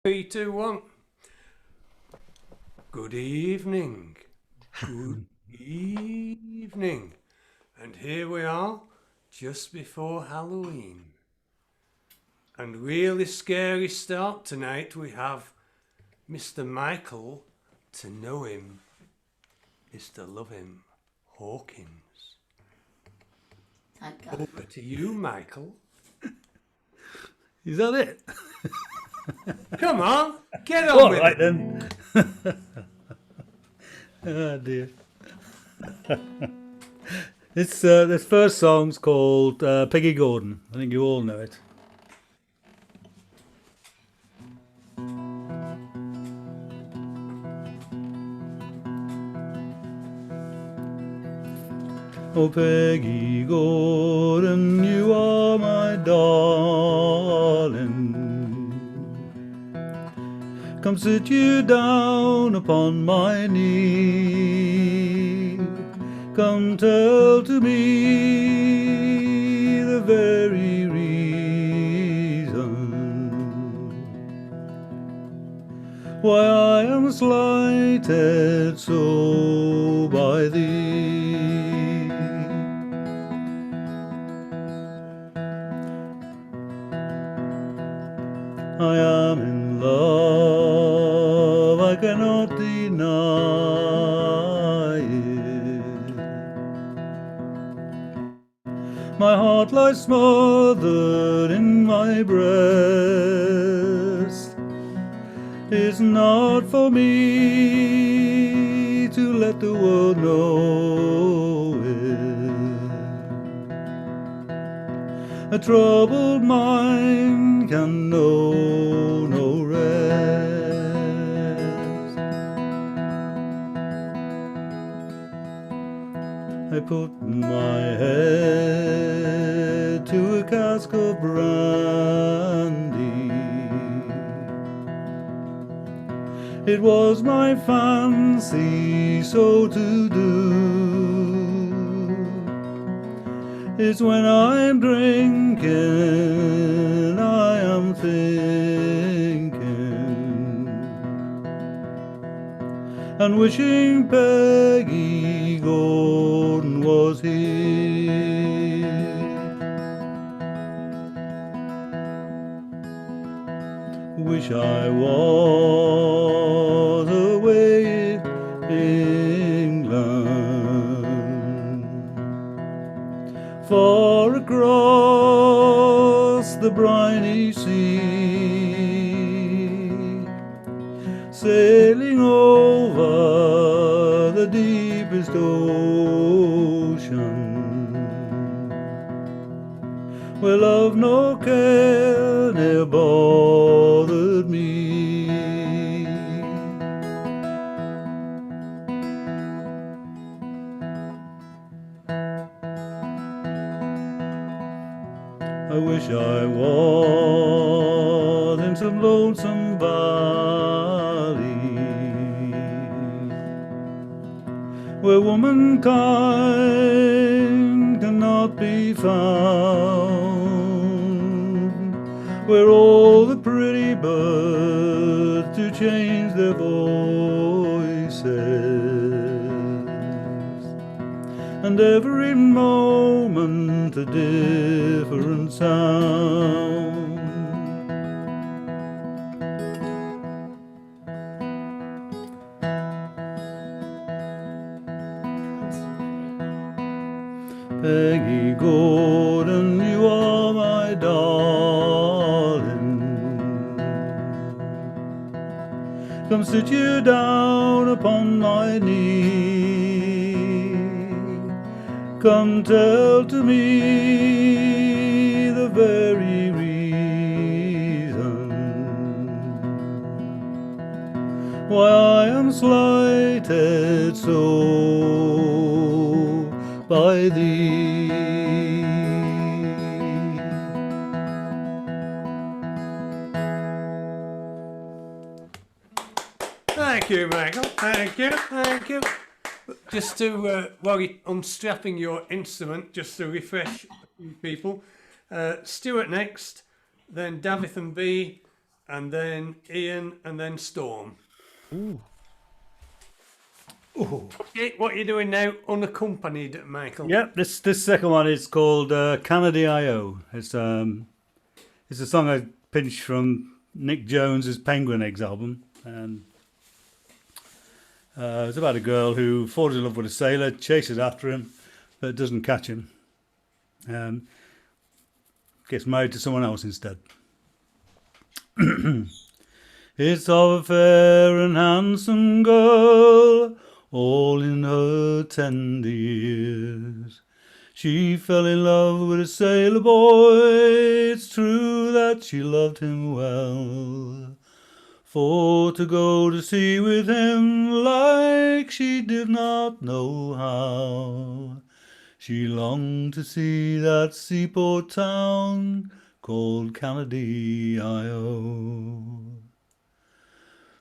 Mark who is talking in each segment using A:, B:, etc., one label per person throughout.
A: Three, two, one. Good evening. Good evening. And here we are, just before Halloween. And really scary start tonight. We have Mr. Michael, to know him is to love him, Hawkins.
B: Thank God.
A: Over to you, Michael.
C: Is that it?
A: Come on, get on
C: All
A: with
C: right
A: it.
C: then. Oh dear. This first song's called Peggy Gordon. I think you all know it. Oh, Peggy Gordon, you are my darling. Come sit you down upon my knee. Come tell to me the very reason why I am slighted so by thee. I am in love, I cannot deny it. My heart lies smothered in my breast. It's not for me to let the world know it. A troubled mind can know no rest. I put my head to a cask of brandy. It was my fancy so to do. It's when I'm drinking I am thinking and wishing Peggy Gordon was here. Wish I was away in England, far across the briny sea, sailing over the deepest ocean, where love nor care ne'er bothered me. I wish I was in some lonesome valley where womankind cannot be found, where all the pretty birds do change their voices, and every moment a different sound. Peggy Gordon, you are my darling. Come sit you down upon my knee. Come tell to me the very reason why I am slighted so by thee.
A: Thank you, Michael. Thank you. Just to, while you're unstrapping your instrument, just to refresh people, Stuart next, then Davith and B, and then Ian, and then Storm.
C: Ooh.
A: Okay, what are you doing now, unaccompanied, Michael?
C: Yep, this second one is called Canada I.O. It's a song I pinched from Nick Jones's Penguin Eggs album, and it's about a girl who falls in love with a sailor, chases after him, but doesn't catch him. Gets married to someone else instead. It's of a fair and handsome girl, all in her tender years. She fell in love with a sailor boy, it's true that she loved him well. For to go to sea with him like she did not know how. She longed to see that seaport town called Canada-I-O.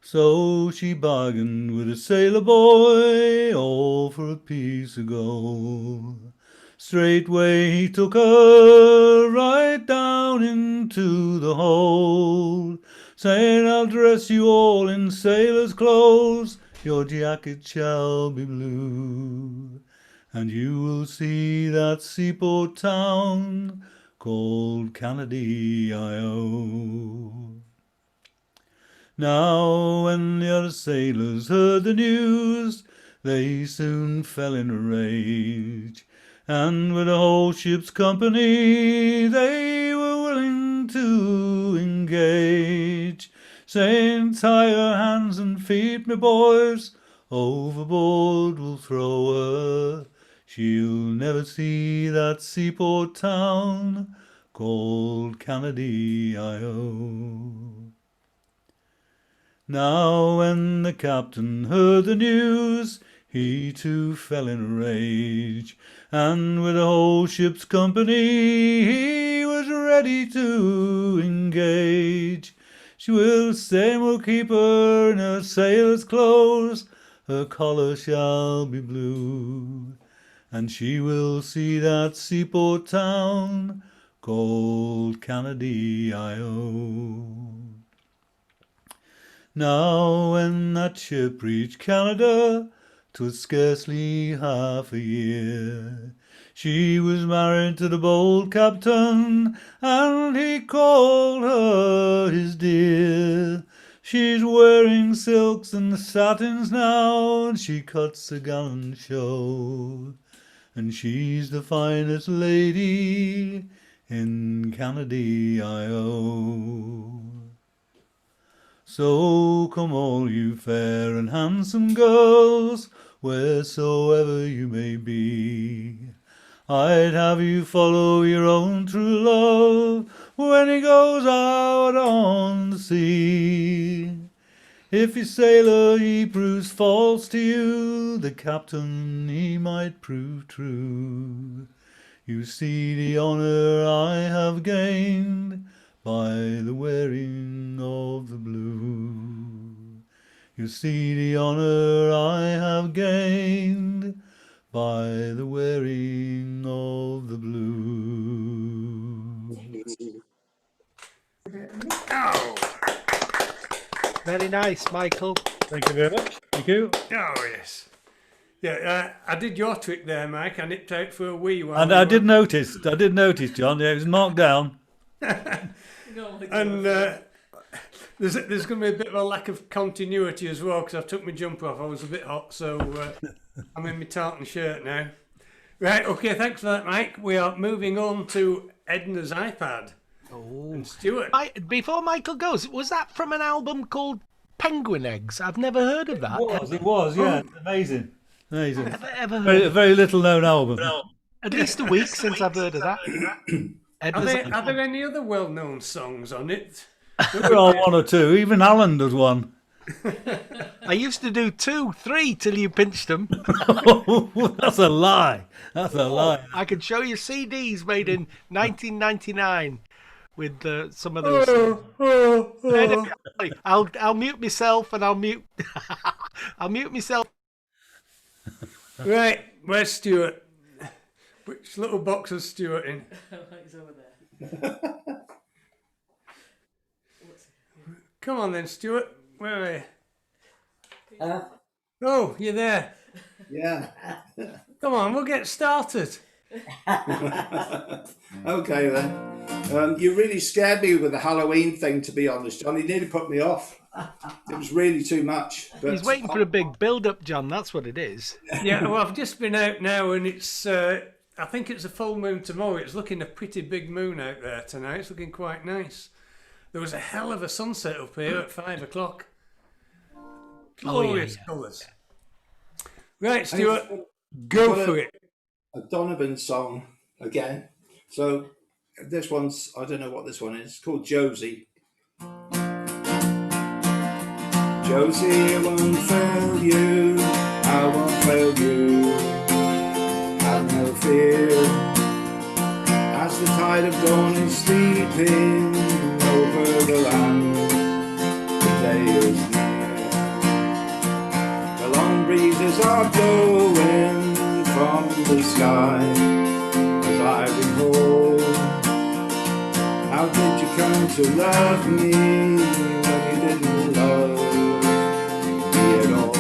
C: So she bargained with a sailor boy, all for a piece of gold. Straightway he took her right down into the hold, saying, I'll dress you all in sailor's clothes, your jacket shall be blue, and you will see that seaport town called Canada-I-O. Now when the other sailors heard the news, they soon fell in a rage, and with the whole ship's company they were willing to engage, saying, tie her hands and feet, me boys, overboard we'll throw her, she'll never see that seaport town called Canada-I-O. Now when the captain heard the news, he too fell in a rage, and with the whole ship's company he was ready to engage. She will say we'll keep her in her sailor's clothes, her collar shall be blue, and she will see that seaport town called Canada-I-O. Now when that ship reached Canada, 'twas scarcely half a year. She was married to the bold captain, and he called her his dear. She's wearing silks and satins now, and she cuts a gallant show, and she's the finest lady in Canada-I-O. So come all you fair and handsome girls, wheresoever you may be, I'd have you follow your own true love when he goes out on the sea. If your sailor he proves false to you, the captain he might prove true. You see the honour I have gained by the wearing of the blue. You see the honour I have gained by the wearing of the blue.
A: Oh,
D: Very nice, Michael.
C: Thank you very much. Thank you.
A: oh yes. Yeah, I did your trick there, Mike. I nipped out for a wee while.
C: And I did notice, John, yeah, it was marked down.
A: And there's going to be a bit of a lack of continuity as well because I took my jumper off. I was a bit hot, so I'm in my tartan shirt now. Right, okay, thanks for that, Mike. We are moving on to Edna's iPad.
D: Oh.
A: And Stuart.
D: Before Michael goes, was that from an album called Penguin Eggs? I've never heard of that.
C: It was, yeah. Amazing.
D: Ever
C: Very,
D: heard?
C: very little known album.
D: At least a week since I've heard of that.
A: Are there any other well-known songs on it?
C: There are one or two. Even Alan does one.
D: I used to do 2, 3 till you pinched them.
C: That's a lie. That's a lie.
D: I could show you CDs made in 1999 with some of those. I'll mute myself and I'll mute myself.
A: Right, where's Stuart? Which little box is Stuart in?
B: It's over there.
A: Come on then, Stuart. Where are you?
E: Uh,
A: Oh, you're there.
E: yeah.
A: Come on, we'll get started.
E: Okay then. You really scared me with the Halloween thing, to be honest, John. You nearly put me off. It was really too much. But
D: He's waiting for a big build-up, John. That's what it is.
A: Yeah, well, I've just been out now, and it's. I think it's a full moon tomorrow. It's looking a pretty big moon out there tonight. It's looking quite nice. There was a hell of a sunset up here at 5 o'clock. Glorious colours. Right, Stuart, go for it.
E: A Donovan song again. So this one's, I don't know what this one is. It's called Josie. Josie, I won't fail you. I won't fail you. Have no fear. As the tide of dawn is sleeping over the land, the day is near. The long breezes are blowing from the sky. As I recall, how did you come to love me when you didn't love me at all?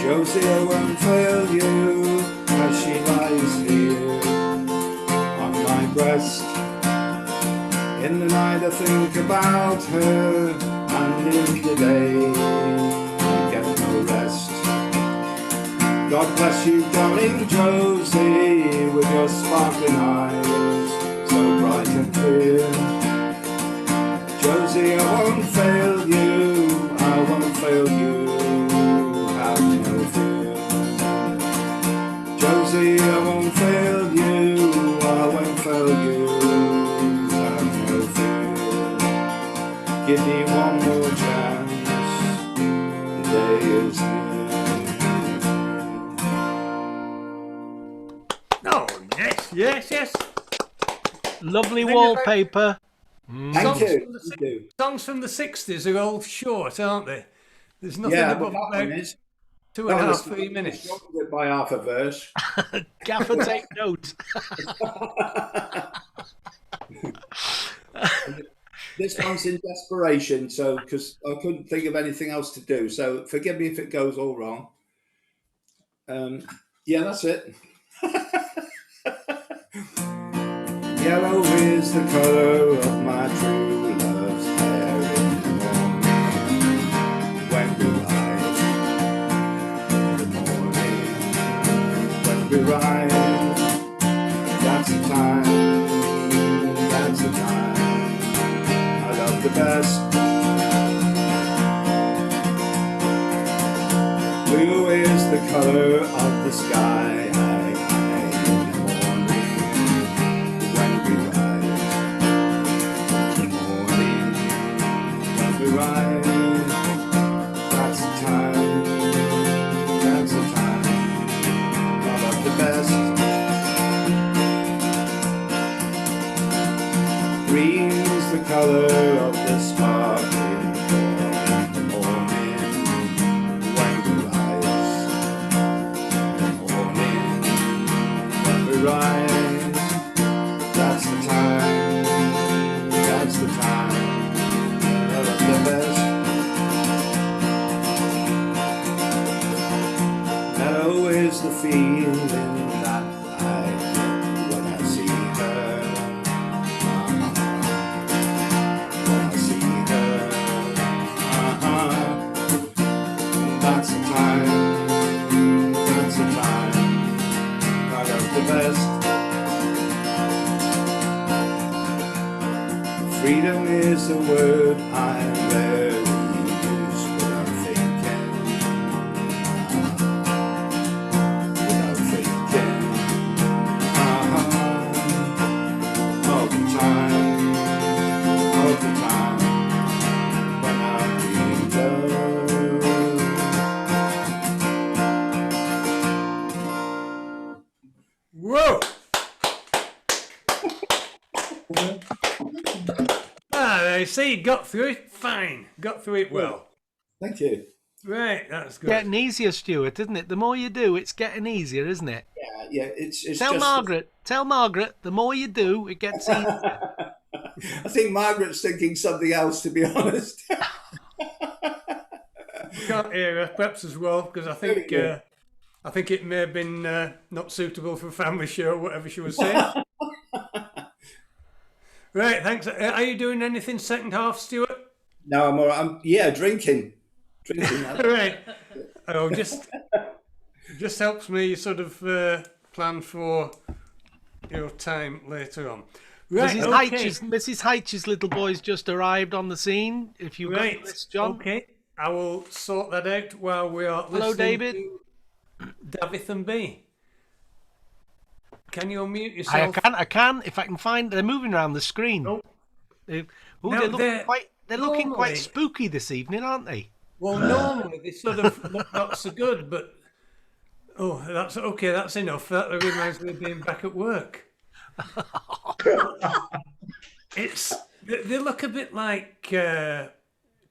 E: Josie, I won't fail you as she lies here on my breast. In the night I think about her, and in the day I get no rest. God bless you, darling Josie, with your sparkling eyes so bright and clear. Josie, I won't fail you, I won't fail you. Josie, I won't fail you, I won't fail you, have no fear. Give me one more chance, the day is near.
A: Oh, yes.
D: Lovely wallpaper.
E: Thank you.
A: Songs from the 60s are all short, aren't they? There's nothing
E: Yeah,
A: above
E: but that one
A: about
E: is.
A: 2.5, 3 minutes.
E: Shortened it by half a verse.
D: Gaffer, take note.
E: This one's in desperation, so because I couldn't think of anything else to do. So forgive me if it goes all wrong. Yeah, that's it. Yellow is the colour of my true love's hair in the morning when we ride. In the morning when we ride, that's the time, that's the time I love the best. Blue is the colour of the sky. That's the time, I love the best. Green's the colour of the sparkling dawn in the morning when we rise. In the morning when we rise, that's the time, I love the best. Mellow is the feeling that I get when I see her. When I see her. That's the time, I love the best. Freedom is the word I rarely use without thinking. Without thinking. All the time. When I'm in love.
A: Whoa! see, got through it fine. Got through it well.
E: Thank you.
A: Right, that's good.
D: Getting easier, Stuart, isn't it? The more you do, it's getting easier, isn't it?
E: Yeah, it's
D: Tell
E: just.
D: Margaret, the more you do, it gets easier.
E: I think Margaret's thinking something else, to be honest.
A: Can't hear her, perhaps as well, because I think it may have been not suitable for a family show, whatever she was saying. Right, thanks. Are you doing anything second half, Stuart?
E: No, I'm all right. Drinking.
A: Right. Oh, just helps me sort of plan for your time later on. Right,
D: Mrs. Hytch's little boy's just arrived on the scene. If you got this, John.
A: Okay, I will sort that out while we are listening
D: David.
A: to Davith and B. Can you unmute yourself?
D: I can. If I can find, they're moving around the screen.
A: Oh.
D: They're
A: They're
D: looking quite
A: normally-
D: spooky this evening, aren't they?
A: Well, normally they sort of look not so good, but that's okay. That's enough. That reminds me of being back at work. They look a bit like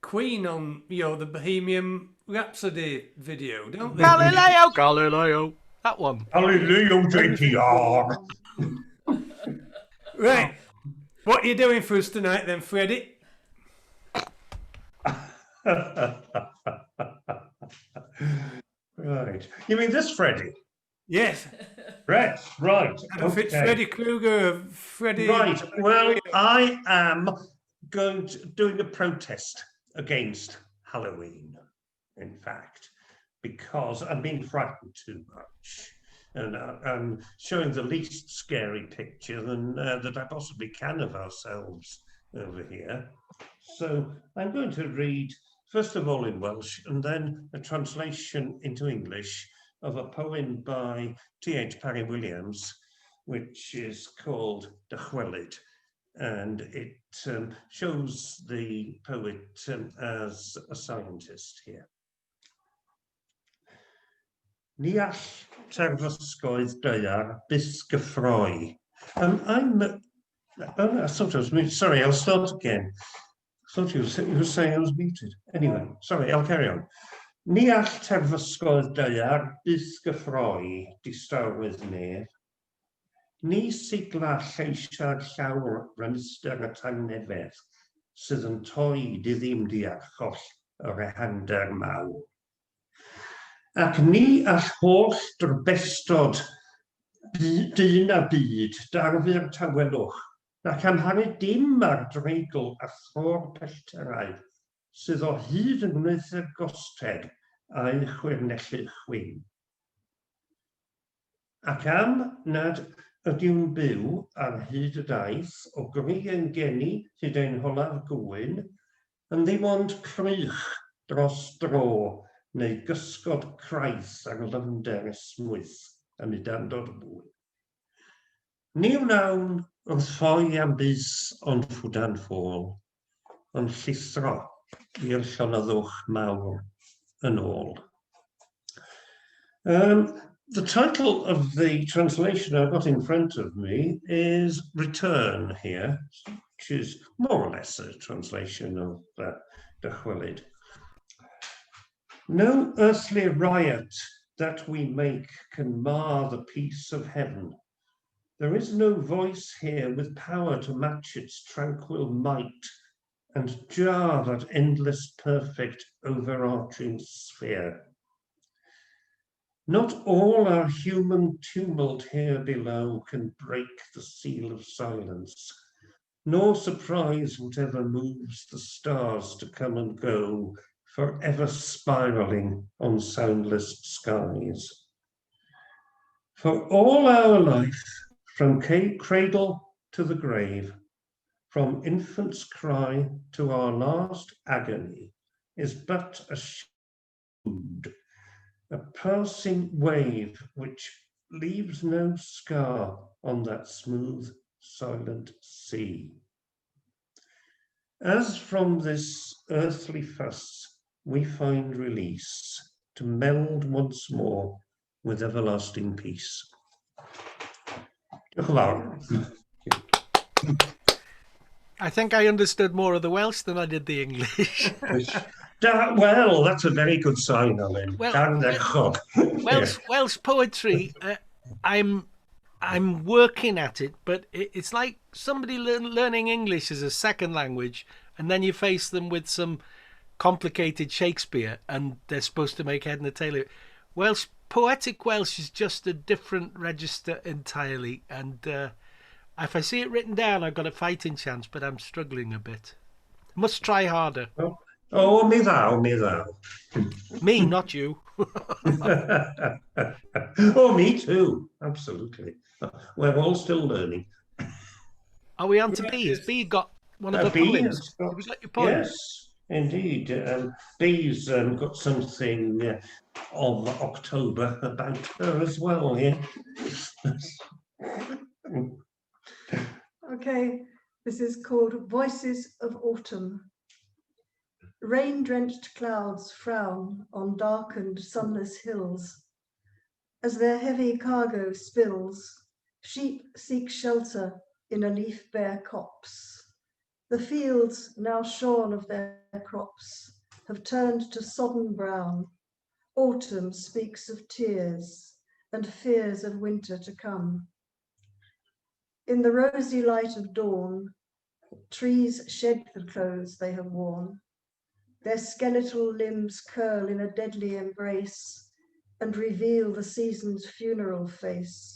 A: Queen on the Bohemian Rhapsody video, don't they?
D: Galileo, that one.
C: Hallelujah, JTR.
A: Right. What are you doing for us tonight, then, Freddie?
C: Right. You mean this Freddie?
A: Yes.
C: Right.
A: I don't know if it's Freddie Krueger or Freddie.
C: Right. Well, I am doing a protest against Halloween, in fact, because I'm being frightened too much. And I'm showing the least scary picture that I possibly can of ourselves over here. So I'm going to read, first of all in Welsh, and then a translation into English of a poem by T.H. Parry Williams, which is called Gwerin, and it shows the poet as a scientist here. Ni all terfysgoedd daear bys gyffroi. Sorry, I'll start again. I thought you were saying I was muted. Anyway, sorry, I'll carry on. Ni all terfysgoedd daear bys gyffroi, distawrydd nef. Ni sigla lleisiau llawr rhymster y tangnefedd, sydd yn toed I ddim diarcholl yr ehander mawr. Ac ni all holl drbestod dyn a byd darfur tawelwch, nac amharu dim ar dreigl a thor pellterau, sydd o hyd yn wneud y gosteg a'i chwirnellu chwyn. Ac am nad ydyw'n byw ar hyd y daith o gri yn geni hyd ein holaf gwyn, yn ddim ond crych dros dro, neu gysgod craith ar lyfnder esmwyth am I dandod bwy. Ni wnawn wrth ffoi am bys ond ffwdan ffôl, ond llithro i'r llonyddwch mawr yn ôl. The title of the translation I've got in front of me is Return here, which is more or less a translation of Gwerin. No earthly riot that we make can mar the peace of heaven. There is no voice here with power to match its tranquil might and jar that endless, perfect, overarching sphere. Not all our human tumult here below can break the seal of silence, nor surprise whatever moves the stars to come and go, forever spiraling on soundless skies. For all our life, from cradle to the grave, from infant's cry to our last agony, is but a shroud, a passing wave which leaves no scar on that smooth, silent sea. As from this earthly fuss, we find release to meld once more with everlasting peace.
D: I think I understood more of the Welsh than I did the English.
F: Well, that's a very good sign, Alan.
D: Well,
F: Garnechog. Yeah.
D: Welsh poetry. I'm working at it, but it's like somebody learning English as a second language, and then you face them with some complicated Shakespeare, and they're supposed to make head and tail. Poetic Welsh is just a different register entirely, and if I see it written down, I've got a fighting chance, but I'm struggling a bit. Must try harder.
F: Oh, me thou, me thou.
D: Me, not you.
F: Oh, me too. Absolutely. We're all still learning.
D: Are we on to B? Has B got one of the
F: B
D: poems?
F: has got,
D: Have we got your poems?
F: yes, indeed. B's got something of October about her as well here.
G: Okay, this is called Voices of Autumn. Rain-drenched clouds frown on darkened, sunless hills. As their heavy cargo spills, sheep seek shelter in a leaf-bare copse. The fields, now shorn of their crops, have turned to sodden brown. Autumn speaks of tears and fears of winter to come. In the rosy light of dawn, trees shed the clothes they have worn. Their skeletal limbs curl in a deadly embrace and reveal the season's funeral face.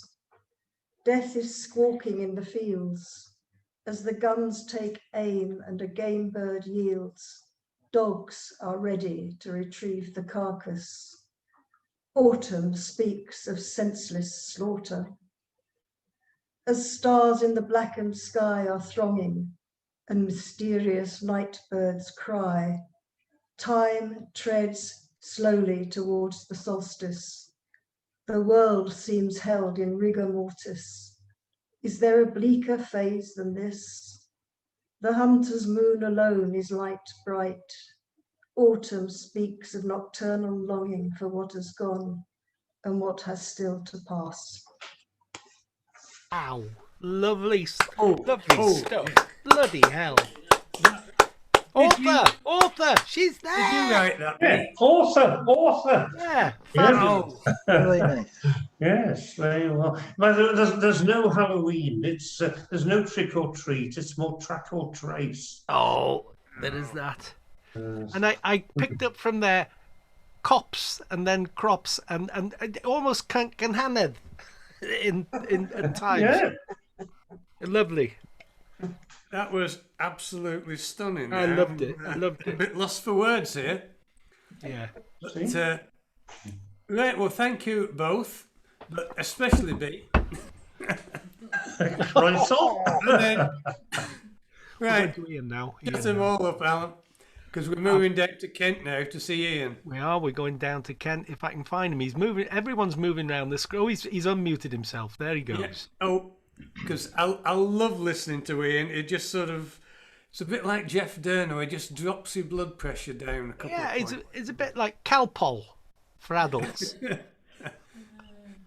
G: Death is squawking in the fields. As the guns take aim and a game bird yields, dogs are ready to retrieve the carcass. Autumn speaks of senseless slaughter. As stars in the blackened sky are thronging and mysterious night birds cry, time treads slowly towards the solstice. The world seems held in rigor mortis. Is there a bleaker phase than this? The hunter's moon alone is light bright. Autumn speaks of nocturnal longing for what has gone and what has still to pass.
D: Ow. Lovely, stuff.
A: Yeah.
D: Bloody hell. Author, she's there.
A: Did you write that?
F: Yeah, author.
D: Yeah.
A: Oh,
C: Very nice.
F: Yes, very well. But there's no Halloween. It's there's no trick or treat. It's more track or trace.
D: Oh, there is that. And I picked up from there cops and then crops and almost canhaned in at times.
F: Yeah.
D: Lovely.
A: that was absolutely stunning.
D: I loved it.
A: A bit lost for words here.
D: Yeah.
A: But, right, well, thank you both, but especially B.
F: Right, so.
A: And then, right,
D: To Ian now.
A: get them all up, Alan, because we're moving down to Kent now to see Ian.
D: We're going down to Kent if I can find him. He's moving. Everyone's moving around the screen. Oh, he's unmuted himself. There he goes.
A: Yeah. Oh, because I love listening to Ian. It just sort of, it's a bit like Jeff Durno. He just drops your blood pressure down a couple
D: Yeah,
A: of points.
D: it's a bit like Calpol for adults.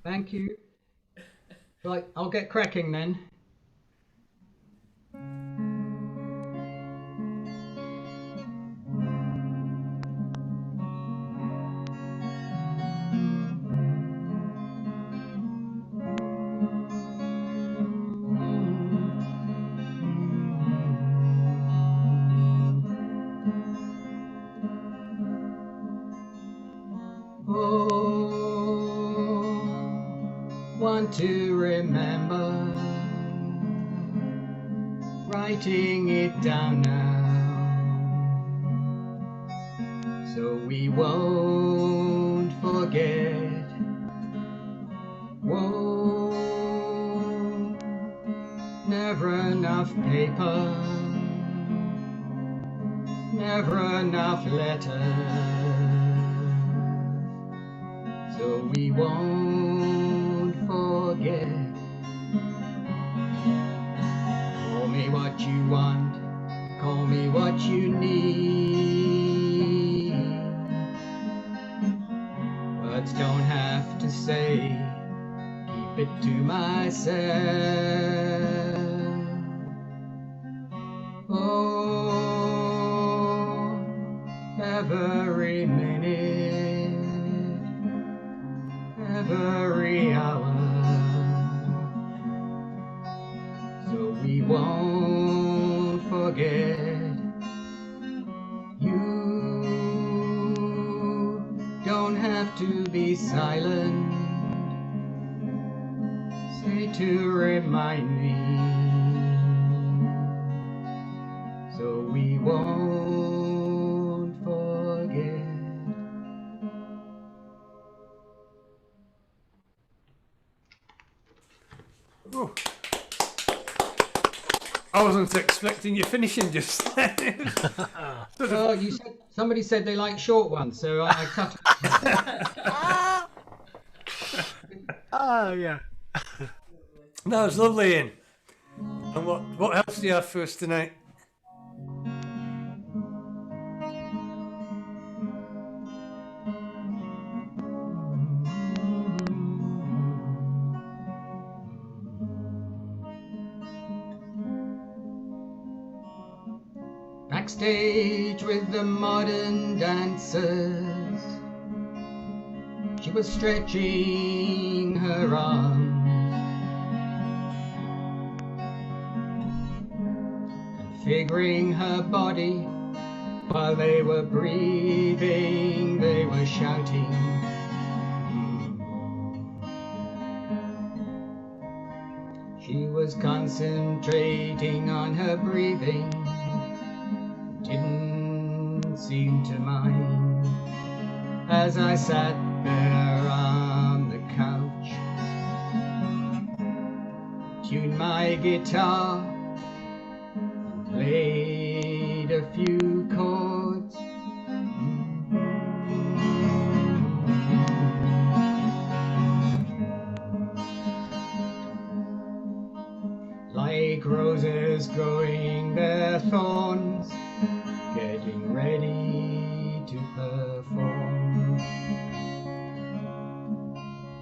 H: Thank you. Right, I'll get cracking then. Want to remember, writing it down now, so we won't forget. Whoa, never enough paper, never enough letters, so we won't forget. Call me what you want, call me what you need. Words don't have to say, keep it to myself. every minute, every hour, so we won't forget. You don't have to be silent, say to remind me, so we won't forget.
A: Oh. I wasn't expecting you finishing just then.
H: Well, you said somebody said they like short ones, so I cut it.
D: Oh, yeah.
A: That was lovely, Ian. And what else do you have for us tonight?
H: Backstage with the modern dancers, she was stretching her arms, configuring her body while they were breathing, they were shouting. She was concentrating on her breathing, didn't seem to mind. As I sat there on the couch, tuned my guitar, and played a few chords. Like roses growing their thorns, getting ready to perform.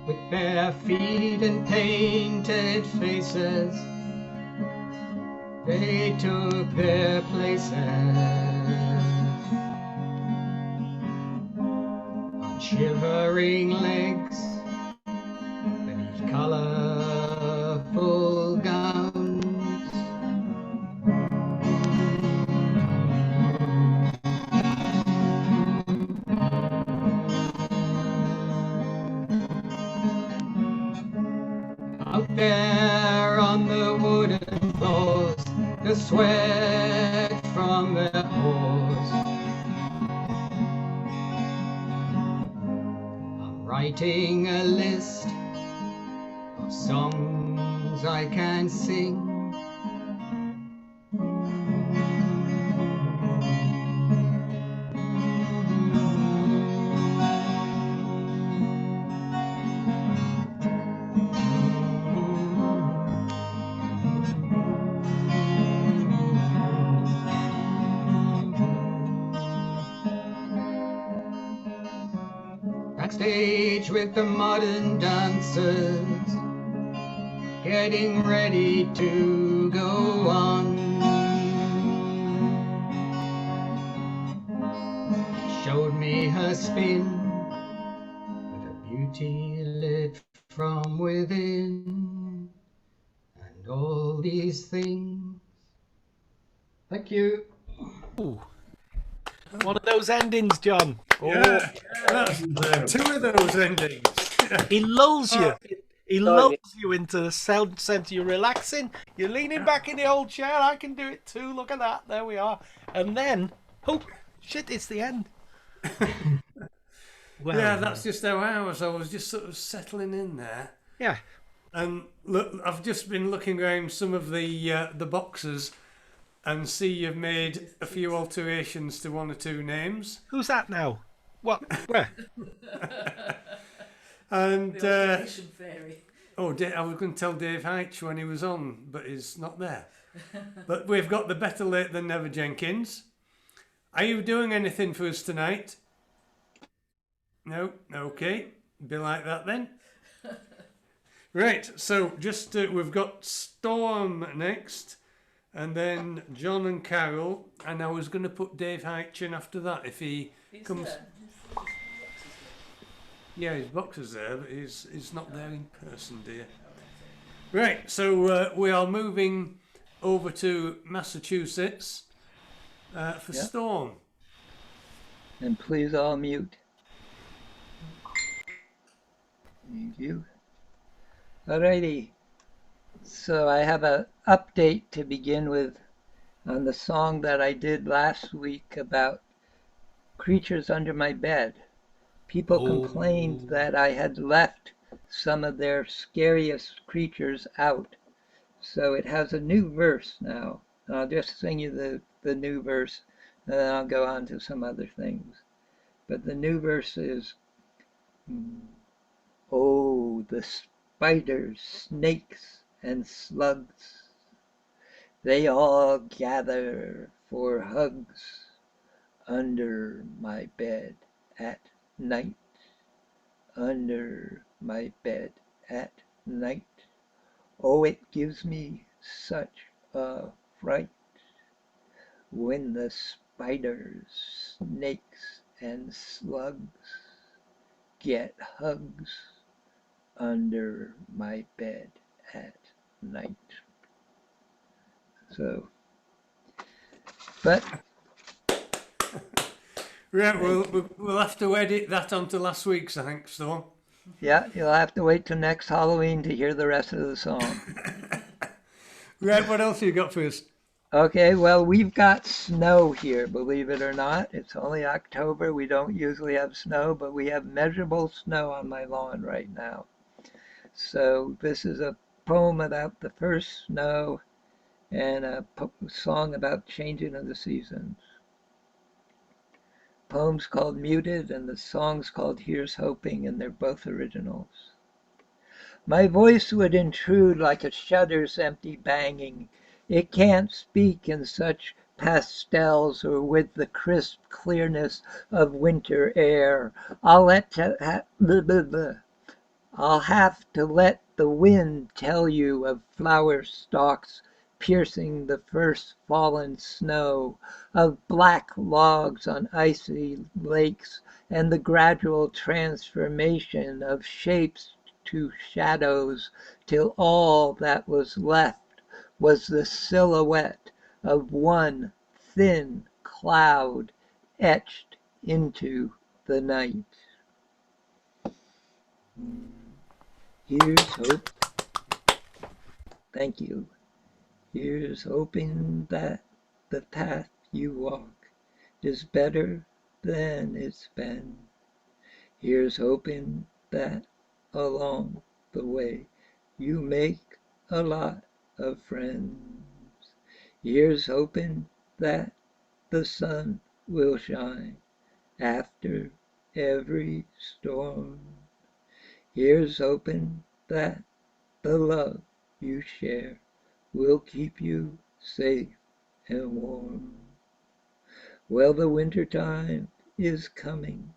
H: With bare feet and painted faces, they took their places on shivering legs beneath colorful gowns. Out there on the wooden floors, the sweat from their pores. I'm writing a list of songs I can sing. Backstage with the modern dancers, getting ready to go on. She showed me her spin, with her beauty lit from within, and all these things. Thank you.
D: Ooh. One of those endings, John.
A: Yeah, that's two of those endings.
D: He lulls you. He lulls you into the centre. You're relaxing. You're leaning back in the old chair. I can do it too. Look at that. There we are. And then, oh, shit, it's the end. Well,
A: Yeah, that's just how I was. I was just sort of settling in there.
D: Yeah.
A: And look, I've just been looking around some of the boxes and see you've made a few alterations to one or two names.
D: Who's that now? What? Where?
A: And
B: Fairy.
A: I was going to tell Dave Heitch when he was on, but he's not there. But we've got the Better Late Than Never Jenkins. Are you doing anything for us tonight? No? Okay. Be like that then. Right, so just we've got Storm next. and then John and Carol, and I was going to put Dave Hitchin after that if he comes. Yeah, his box is there, but he's not there in person, dear. Right, so we are moving over to Massachusetts for
I: Yeah.
A: Storm.
I: And please all mute. Thank you. Alrighty. So I have an update to begin with on the song that I did last week about creatures under my bed. People complained that I had left some of their scariest creatures out. So it has a new verse now. I'll just sing you the new verse, and then I'll go on to some other things. But the new verse is, oh, the spiders, snakes, and slugs, they all gather for hugs under my bed at night, under my bed at night. Oh, it gives me such a fright when the spiders, snakes, and slugs get hugs under my bed at night. So, but
A: Right, we'll have to edit that onto last week's, I think, Storm.
I: yeah, you'll have to wait till next Halloween to hear the rest of the song.
A: Right, what else you got for us?
I: Okay, well, we've got snow here, believe it or not. It's only October. We don't usually have snow, but we have measurable snow on my lawn right now. So this is a poem about the first snow and a song about changing of the seasons. Poem's called Muted and the song's called Here's Hoping, and they're both originals. My voice would intrude like a shutter's empty banging. It can't speak in such pastels or with the crisp clearness of winter air. I'll have to let the wind tell you of flower stalks piercing the first fallen snow, of black logs on icy lakes, and the gradual transformation of shapes to shadows, till all that was left was the silhouette of one thin cloud etched into the night. Here's hope. Thank you. Here's hoping that the path you walk is better than it's been. Here's hoping that along the way you make a lot of friends. Here's hoping that the sun will shine after every storm. Here's hoping that the love you share will keep you safe and warm. Well, the winter time is coming,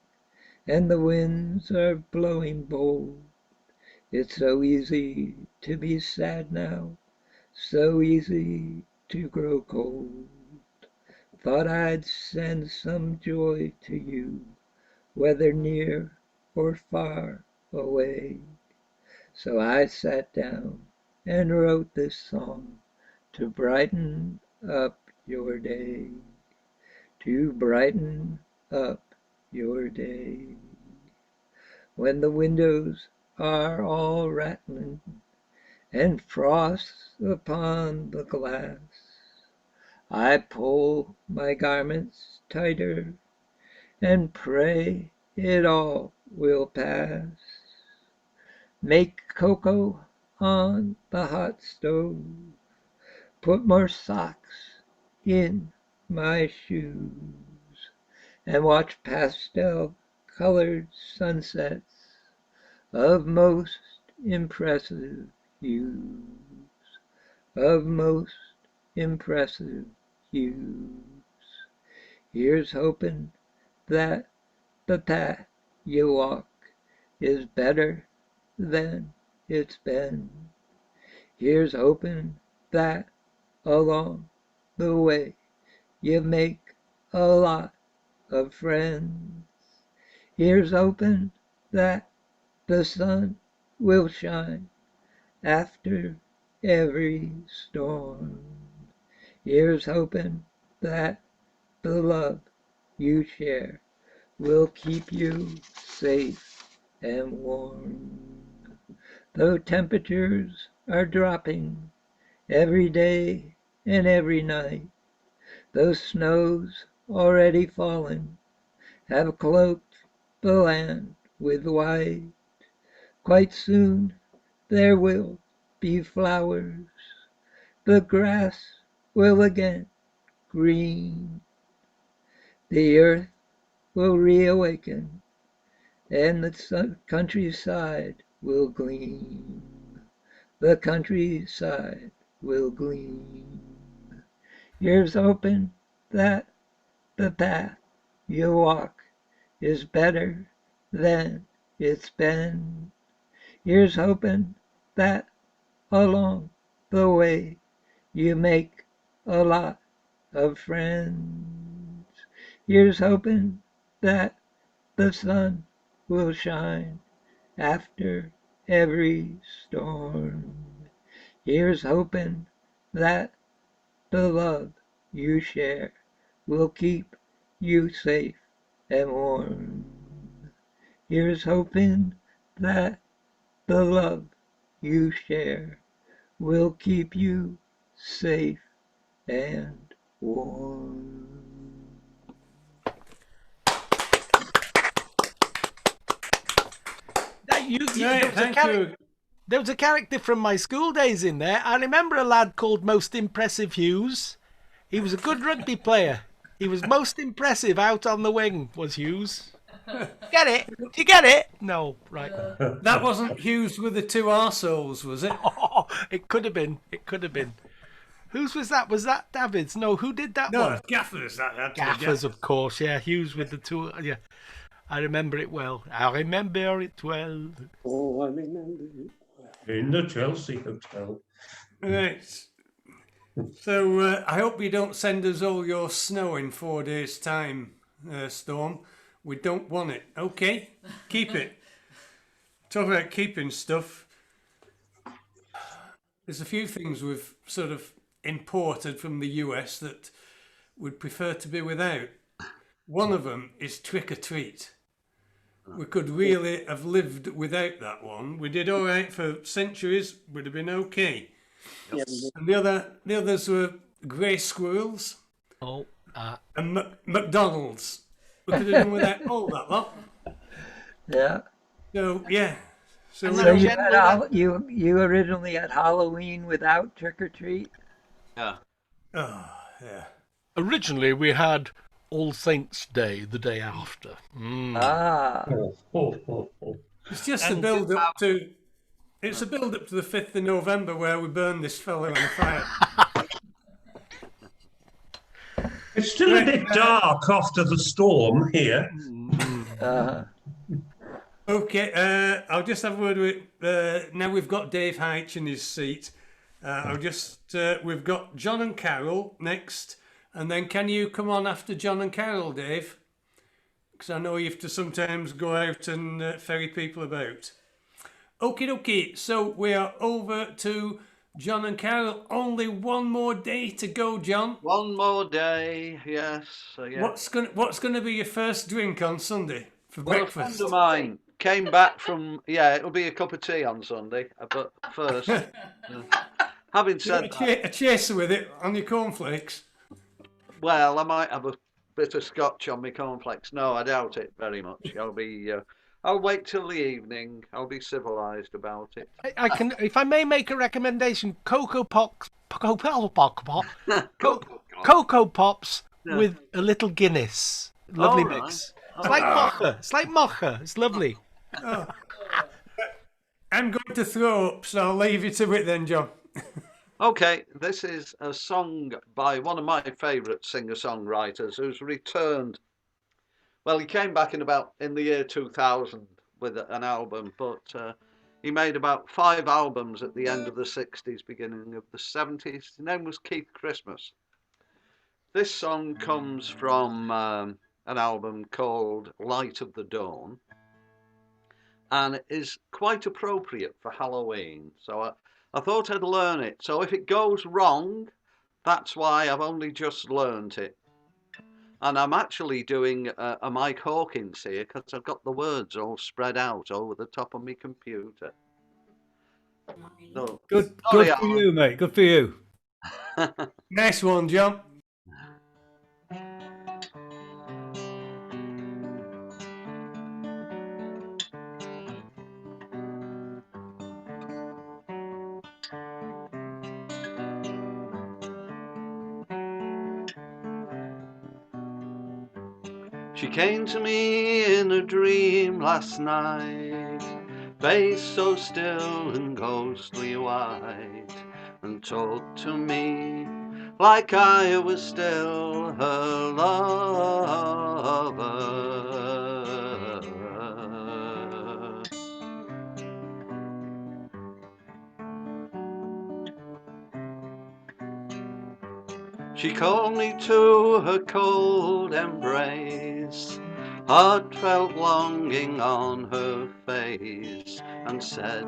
I: and the winds are blowing bold. It's so easy to be sad now, so easy to grow cold. Thought I'd send some joy to you, whether near or far away. So I sat down and wrote this song to brighten up your day, to brighten up your day. When the windows are all rattling and frost upon the glass, I pull my garments tighter and pray it all will pass. Make cocoa on the hot stove, put more socks in my shoes, and watch pastel-colored sunsets of most impressive hues, of most impressive hues. Here's hoping that the path you walk is better than it's been. Here's hoping that along the way. You make a lot of friends. Here's hoping that the sun will shine after every storm. Here's hoping that the love you share will keep you safe and warm. Though temperatures are dropping every day and every night, those snows already fallen have cloaked the land with white. Quite soon there will be flowers, the grass will again green, the earth will reawaken, and the countryside will gleam. The countryside will gleam. Here's hoping that the path you walk is better than it's been. Here's hoping that along the way you make a lot of friends. Here's hoping that the sun will shine after every storm. Here's hoping that the love you share will keep you safe and warm. Here's hoping that the love you share will keep you safe and warm.
D: There was a character from my school days in there. I remember a lad called Most Impressive Hughes. He was a good rugby player. He was most impressive out on the wing, was Hughes. Get it? Do you get it? No, right.
A: That wasn't Hughes with the two arseholes, was it?
D: Oh, it could have been. It could have been. Whose was that? Was that David's? No, who did that one?
A: No, Gaffers.
D: Gaffers, of course. Yeah, Hughes with the two. Yeah, I remember it well. I remember it well.
F: Oh, I remember it well. In the Chelsea Hotel.
A: Right. So I hope you don't send us all your snow in 4 days' time, Storm. We don't want it. Okay, keep it. Talk about keeping stuff. There's a few things we've sort of imported from the US that we'd prefer to be without. One of them is trick or treat. We could really have lived without that one. We did all right for centuries. Would have been okay.
F: Yes.
A: And the others were grey squirrels. And McDonald's. We could have done without all that lot.
I: Yeah.
A: So yeah. So
I: you originally had Halloween without trick or treat?
J: Yeah.
A: Oh yeah.
D: Originally we had All Saints' Day the day after.
A: It's just a build up to. It's a build up to the 5th of November where we burn this fellow on the fire.
F: It's still a bit dark after the storm here.
A: Okay, I'll just have a word with. Now we've got Dave Heitch in his seat. We've got John and Carol next, and then can you come on after John and Carol, Dave? Because I know you have to sometimes go out and ferry people about. Okie dokie, so we are over to John and Carol. Only one more day to go, John.
J: One more day, yes.
A: What's gonna be your first drink on Sunday for breakfast?
J: A friend of mine came back from. Yeah, it'll be a cup of tea on Sunday. But first, having said that,
A: a chaser with it on your cornflakes.
J: Well, I might have a bit of scotch on my cornflakes. No, I doubt it very much. I'll wait till the evening. I'll be civilised about it.
D: I can, if I may make a recommendation, Cocoa Pops with a little Guinness. Lovely mix. It's like mocha. It's like mocha. It's lovely.
A: Oh. I'm going to throw up, so I'll leave you to it then, John.
J: Okay, this is a song by one of my favourite singer-songwriters who's returned. Well, he came back in the year 2000 with an album, but He made about 5 albums at the end of the 60s, beginning of the 70s. His name was Keith Christmas. This song comes from an album called Light of the Dawn, and it is quite appropriate for Halloween. So I thought I'd learn it. So if it goes wrong, that's why I've only just learned it. And I'm actually doing a Mike Hawkins here because I've got the words all spread out over the top of my computer. So,
C: Good
J: sorry,
C: for you, mate. Good for you.
A: Nice one, John.
J: She came to me in a dream last night, face so still and ghostly white, and talked to me like I was still her lover. She called me to her cold embrace, heartfelt longing on her face, and said,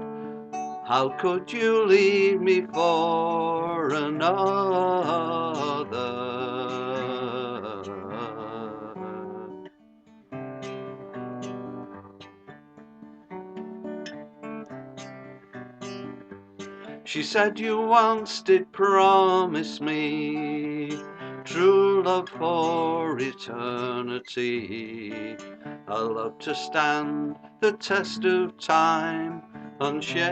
J: how could you leave me for another? She said you once did promise me true love for eternity, a love to stand the test of time unshaken.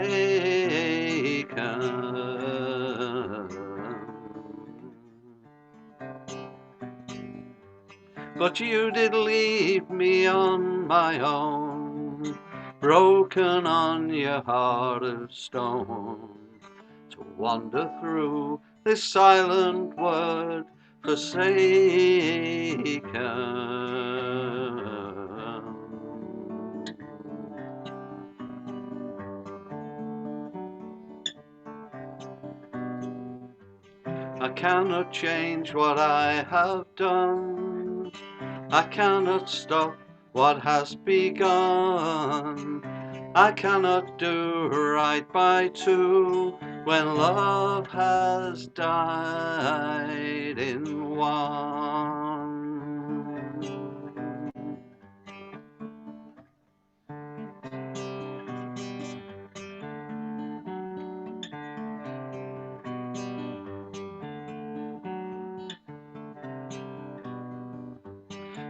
J: But you did leave me on my own, broken on your heart of stone, to wander through this silent word forsaken. I cannot change what I have done, I cannot stop what has begun, I cannot do right by two when love has died in one.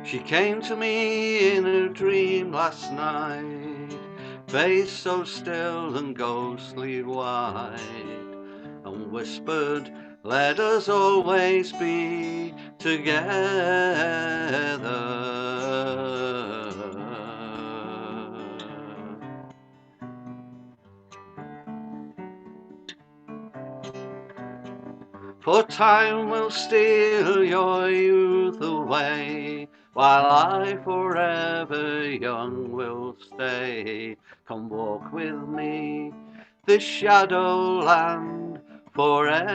J: She came to me in a dream last night, face so still and ghostly white, and whispered, let us always be together. For time will steal your youth away, while I forever young will stay. Come walk with me this shadow land forever.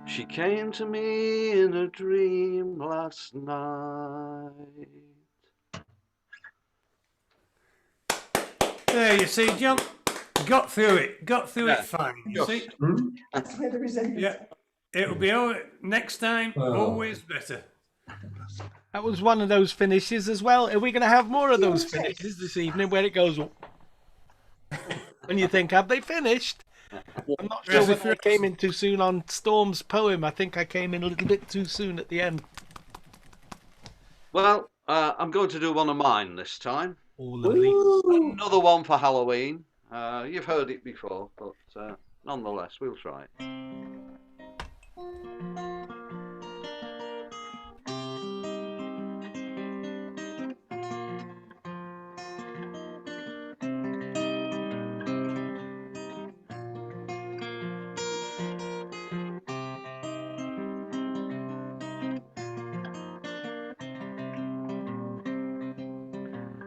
J: She came to me in a dream last night.
A: There, you see, John. Got through it. Got through it fine. You see?
G: That's where the resentment.
A: Yeah. It'll be all next time. Always better.
D: That was one of those finishes as well. Are we going to have more of those finishes this evening where it goes when you think, have they finished? I'm not sure whether I came in too soon on Storm's poem. I think I came in a little bit too soon at the end.
J: Well, I'm going to do one of mine this time.
D: Oh, lovely.
J: Another one for Halloween. You've heard it before, but nonetheless, we'll try it.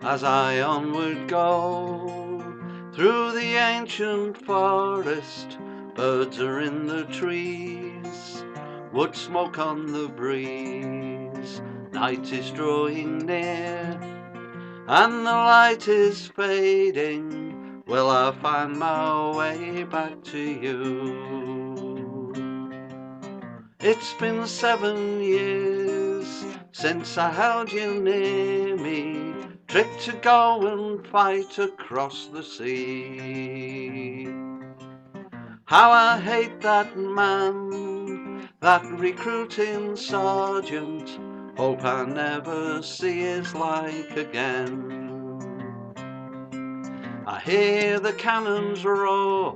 J: as I onward go through the ancient forest. Birds are in the trees, wood smoke on the breeze. Night is drawing near, and the light is fading. Will I find my way back to you? It's been 7 years since I held you near me, tricked to go and fight across the sea. How I hate that man, that recruiting sergeant. Hope I never see his like again. I hear the cannons roar,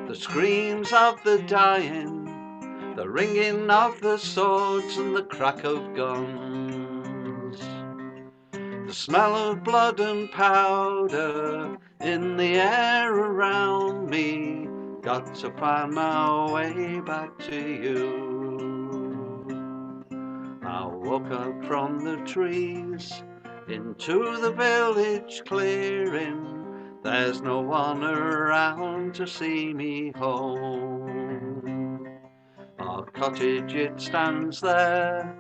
J: the screams of the dying, the ringing of the swords and the crack of guns. The smell of blood and powder in the air around me. Got to find my way back to you. I woke up from the trees into the village clearing. There's no one around to see me home. Our cottage, it stands there,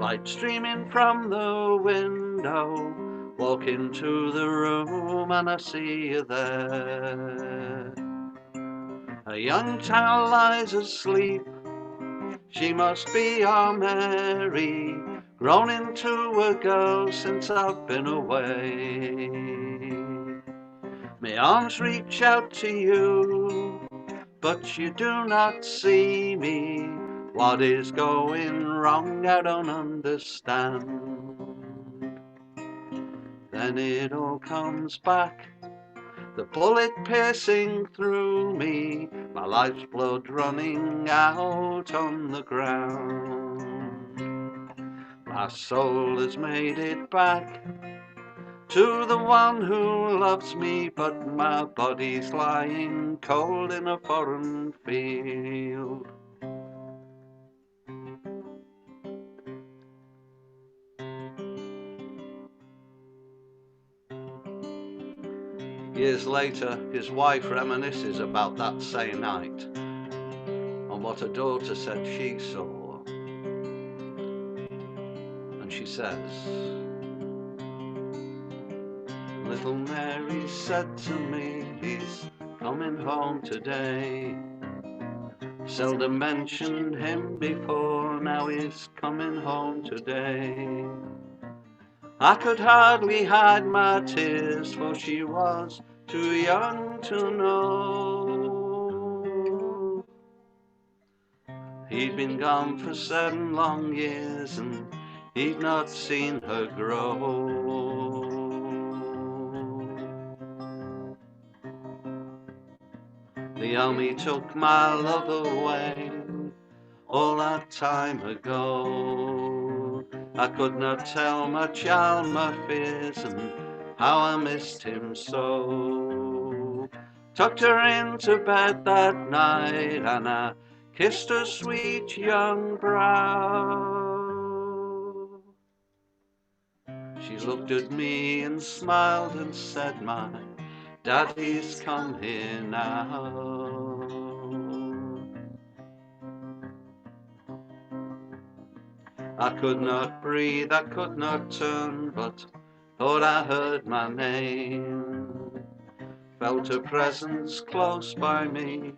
J: light streaming from the window. Walk into the room and I see you there. A young child lies asleep, she must be our Mary, grown into a girl since I've been away. My arms reach out to you, but you do not see me. What is going wrong? I don't understand. Then it all comes back, the bullet piercing through me, my life's blood running out on the ground. My soul has made it back to the one who loves me, but my body's lying cold in a foreign field. Years later, his wife reminisces about that same night and what her daughter said she saw. And she says, little Mary said to me, he's coming home today. Seldom mentioned him before, now he's coming home today. I could hardly hide my tears, for she was too young to know. He'd been gone for 7 long years, and he'd not seen her grow. The army took my love away all that time ago. I could not tell my child my fears and how I missed him so. Tucked her into bed that night and I kissed her sweet young brow. She looked at me and smiled and said, my daddy's come here now. I could not breathe, I could not turn, but thought I heard my name. Felt a presence close by me,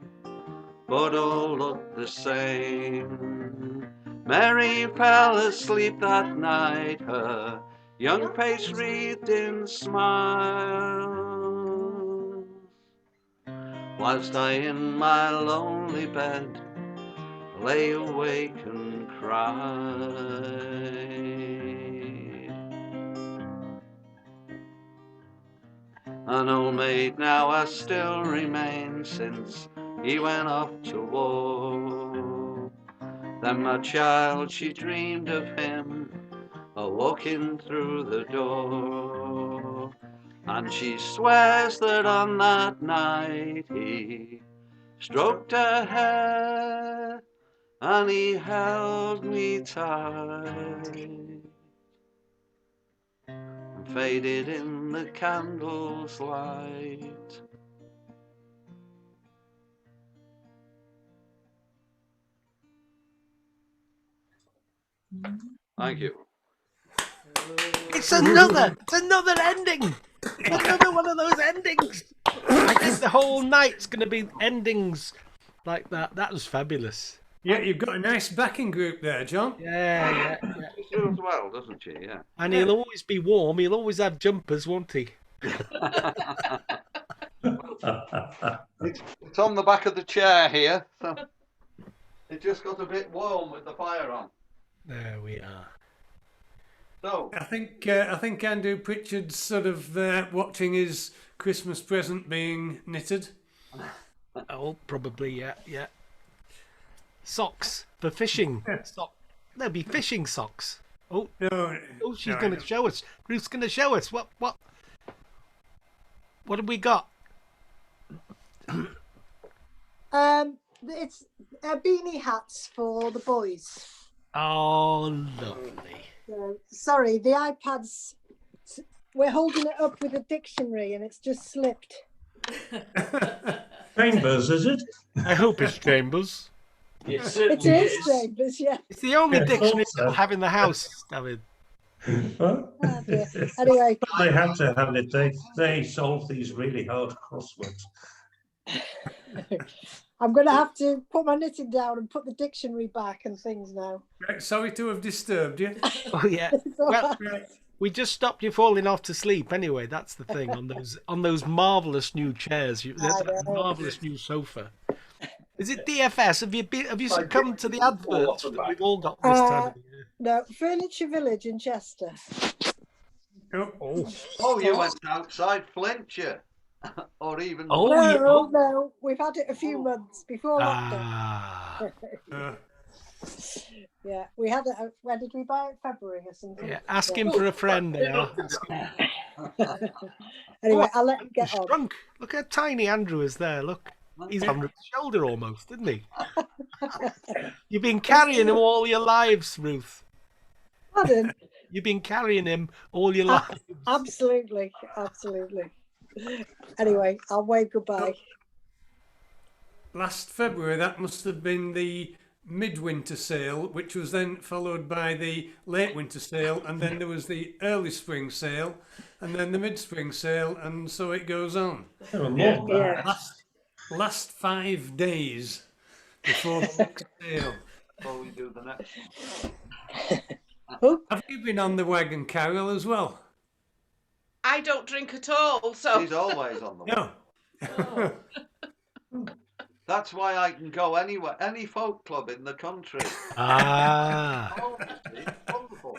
J: but all looked the same. Mary fell asleep that night, her young face wreathed in smiles, whilst I in my lonely bed lay awake and cried. An old maid now I still remain, since he went off to war. Then my child, she dreamed of him a-walking through the door, and she swears that on that night he stroked her hair and he held me tight. faded in the candle's light. Thank you.
D: It's another ending. Another one of those endings. I think the whole night's going to be endings like that. That was fabulous.
A: Yeah, you've got a nice backing group there, John.
D: Yeah.
J: She does well, doesn't she? Yeah.
D: And he'll always be warm. He'll always have jumpers, won't he?
J: It's on the back of the chair here. So it just got a bit warm with the fire on.
D: There we are.
J: So
A: I think Andrew Pritchard's sort of watching his Christmas present being knitted.
D: Oh, probably, yeah. Socks for fishing. There'll be fishing socks. Oh, she's going to show us. Ruth's going to show us. What have we got?
K: It's beanie hats for the boys.
D: Oh, lovely.
K: Sorry, the iPad's. We're holding it up with a dictionary and it's just slipped.
F: Chambers, is it?
D: I hope it's Chambers.
K: It is Chambers, yeah.
D: It's the only dictionary I'll have in the house, David.
F: Well,
K: Anyway,
F: they have to have it. They solve these really hard crosswords.
K: I'm going to have to put my knitting down and put the dictionary back and things now.
A: Right, sorry to have disturbed you.
D: Oh yeah. Well, we just stopped you falling off to sleep anyway. That's the thing on those marvelous new chairs. That marvelous new sofa. Is it DFS? Have you succumbed to the adverts that we've all got this time of the year?
K: No, Furniture Village in Chester.
J: Oh, you went outside Flintshire, or even
K: No, we've had it a few months before lockdown. Yeah, we had it. When did we buy it? February or something.
D: Yeah, ask him for a friend now.
K: Anyway, I'll let him get on.
D: Shrunk. Look how tiny Andrew is there. Look, he's on Ruth's shoulder almost, isn't he? You've been carrying him all your lives, Ruth.
K: Pardon?
D: You've been carrying him all your lives.
K: Absolutely. Anyway, I'll wave goodbye.
A: Last February, that must have been the midwinter sale, which was then followed by the late winter sale, and then there was the early spring sale, and then the mid-spring sale, and so it goes on. Last 5 days before the next sale.
J: Before we do the next
A: one. Have you been on the wagon, Carol, as well?
L: I don't drink at all, so
J: She's always on the wagon.
A: No.
J: That's why I can go anywhere, any folk club in the country.
D: Ah.
J: It's wonderful.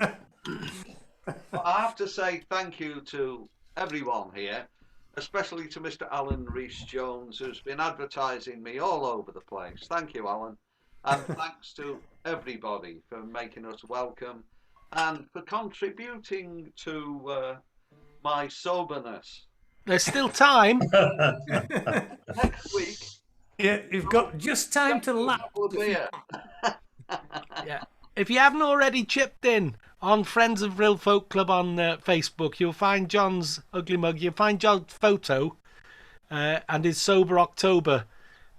J: But I have to say thank you to everyone here, especially to Mr. Alan Rhys-Jones, who's been advertising me all over the place. Thank you, Alan. And thanks to everybody for making us welcome and for contributing to my soberness.
D: There's still time.
J: Next week.
A: Yeah, you've got just time to lap.
D: Yeah. If you haven't already chipped in on Friends of Rhyl Folk Club on Facebook, you'll find John's ugly mug. You'll find John's photo and his Sober October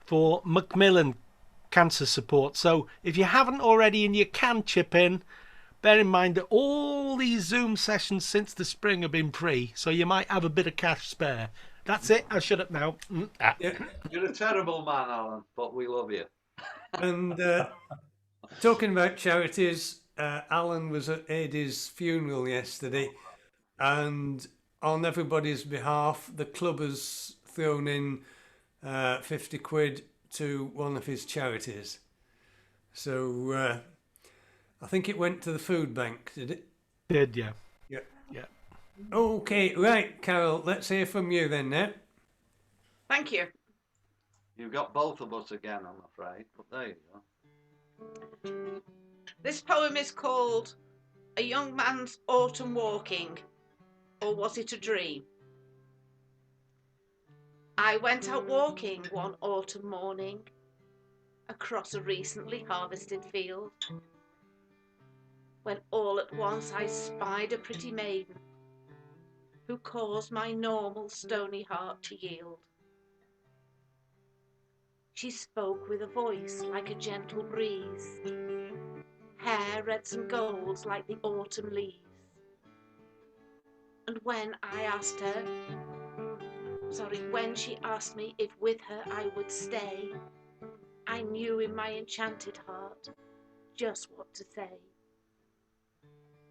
D: for Macmillan Cancer Support. So if you haven't already and you can chip in, bear in mind that all these Zoom sessions since the spring have been free, so you might have a bit of cash spare. That's it. I'll shut up now.
J: Yeah. You're a terrible man, Alan, but we love you.
A: And talking about charities, Alan was at Adie's funeral yesterday, and on everybody's behalf, the club has thrown in 50 quid to one of his charities. So I think it went to the food bank, did it?
D: Did, yeah.
A: Yeah.
D: Yeah.
A: Okay, right, Carol, let's hear from you then now.
L: Thank you.
J: You've got both of us again, I'm afraid, but there you go.
L: This poem is called A Young Man's Autumn Walking, or Was It a Dream? I went out walking one autumn morning across a recently harvested field, when all at once I spied a pretty maiden who caused my normal stony heart to yield. She spoke with a voice like a gentle breeze, hair reds and golds like the autumn leaves. And when she asked me if with her I would stay, I knew in my enchanted heart just what to say.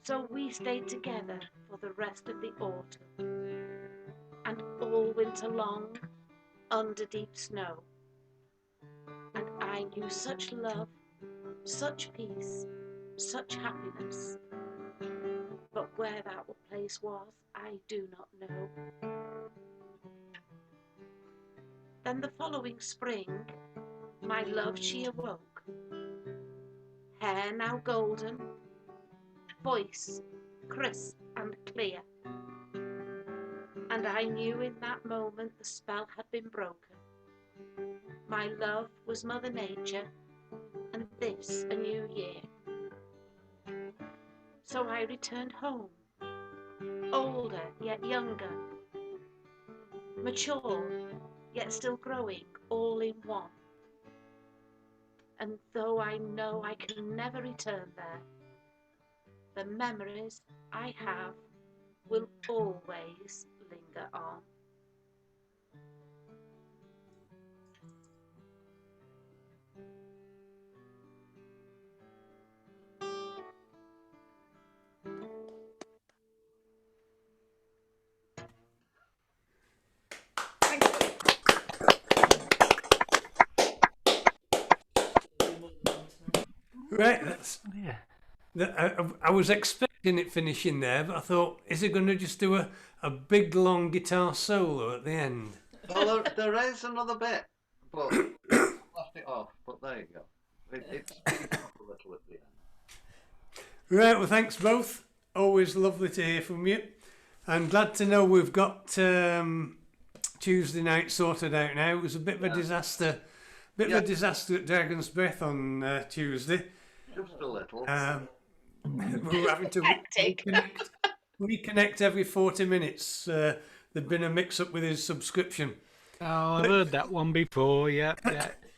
L: So we stayed together for the rest of the autumn, and all winter long under deep snow. And I knew such love, such peace, such happiness. But where that place was, I do not know. Then the following spring, my love she awoke, hair now golden, voice crisp and clear. And I knew in that moment the spell had been broken. My love was Mother Nature, and this a new year. So I returned home, older yet younger, mature yet still growing, all in one. And though I know I can never return there, the memories I have will always linger on.
A: Right, that's I was expecting it finishing there, but I thought, is he going to just do a big long guitar solo at the end?
J: Well, there is another bit, but left it off. But there you go. It speeds up a little at the end.
A: Right, well, thanks both. Always lovely to hear from you. I'm glad to know we've got Tuesday night sorted out now. It was a bit of a disaster. Of a disaster at Dragon's Breath on Tuesday.
J: Just a little.
A: We were having to reconnect every 40 minutes. There'd been a mix-up with his subscription.
D: Oh, I've heard that one before. Yeah.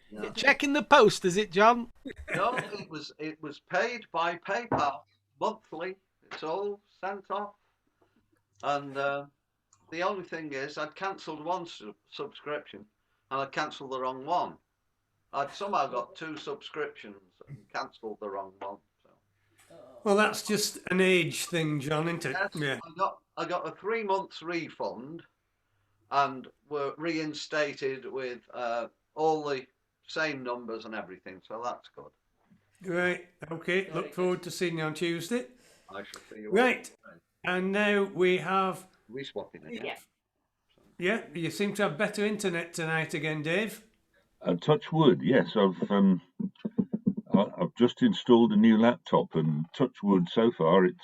D: You're checking the post, is it, John?
J: No, it was paid by PayPal monthly. It's all sent off, and the only thing is, I'd cancelled one subscription, and I cancelled the wrong one. I'd somehow got two subscriptions and cancelled the wrong one. So.
A: Well, that's just an age thing, John, isn't it?
J: Yes,
A: Yeah.
J: I got a 3 months refund, and were reinstated with all the same numbers and everything. So that's good.
A: Right. Okay. Look forward to seeing you on Tuesday.
J: I shall see you.
A: Right. And now we have.
J: We swapping again.
L: Yeah.
A: Yeah. You seem to have better internet tonight again, Dave.
C: Touch wood, yes. I've just installed a new laptop, and touch wood, so far it's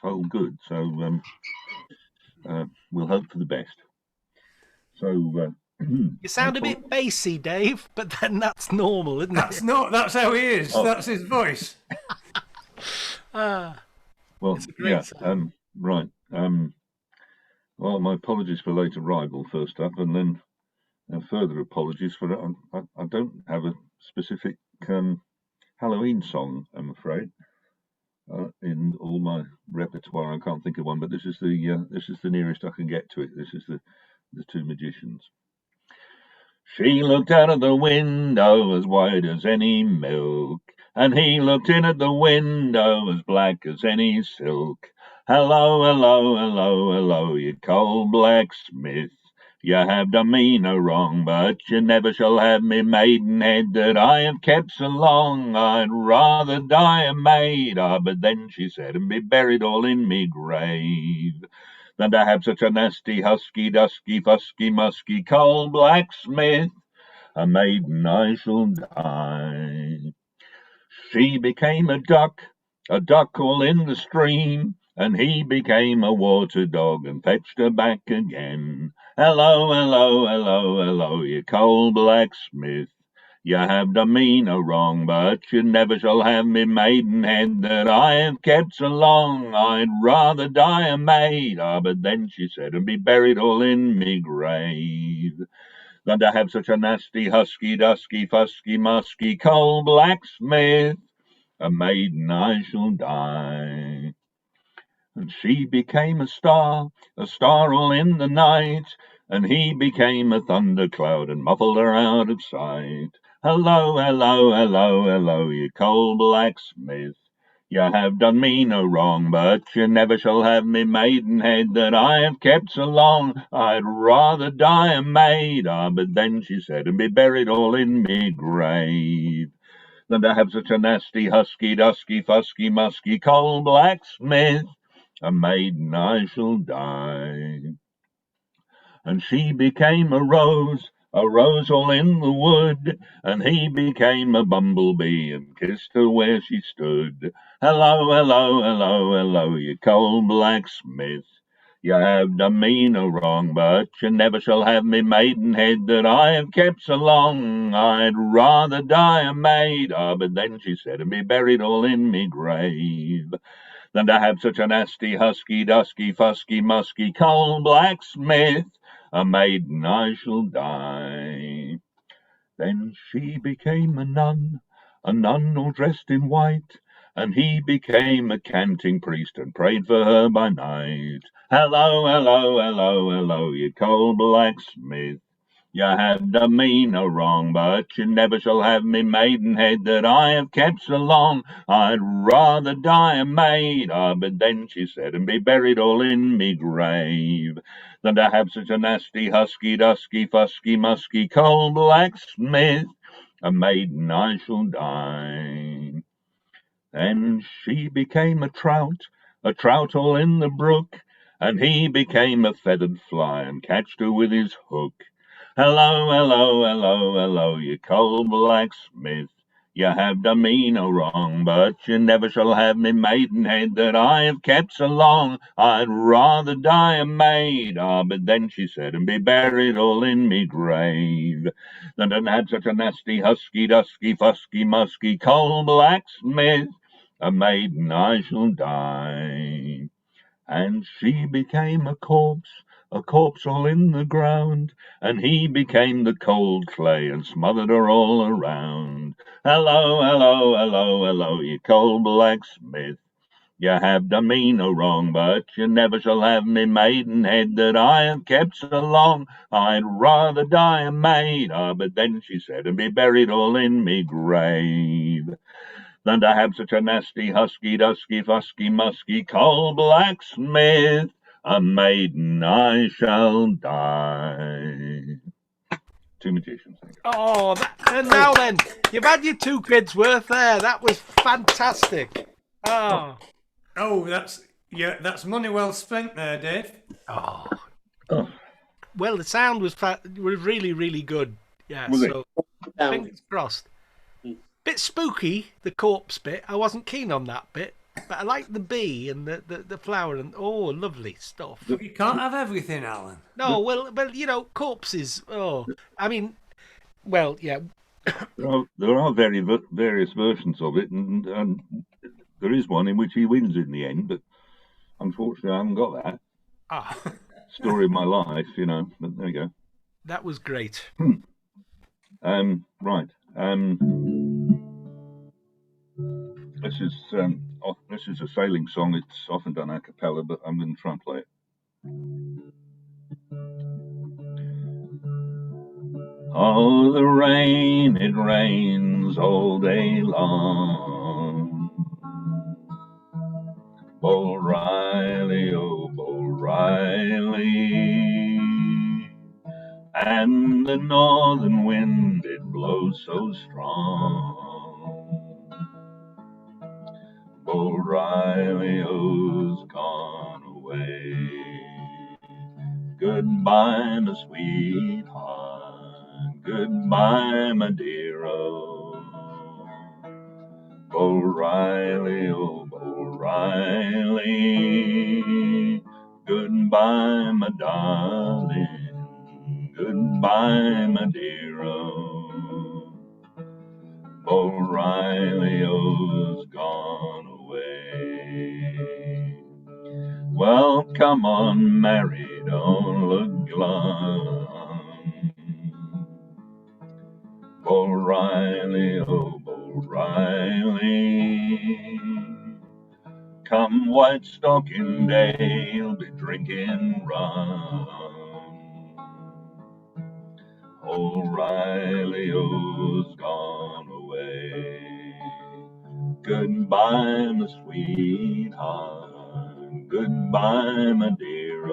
C: all good. So we'll hope for the best. So
D: you sound a bit bassy, Dave, but then that's normal, isn't it?
A: That's how he is. Oh. That's his voice.
C: Well, yeah. Right. Well, my apologies for late arrival first up, and then further apologies for it. I don't have a specific Halloween song, I'm afraid, in all my repertoire. I can't think of one, but this is the nearest I can get to it. This is the Two Magicians. She looked out of the window as white as any milk, and he looked in at the window as black as any silk. Hello, hello, hello, hello, you cold blacksmith. You have done me no wrong, but you never shall have me maidenhead that I have kept so long. I'd rather die a maid, but then she said, and be buried all in me grave, than to have such a nasty, husky, dusky, fusky, musky, cold blacksmith. A maiden I shall die. She became a duck all in the stream, and he became a water dog and fetched her back again. Hello, hello, hello, hello, you cold blacksmith. You have done me no wrong, but you never shall have me maidenhead that I have kept so long. I'd rather die a maid, but then she said, and be buried all in me grave, than to have such a nasty, husky, dusky, fusky, musky, coal blacksmith. A maiden I shall die. And she became a star all in the night, and he became a thundercloud and muffled her out of sight. Hello, hello, hello, hello, you coal blacksmith. You have done me no wrong, but you never shall have me maidenhead that I have kept so long. I'd rather die a maid, but then she said, and be buried all in me grave, than to have such a nasty, husky, dusky, fusky, musky, coal blacksmith. A maiden I shall die. And she became a rose all in the wood, and he became a bumblebee and kissed her where she stood. Hello, hello, hello, hello, you coal blacksmith. You have done me no wrong, but you never shall have me maidenhead that I have kept so long. I'd rather die a maid, but then she said, and be buried all in me grave, than to have such a nasty, husky, dusky, fusky, musky, coal blacksmith. A maiden I shall die. Then she became a nun all dressed in white, and he became a canting priest and prayed for her by night. Hello, hello, hello, hello, you coal blacksmith. You have done me no wrong, but you never shall have me maidenhead that I have kept so long. I'd rather die a maid, but then she said, and be buried all in me grave, than to have such a nasty, husky, dusky, fusky, musky, coal blacksmith. A maiden I shall die. Then she became a trout all in the brook, and he became a feathered fly and catched her with his hook. Hello, hello, hello, hello, you coal blacksmith. You have done me no wrong, but you never shall have me maidenhead that I have kept so long. I'd rather die a maid, but then she said, and be buried all in me grave, than to have such a nasty, husky, dusky, fusky, musky, coal blacksmith. A maiden I shall die. And she became a corpse all in the ground, and he became the cold clay and smothered her all around. Hello, hello, hello, hello, you coal blacksmith. You have done me no wrong, but you never shall have me maidenhead that I have kept so long. I'd rather die a maid, but then she said, and be buried all in me grave, than to have such a nasty, husky, dusky, fusky, musky, coal blacksmith. A maiden I shall die. Two magicians.
D: Oh, and now then, you've had your 2 quid's worth there. That was fantastic. Oh,
A: that's money well spent there, Dave.
D: oh. Well, the sound was really, really good. Yeah,
C: Was
D: so fingers crossed. Bit spooky, the corpse bit. I wasn't keen on that bit, but I like the bee and the flower and lovely stuff.
A: You can't have everything, Alan.
D: No, well, you know, corpses. Oh, I mean, well, yeah.
C: There are various versions of it, and there is one in which he wins in the end, but unfortunately I haven't got that. Story of my life, you know, but there you go.
D: That was great.
C: Right. This is a sailing song. It's often done a cappella, but I'm going to try and play it. Oh, the rain, it rains all day long. Bull Riley, oh, Bull Riley. And the northern wind, it blows so strong. Bull Riley, oh's gone away. Goodbye, my sweetheart. Goodbye, my dear, oh. Bull Riley, oh, Bull Riley. Goodbye, my darling. Goodbye, my dear, oh. O'Reilly-o's gone away. Well, come on, Mary, don't look glum. O'Reilly, oh, O'Reilly. Come White Stocking Day, you'll be drinking rum. O'Reilly-o's gone away. Goodbye, my sweetheart. Goodbye, my dear.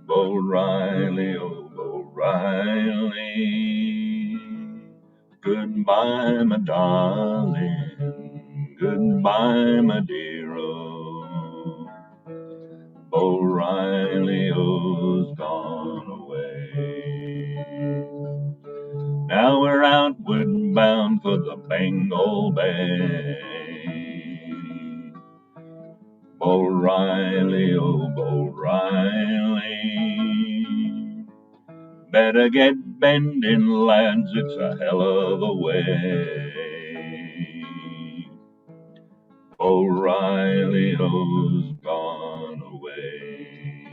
C: O'Reilly, oh, O'Reilly. Goodbye, my darling. Goodbye, my dear. O'Reilly-o's gone away. Now we're outward bound for the Bengal Bay. O'Reilly, oh, O'Reilly. Better get bending, lads, it's a hell of a way. O'Reilly-o's gone away.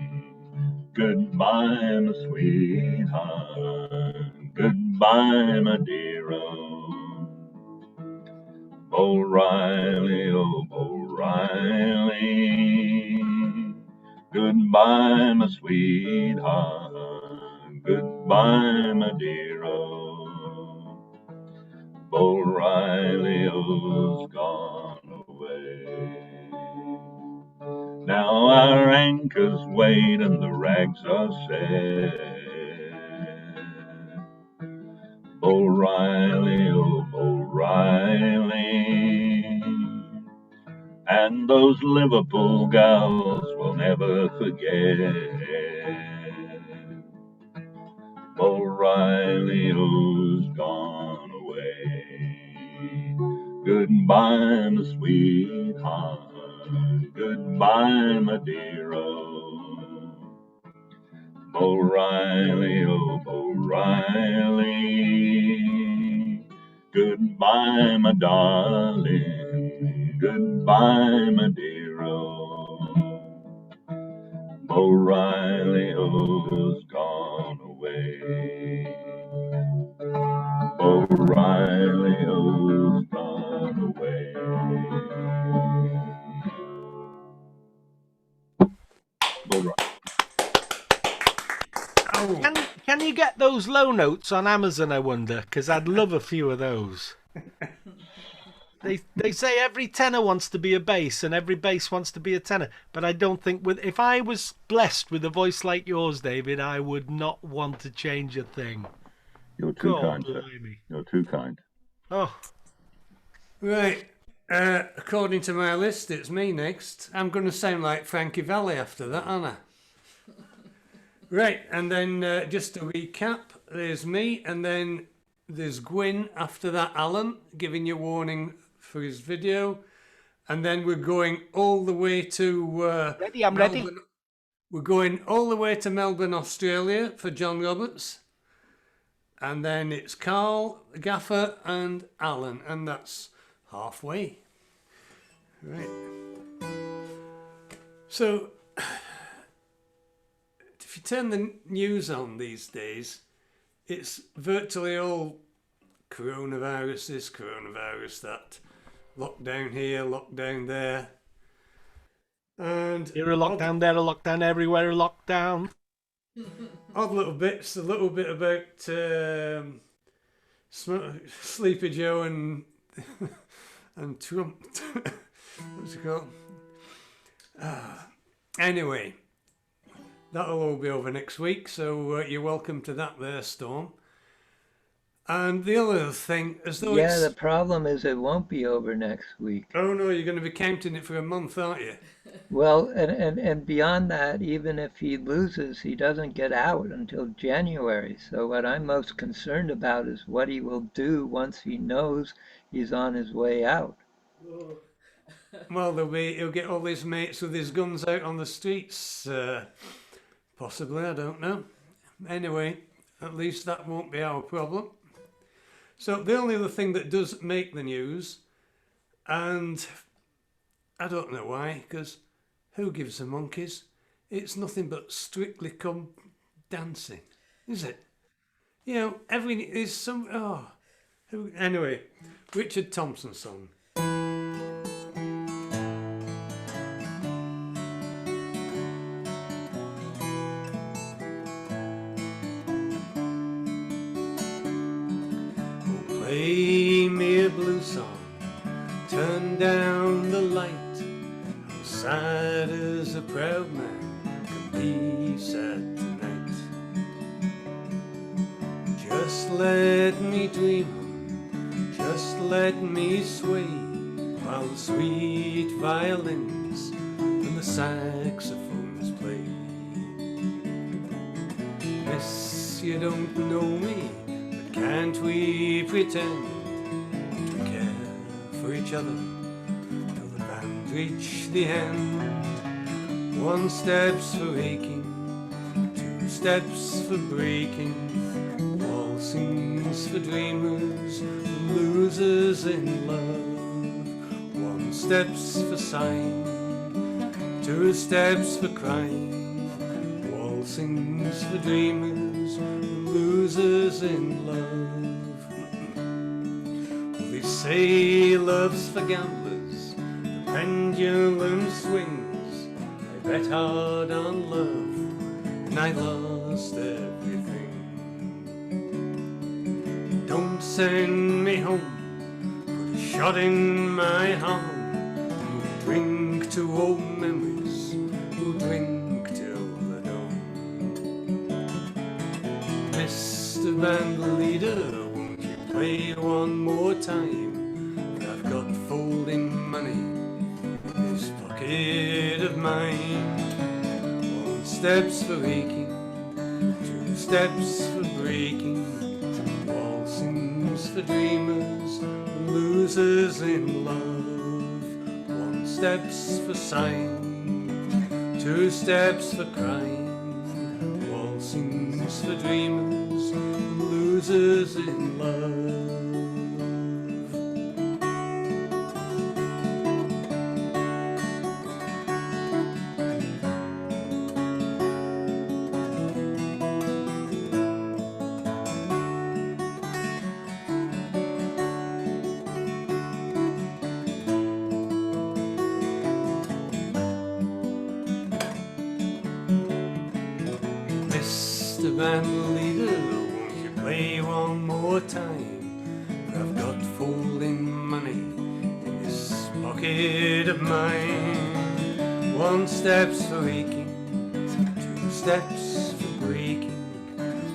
C: Goodbye, my sweetheart. Goodbye, my dear. O'Reilly, oh, O'Reilly. Goodbye, my sweetheart. Goodbye, my dear. O'Reilly-o's gone away. Now our anchors weighed and the rags are set. O'Reilly, oh, O'Reilly. And those Liverpool gals will never forget. O'Reilly-o's gone away. Goodbye, my sweetheart. Goodbye, my dear. O'Reilly, oh, O'Reilly. Goodbye, my darling. Goodbye, my dear. O'Reilly-o's gone away. O'Reilly-o's gone away.
D: Can you get those low notes on Amazon, I wonder? Because I'd love a few of those. They say every tenor wants to be a bass and every bass wants to be a tenor, but I don't think if I was blessed with a voice like yours, David, I would not want to change a thing.
C: You're too kind, sir. You're too kind.
D: Oh.
A: Right. According to my list, it's me next. I'm going to sound like Frankie Valli after that, aren't I? Right, and then just to recap, there's me, and then there's Gwerin after that, Alan, giving you warning for his video. And then we're going all the way to...
D: ready, I'm ready.
A: We're going all the way to Melbourne, Australia for John Roberts. And then it's Carl, Gaffer, and Alan, and that's halfway. Right. So... if you turn the news on these days, it's virtually all coronavirus this, coronavirus that, lockdown here, lockdown there. And
D: here a lockdown, there a lockdown, everywhere a lockdown.
A: Odd little bits, a little bit about Sleepy Joe and Trump. What's it called? Anyway. That'll all be over next week, so you're welcome to that there, Storm. And the other thing, as though
I: yeah, the problem is it won't be over next week.
A: Oh no, you're going to be counting it for a month, aren't you?
I: Well, and beyond that, even if he loses, he doesn't get out until January. So what I'm most concerned about is what he will do once he knows he's on his way out.
A: Well, he'll get all his mates with his guns out on the streets. Possibly, I don't know. Anyway, at least that won't be our problem. So the only other thing that does make the news, and I don't know why, because who gives a monkeys? It's nothing but Strictly Come Dancing, is it? You know, every is some who anyway. Richard Thompson song. Play me a blue song, turn down the light. I'm sad as a proud man can be sad tonight. Just let me dream on, just let me sway, while the sweet violins and the saxophones play. Miss, you don't know me, but can't we pretend to care for each other till the band reach the end? One step's for aching, two steps for breaking, waltzing's for dreamers, the losers in love. One step's for sighing, two steps for crying, waltzing's for dreamers, the losers in love. Well, they say love's for gamblers, the pendulum swings. I bet hard on love, and I lost everything. Don't send me home, put a shot in my arm. We'll drink to old memories, we'll drink till the dawn. Mr. Band Leader, won't you play one more time? I've got folding money in this pocket of mine. One step's for aching, two steps for breaking, waltzing's for dreamers, the losers in love. One step's for sighing, two steps for crying, waltzing's for dreamers, the losers in love. Mr. Band Leader, won't you play one more time? For I've got folding money in this pocket of mine. One step's for aching, two steps for breaking,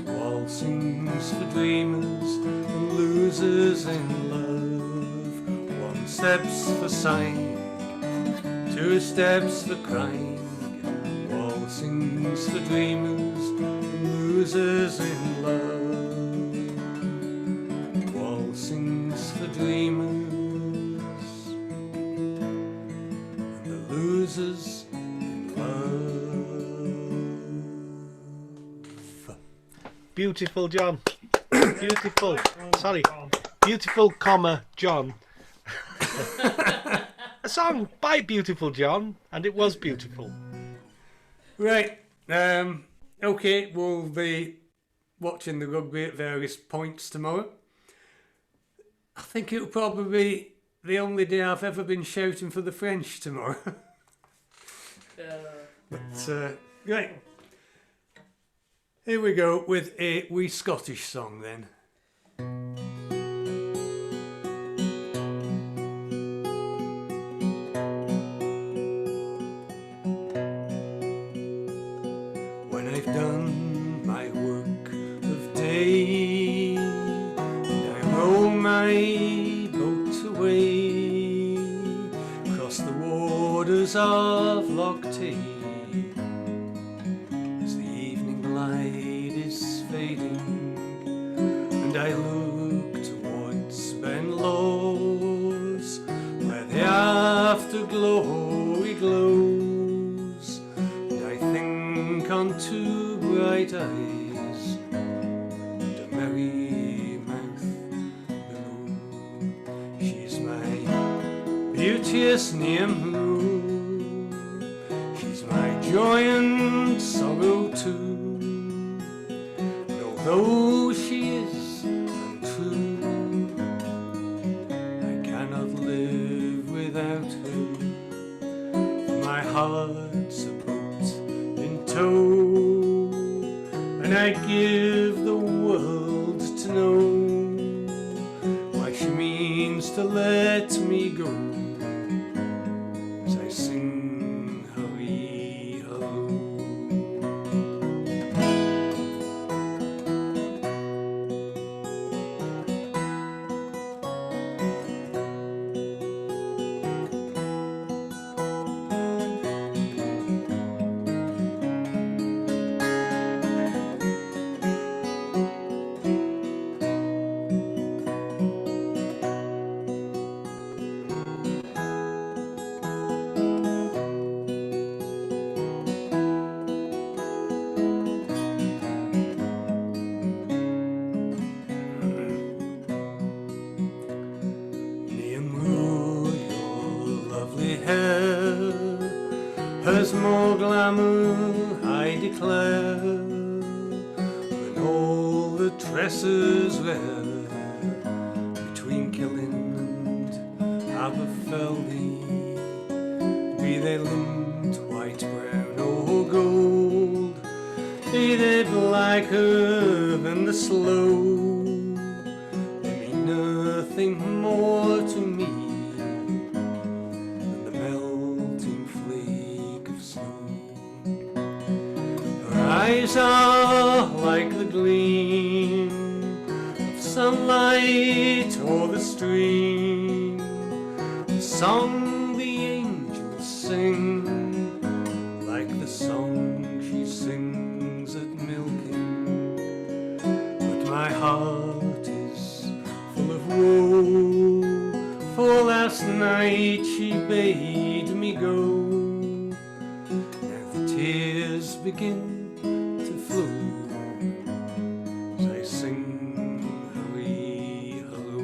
A: waltzing's for dreamers and losers in love. One step's for sighing, two steps for crying, waltzing's for dreamers and losers in love. Waltzing's for dreamers and the losers in love.
D: Beautiful, John. Beautiful. Sorry. Beautiful, comma, John. A song by Beautiful John, and it was beautiful.
A: Right. Okay, we'll be watching the rugby at various points tomorrow. I think it'll probably be the only day I've ever been shouting for the French tomorrow. But, right. Here we go with a wee Scottish song then. When I've done my work of day and I row my boat away across the waters of Loch Tay, as the evening light is fading and I look towards Benlaw's where the afterglow glows, and I think on two bright eyes and a merry mouth first name who. She's my joy and sorrow too. And although she is untrue, I cannot live without her. My heart's a boat in tow, and I give the world to know why she means to let me go. As I sing hurry hello. Has more glamour, I declare, than all the tresses rare between Killin and Aberfeldy, be they lint, white, brown or gold, be they blacker than the sloe, they mean nothing more to me. Eyes are like the gleam of sunlight o'er the stream, the song the angels sing, like the song she sings at milking. But my heart is full of woe, for last night she bade me go. Now the tears begin to flow as I sing hurry hello.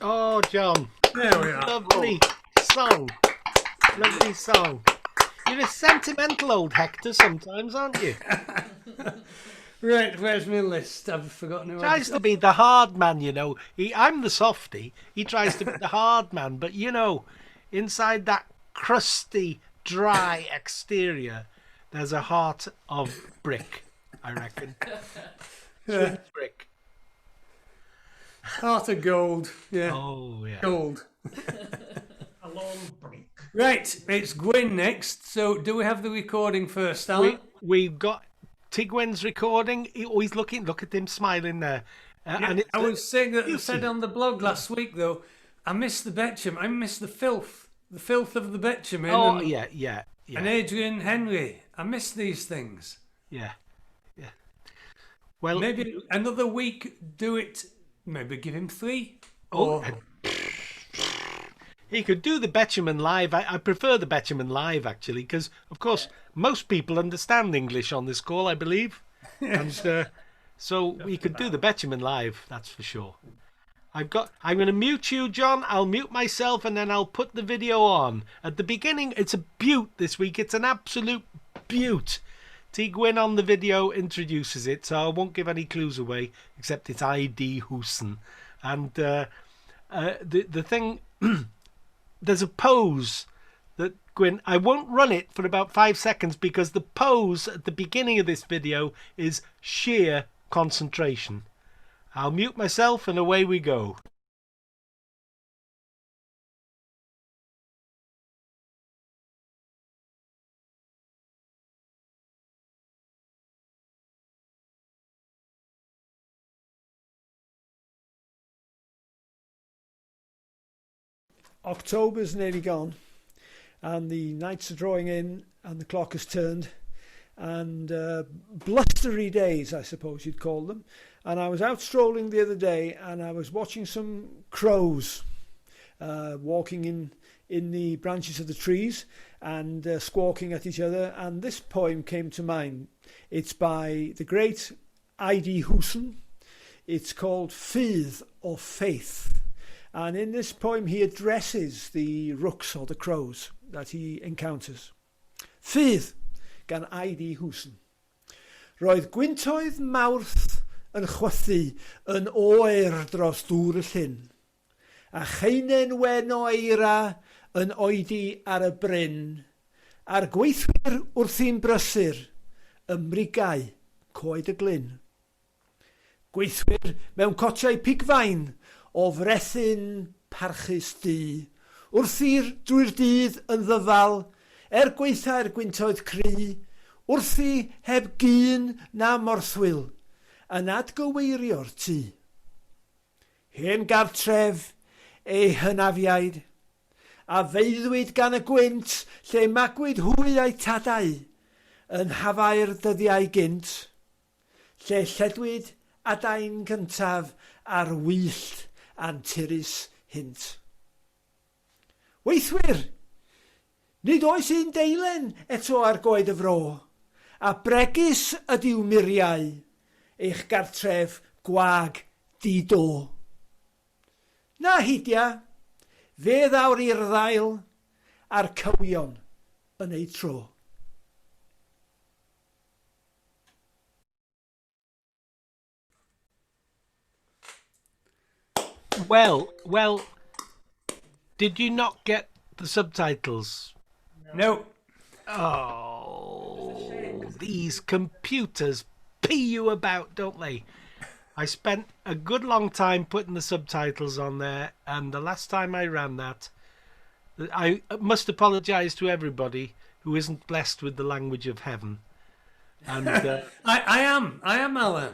D: Oh, John.
A: There we are.
D: Lovely song. Lovely song. You're a sentimental old Hector sometimes, aren't you?
A: Right, where's my list? I've forgotten who
D: Tries to be the hard man, you know. I'm the softy. He tries to be the hard man, but you know, inside that crusty, dry exterior, there's a heart of brick, I reckon. Sweet brick.
A: Heart of gold. Yeah.
D: Oh, yeah.
A: Gold.
F: A long break.
A: Right, it's Gwerin next. So, do we have the recording first, Alan?
D: We've got Tigwen's recording. He's looking. Look at him smiling there. And
A: I was saying that I said on the blog last week, though, I missed the Betcham. I missed the filth of the Betcham.
D: Oh,
A: and,
D: yeah.
A: And Adrian Henry. I missed these things.
D: Yeah. Well,
A: maybe another week. Do it. Maybe give him 3.
D: Oh, he could do the Betchaman live. I prefer the Betchaman live, actually, because, of course, most people understand English on this call, I believe. And so we could do the Betchaman live, that's for sure. I'm going to mute you, John. I'll mute myself, and then I'll put the video on. At the beginning, it's a beaut this week. It's an absolute beaut. Tigwen on the video introduces it, so I won't give any clues away, except it's Adie Jones. And the thing... There's a pose that Gwyn... I won't run it for about 5 seconds because the pose at the beginning of this video is sheer concentration. I'll mute myself and away we go.
M: October's nearly gone and the nights are drawing in and the clock has turned, and blustery days, I suppose you'd call them. And I was out strolling the other day and I was watching some crows walking in the branches of the trees and squawking at each other. And this poem came to mind. It's by the great Adie Jones. It's called Ffydd or Faith. And in this poem he addresses the rooks or the crows that he encounters. Ffydd gan Adie Jones. Roedd gwyntoedd Mawrth yn chwythu yn oer dros dŵr y llyn, a cheinen wen o eira yn oedi ar y bryn, a'r gweithwyr wrthi'n brysur, ymrigau coed y glyn. Gweithwyr mewn cotiau pigfain o frethyn parchus du, wrthi'r drwy'r dydd yn ddyfal, gweithau'r gwyntoedd cry, wrthi heb gyn na morthwyl, yn adgyweirio'r tŷ. Hen gartref ei hynafiaid, a feiddwyd gan y gwynt lle magwyd hwy a'i tadau, yn hafau'r dyddiau gynt, lle lledwyd adain cyntaf ar wyllt anturus hynt. Weithwyr, nid oes un deilen eto ar goed y fro, a bregus ydyw muriau, eich gartref gwag di-do. Na hidia, fe ddawr i'r ddail, a'r cywion yn ei tro.
D: Well, did you not get the subtitles?
A: No.
D: Oh, these computers pee you about, don't they? I spent a good long time putting the subtitles on there, and the last time I ran that, I must apologise to everybody who isn't blessed with the language of heaven. And
A: I am Alan.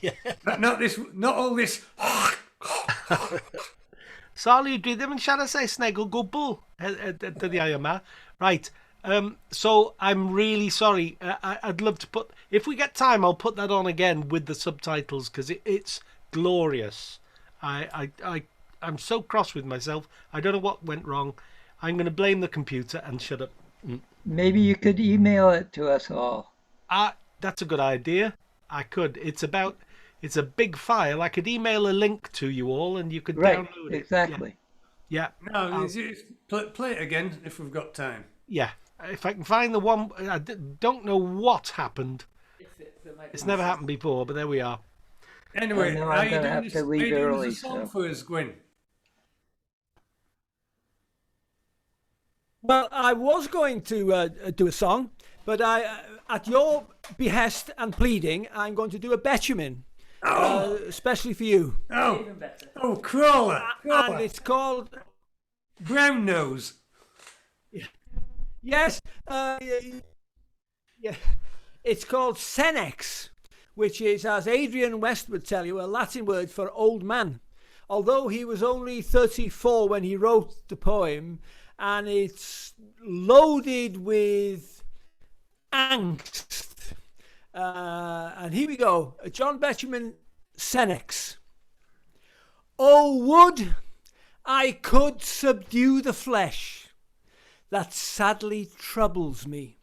D: Yeah.
A: But not all this.
D: Sorry, dwi ddim yn siarad Saesneg o gwbl dyddiau yma. Right. So I'm really sorry. I'd love to put, if we get time, I'll put that on again with the subtitles because it's glorious. I'm so cross with myself. I don't know what went wrong. I'm going to blame the computer and shut up.
I: Maybe you could email it to us all.
D: That's a good idea. I could. It's a big file. I could email a link to you all and you could download it.
I: Exactly.
D: Yeah.
A: No, play it again if we've got time.
D: Yeah. If I can find the one, I don't know what happened. It's never happened before, but there we are.
A: Anyway,
I: I'm going to have to leave early.
A: A song for us, Gwyn?
M: Well, I was going to do a song, but at your behest and pleading, I'm going to do a bitumen, especially for you.
A: Oh, even better. Oh, crawler.
M: And it's called
A: Brown Nose.
M: Yes, yeah. It's called Senex, which is, as Adrian West would tell you, a Latin word for old man. Although he was only 34 when he wrote the poem, and it's loaded with angst. And here we go, John Betjeman, Senex. Oh, would I could subdue the flesh that sadly troubles me,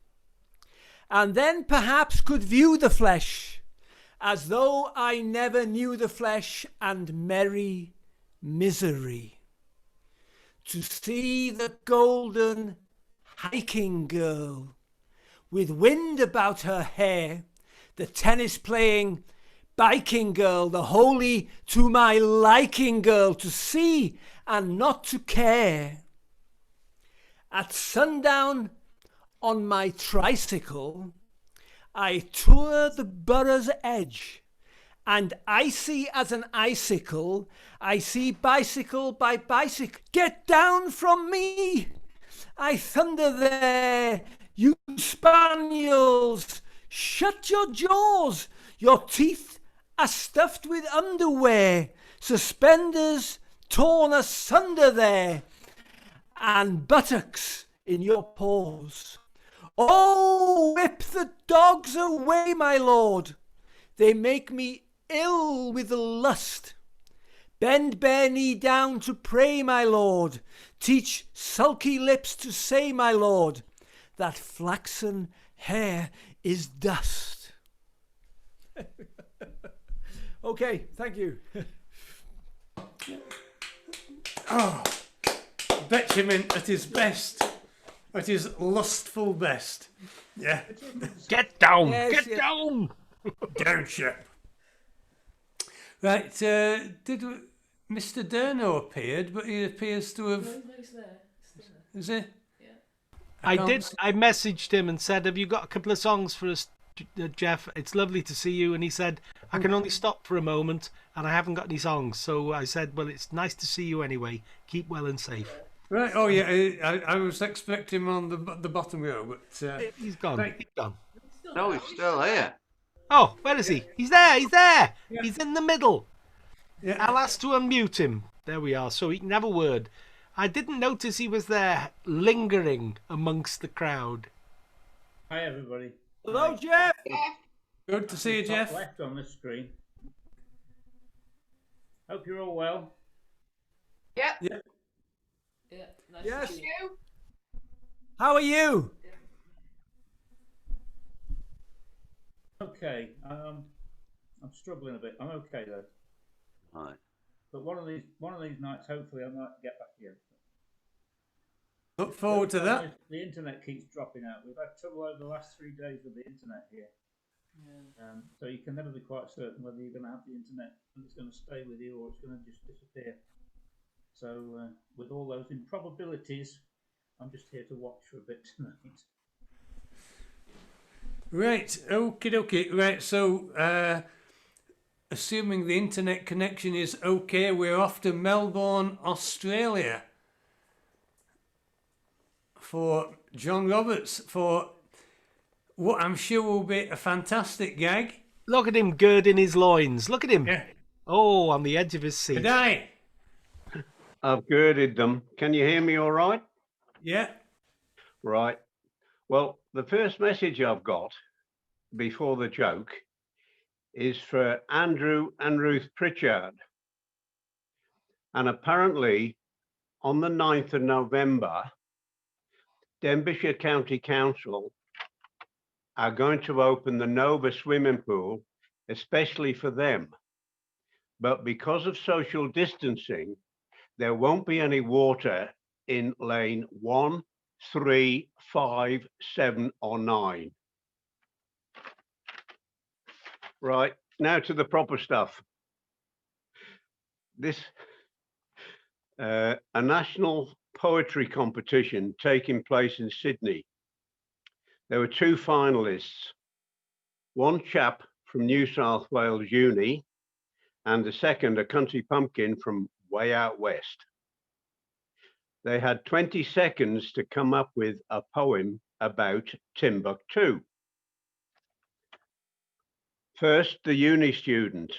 M: and then perhaps could view the flesh as though I never knew the flesh and merry misery. To see the golden hiking girl with wind about her hair, the tennis playing biking girl, the holy to my liking girl, to see and not to care. At sundown on my tricycle, I tour the borough's edge, and icy as an icicle, I see bicycle by bicycle. Get down from me! I thunder there, you spaniels! Shut your jaws! Your teeth are stuffed with underwear, suspenders torn asunder there, and buttocks in your paws. Oh, whip the dogs away, my lord. They make me ill with lust. Bend bare knee down to pray, my lord. Teach sulky lips to say, my lord, that flaxen hair is dust. Okay, thank you.
A: Oh, Betjeman at his best, at his lustful best. Yeah.
D: Get down!
M: Yes,
D: Get
M: yeah.
D: down!
A: Down, chap. Right, Mr. Durno appeared, but he appears to have... Is he?
D: I
A: can't
D: did.
A: see-
D: I messaged him and said, "Have you got a couple of songs for us, Jeff? It's lovely to see you." And he said, "I can only stop for a moment, and I haven't got any songs." So I said, "Well, it's nice to see you anyway. Keep well and safe."
A: Right, oh yeah, I was expecting him on the bottom row, but...
D: He's gone.
A: Right.
D: He's gone.
J: No, he's still here.
D: Oh, where is he? He's there. He's there.
A: Yeah.
D: He's in the middle.
A: Yeah.
D: I'll ask to unmute him. There we are, so he can have a word. I didn't notice he was there, lingering amongst the crowd.
N: Hi everybody.
M: Hello, Jeff.
A: Good to see you,
N: Top
A: Jeff.
N: left on the screen. Hope you're all well.
O: Yeah.
A: Yeah.
O: Yeah. Nice
M: Yes.
O: to see you.
M: How are you?
N: Okay. I'm struggling a bit. I'm okay though.
J: Right.
N: But one of these nights, hopefully, I might get back here.
A: Look forward to that.
N: The internet keeps dropping out. We've had trouble over the last 3 days with the internet here.
O: Yeah.
N: So you can never be quite certain whether you're going to have the internet and it's going to stay with you or it's going to just disappear. So with all those improbabilities, I'm just here to watch for a bit tonight.
A: Right, okie dokie. Right, so assuming the internet connection is okay, we're off to Melbourne, Australia for John Roberts for what I'm sure will be a fantastic gag.
D: Look at him girding his loins. Look at him.
A: Yeah.
D: Oh, on the edge of his seat.
A: Good day.
F: I've girded them. Can you hear me all right?
A: Yeah.
F: Right. Well, the first message I've got before the joke is for Andrew and Ruth Pritchard. And apparently on the 9th of November, Denbighshire County Council are going to open the Nova swimming pool, especially for them. But because of social distancing, there won't be any water in lane 1, 3, 5, 7, or 9. Right, now to the proper stuff. This, a national poetry competition taking place in Sydney. There were 2 finalists, one chap from New South Wales Uni, and the second, a country pumpkin from way out west. They had 20 seconds to come up with a poem about Timbuktu. First, the uni student.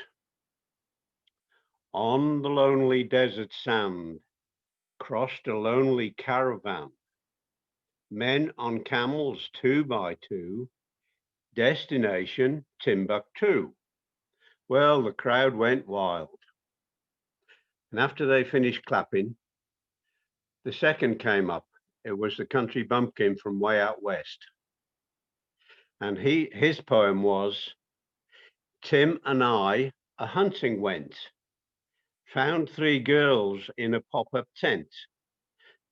F: On the lonely desert sand, crossed a lonely caravan. Men on camels 2 by 2, destination Timbuktu. Well, the crowd went wild. And after they finished clapping, the second came up. It was the country bumpkin from way out west. And his poem was, Tim and I a hunting went, found 3 girls in a pop-up tent.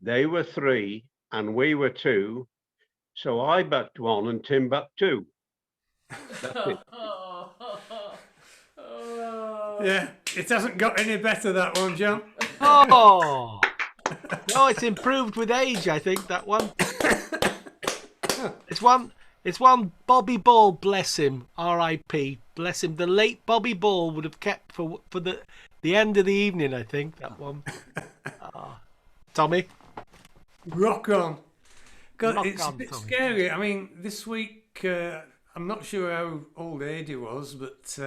F: They were 3 and we were 2, so I bucked 1 and Tim bucked 2. That's it.
A: Yeah, it hasn't got any better, that one, John.
D: Oh, no, it's improved with age. I think that one. It's one Bobby Ball, bless him, R.I.P. Bless him. The late Bobby Ball would have kept for the end of the evening. I think that one. Tommy,
A: Rock on. God,
D: Rock
A: it's
D: on,
A: a bit
D: Tommy.
A: scary. I mean, this week, I'm not sure how old Adie was, but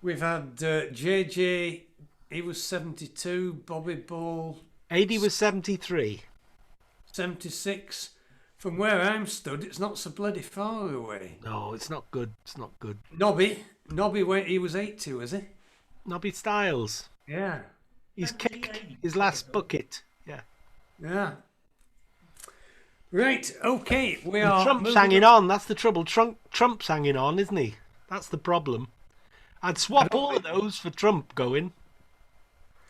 A: we've had JJ, he was 72, Bobby Ball,
D: Adie was 73.
A: 76. From where I'm stood, it's not so bloody far away.
D: No, it's not good. It's not good.
A: Nobby went, he was 82, was he?
D: Nobby Styles.
A: Yeah.
D: He's kicked his last bucket. Yeah.
A: Yeah. Right. Okay. We
D: And
A: are.
D: Trump's
A: moving
D: hanging on. That's the trouble. Trump's hanging on, isn't he? That's the problem. I'd swap all of those for Trump going.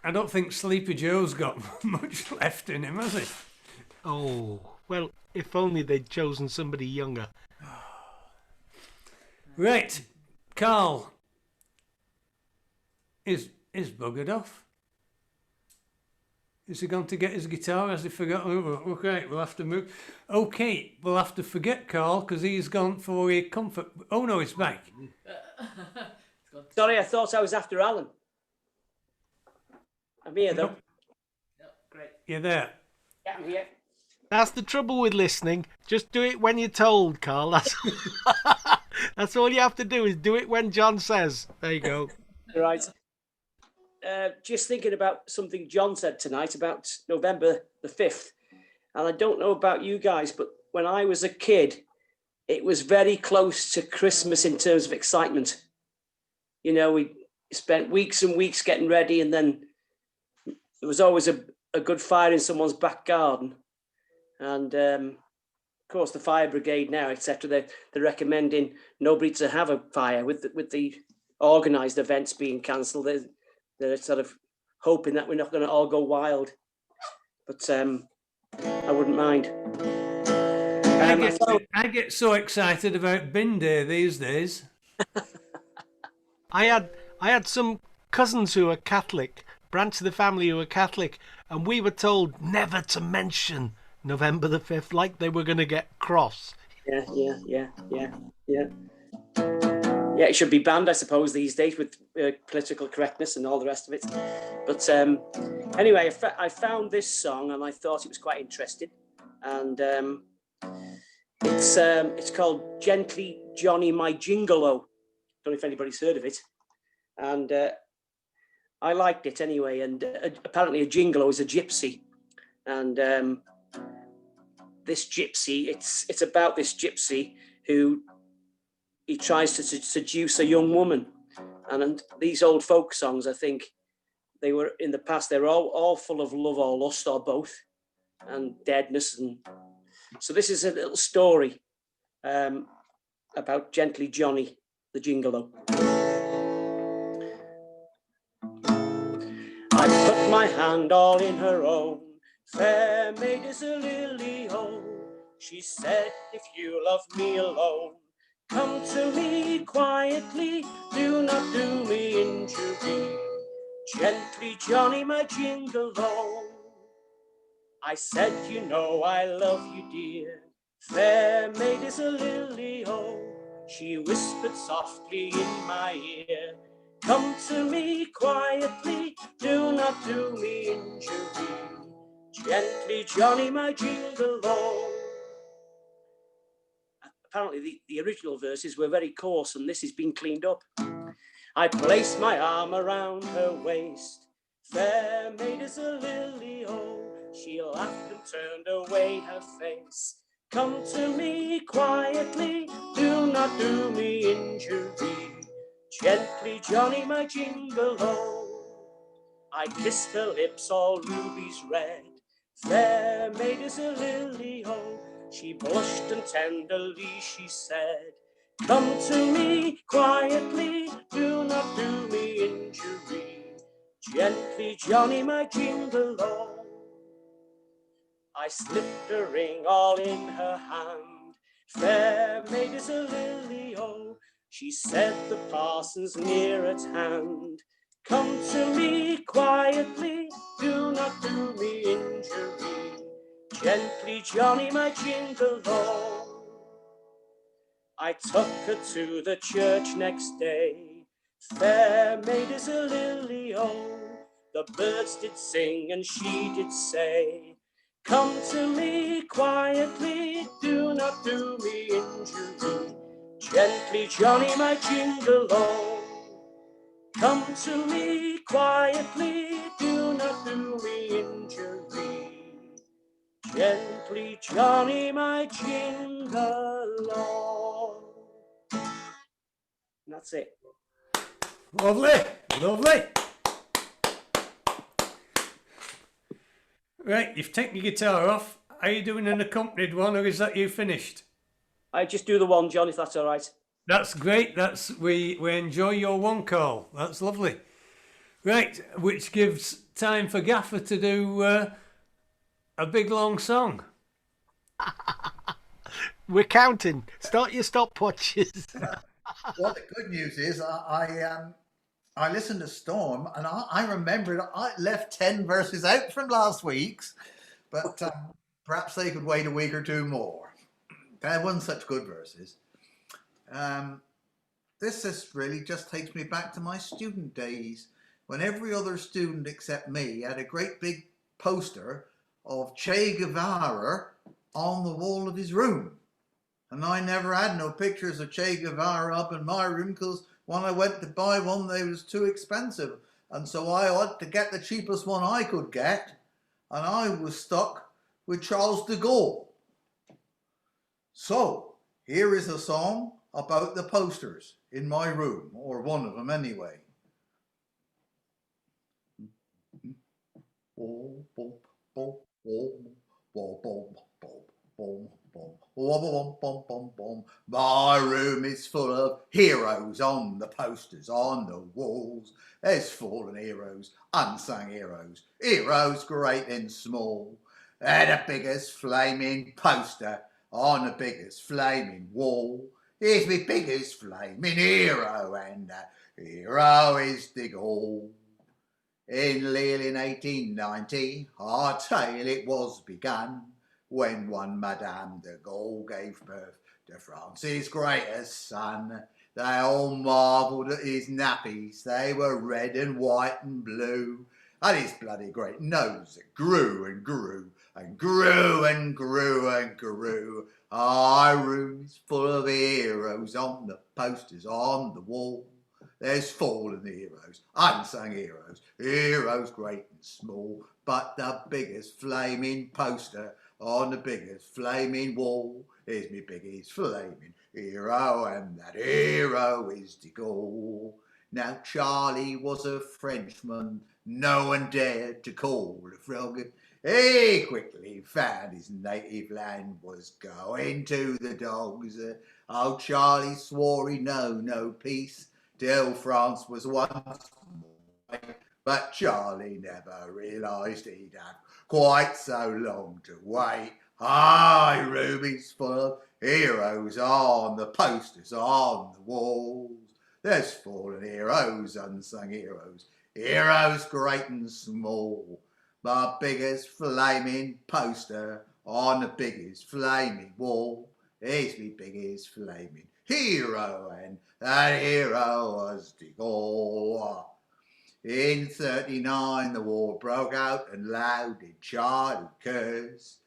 A: I don't think Sleepy Joe's got much left in him, has he?
D: Oh, well, if only they'd chosen somebody younger.
A: Right. Carl is buggered off. Is he going to get his guitar? Has he forgotten? Okay, we'll have to move. Okay, we'll have to forget Carl because he's gone for a comfort. Oh no, he's back.
P: Sorry, I thought I was after Alan. I'm here though.
O: Great.
A: You're there.
P: Yeah, I'm here.
D: That's the trouble with listening. Just do it when you're told, Carl. That's all you have to do is do it when John says. There you go.
P: Right. Just thinking about something John said tonight about November the 5th. And I don't know about you guys, but when I was a kid, it was very close to Christmas in terms of excitement. You know, we spent weeks and weeks getting ready, and then there was always a good fire in someone's back garden. And of course, the fire brigade now, etc., they're recommending nobody to have a fire with the organised events being cancelled. They're sort of hoping that we're not going to all go wild. But I wouldn't mind.
A: I get so excited about bin day these days.
D: I had some cousins who were Catholic, branch of the family who were Catholic, and we were told never to mention November the 5th, like they were going to get cross.
P: Yeah, it should be banned, I suppose, these days with political correctness and all the rest of it. But anyway, I found this song and I thought it was quite interesting. And it's called Gently Johnny My Jingle-O. Don't know if anybody's heard of it. And I liked it anyway. And apparently a jingle-o is a gypsy. And this gypsy, it's about this gypsy who he tries to seduce a young woman. And these old folk songs, I think they were in the past, they were all full of love or lust or both and deadness. And so this is a little story about Gently Johnny, the Jingle-O. I put my hand all in her own, fair maid is a lily-o. She said, if you love me alone, come to me quietly, do not do me injury. Gently, Johnny, my jingle-o. I said, you know I love you, dear. Fair maid is a lily-o. She whispered softly in my ear, come to me quietly, do not do me injury. Gently, Johnny, my jingle-o. Apparently the original verses were very coarse and this has been cleaned up. I placed my arm around her waist, fair maid is a lily-o. She laughed and turned away her face, come to me quietly, do not do me injury. Gently, Johnny, my jingle-o. I kissed her lips all rubies red, fair maid is a lily-o. She blushed and tenderly she said, come to me quietly, do not do me injury. Gently, Johnny, my jingle-o. I slipped a ring all in her hand, fair maid is a lily-o. She said the parson's near at hand, come to me quietly, do not do me injury. Gently, Johnny, my jingle-o. I took her to the church next day, fair maid is a lily-o. The birds did sing and she did say, come to me quietly, do not do me injury. Gently, Johnny, my jingle-o. Come to me quietly, do not do me injury. Gently, Johnny, my jingle-o. And that's it.
A: Lovely, lovely. Right, you've taken your guitar off. Are you doing an accompanied one, or is that you finished?
P: I just do the one, John, if that's all right.
A: That's great. We enjoy your one call. That's lovely. Right, which gives time for Gaffer to do a big long song.
D: We're counting. Start your stopwatches.
C: Well, the good news is I listened to Storm and I remembered I left 10 verses out from last week's, but perhaps they could wait a week or two more. They weren't such good verses. This really just takes me back to my student days when every other student except me had a great big poster of Che Guevara on the wall of his room. And I never had no pictures of Che Guevara up in my room because when I went to buy one, they was too expensive. And so I had to get the cheapest one I could get. And I was stuck with Charles de Gaulle. So here is a song about the posters in my room, or one of them anyway. My room is full of heroes on the posters, on the walls. There's fallen heroes, unsung heroes, heroes great and small. They're the biggest flaming poster on the biggest flaming wall. Here's me biggest flaming hero, and that hero is de Gaulle. In Lille in 1890, our tale it was begun, when one Madame de Gaulle gave birth to France's greatest son. They all marvelled at his nappies, they were red and white and blue, and his bloody great nose that grew and grew and grew and grew and grew. Our room is full of heroes on the posters on the wall. There's fallen heroes, unsung heroes, heroes great and small, but the biggest flaming poster on the biggest flaming wall is me biggest flaming hero, and that hero is de Gaulle. Now Charlie was a Frenchman, no one dared to call a frog. He quickly found his native land was going to the dogs. Oh, Charlie swore he'd know no peace till France was once more. But Charlie never realised he'd have quite so long to wait. Aye, Ruby's full of heroes on the posters, on the walls. There's fallen heroes, unsung heroes, heroes great and small. My biggest flaming poster on the biggest flaming wall is me biggest flaming hero, and that hero was de Gaulle. In 39 the war broke out, and loud did Charlie curse.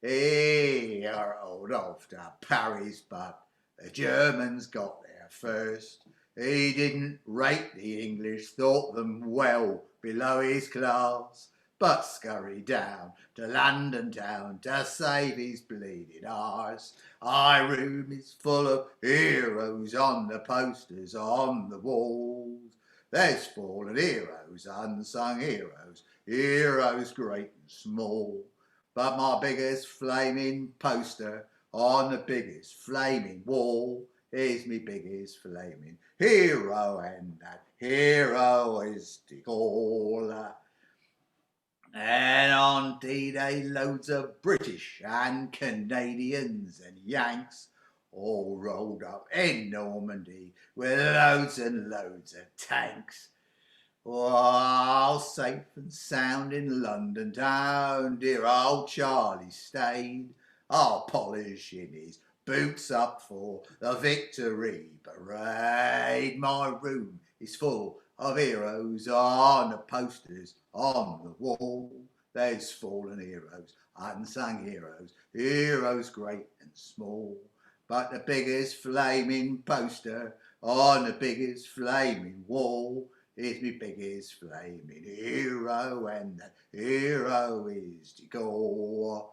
C: He rode off to Paris, but the Germans got there first. He didn't rate the English, thought them well below his class, but scurried down to London town to save his bleeding arse. Our room is full of heroes on the posters, on the walls. There's fallen heroes, unsung heroes, heroes great and small. But my biggest flaming poster on the biggest flaming wall is me biggest flaming hero, and that hero is de Gaulle. And on D-Day loads of British and Canadians and Yanks all rolled up in Normandy with loads and loads of tanks. While safe and sound in London town, dear old Charlie stayed, all polishing his boots up for the victory parade. My room is full of heroes on the posters, on the wall. There's fallen heroes, unsung heroes, heroes great and small. But the biggest flaming poster on the biggest flaming wall is me biggest flaming hero, and that hero is de Gaulle.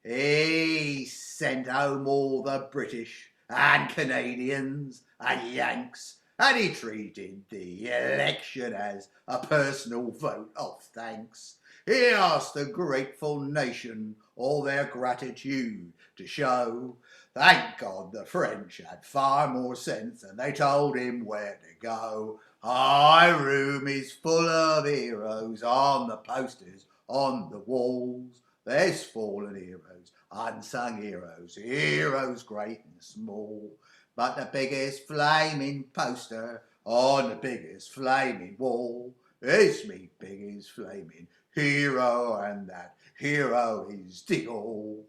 C: He sent home all the British and Canadians and Yanks, and he treated the election as a personal vote of thanks.
Q: He asked the grateful nation all their gratitude to show. Thank God the French had far more sense and they told him where to go. My room is full of heroes on the posters, on the walls. There's fallen heroes, unsung heroes, heroes great and small. But the biggest flaming poster on the biggest flaming wall is me biggest flaming hero, and that hero is de Gaulle.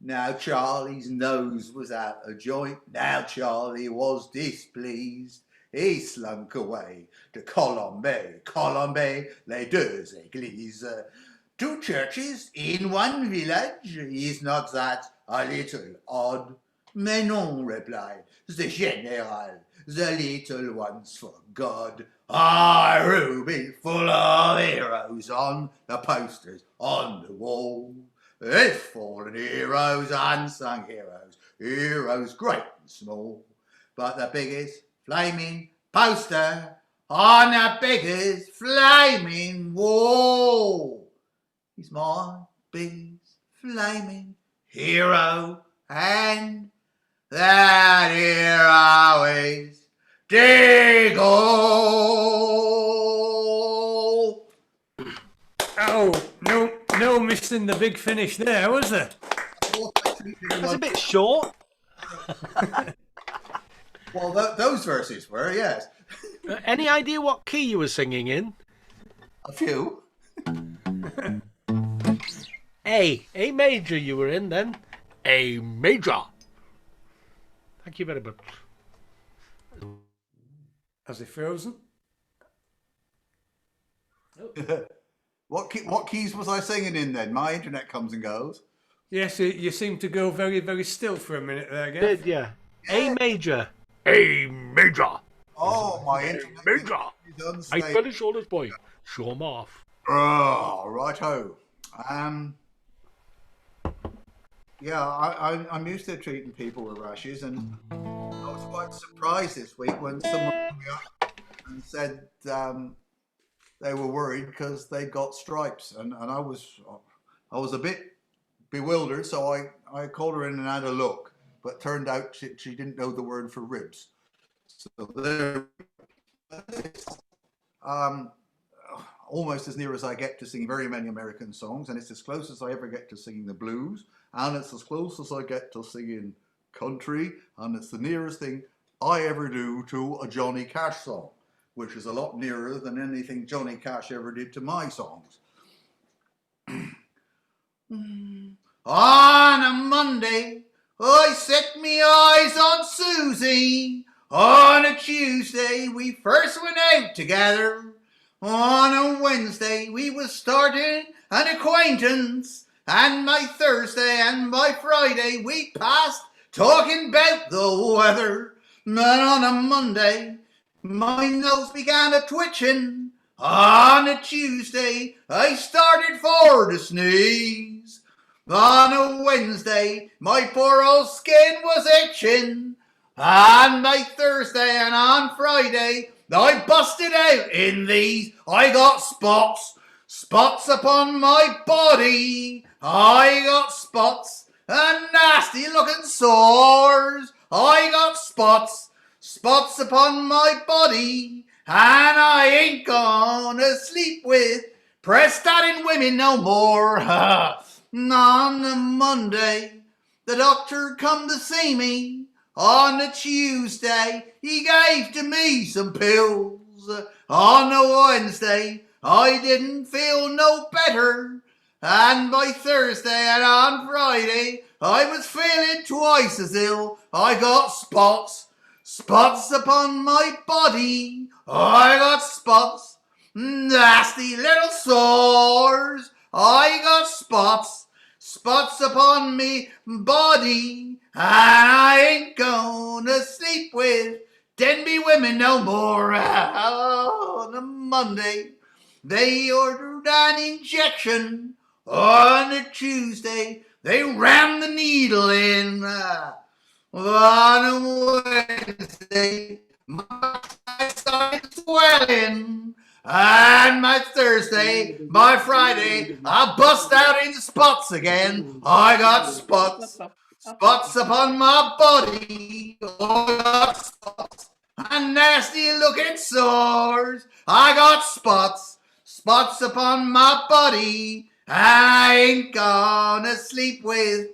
Q: Now Charlie's nose was out of joint, now Charlie was displeased. He slunk away to Clwb, Clwb, les deux églises. 2 churches in 1 village, is not that a little odd? Mais non, replied the general, the little ones for God. Our room is full of heroes on the posters, on the wall. There's fallen heroes, unsung heroes, heroes great and small. But the biggest flaming poster on the biggest flaming wall is my biggest flaming hero, and that hero is de Gaulle.
A: Oh, no missing the big finish there, was there?
D: That's a bit short.
Q: Well, those verses were, yes.
D: Any idea what key you were singing in?
Q: A few.
D: A major you were in then. A major. Thank you very much.
A: Has he frozen?
Q: What keys was I singing in then? My internet comes and goes.
A: Yes, you seem to go very, very still for a minute there, Gav.
D: Did yeah. A major. A major.
Q: Oh, my internet
D: major.
Q: is unstable.
D: I finish all this point. Show 'em off.
Q: Oh, righto. Yeah, I'm used to treating people with rashes, and I was quite surprised this week when someone called me up and said they were worried because they got stripes, and I was a bit bewildered, so I called her in and had a look, but turned out she didn't know the word for ribs. So there, almost as near as I get to singing very many American songs, and it's as close as I ever get to singing the blues, and it's as close as I get to singing country, and it's the nearest thing I ever do to a Johnny Cash song, which is a lot nearer than anything Johnny Cash ever did to my songs. On a Monday, I set me eyes on Susie. On a Tuesday, we first went out together. On a Wednesday, we was starting an acquaintance. And by Thursday and by Friday, we passed talking about the weather. But on a Monday, my nose began a twitching. On a Tuesday, I started for to sneeze. On a Wednesday, my poor old skin was itching. And by Thursday and on Friday, I busted out in these. I got spots upon my body. I got spots and nasty looking sores. I got spots upon my body. And I ain't gonna sleep with prestating women no more. On a Monday, the doctor come to see me. On a Tuesday, he gave to me some pills. On a Wednesday, I didn't feel no better. And by Thursday and on Friday, I was feeling twice as ill. I got spots upon my body. I got spots, nasty little sores. I got spots upon me body. And I ain't gonna sleep with Denby women no more. On a Monday, they ordered an injection. On a Tuesday, they rammed the needle in. On a Wednesday, my backside started swelling. And my Thursday, my Friday, I bust out in spots again. I got spots, spots upon my body. I got spots and nasty looking sores. I got spots, spots upon my body. I ain't gonna sleep with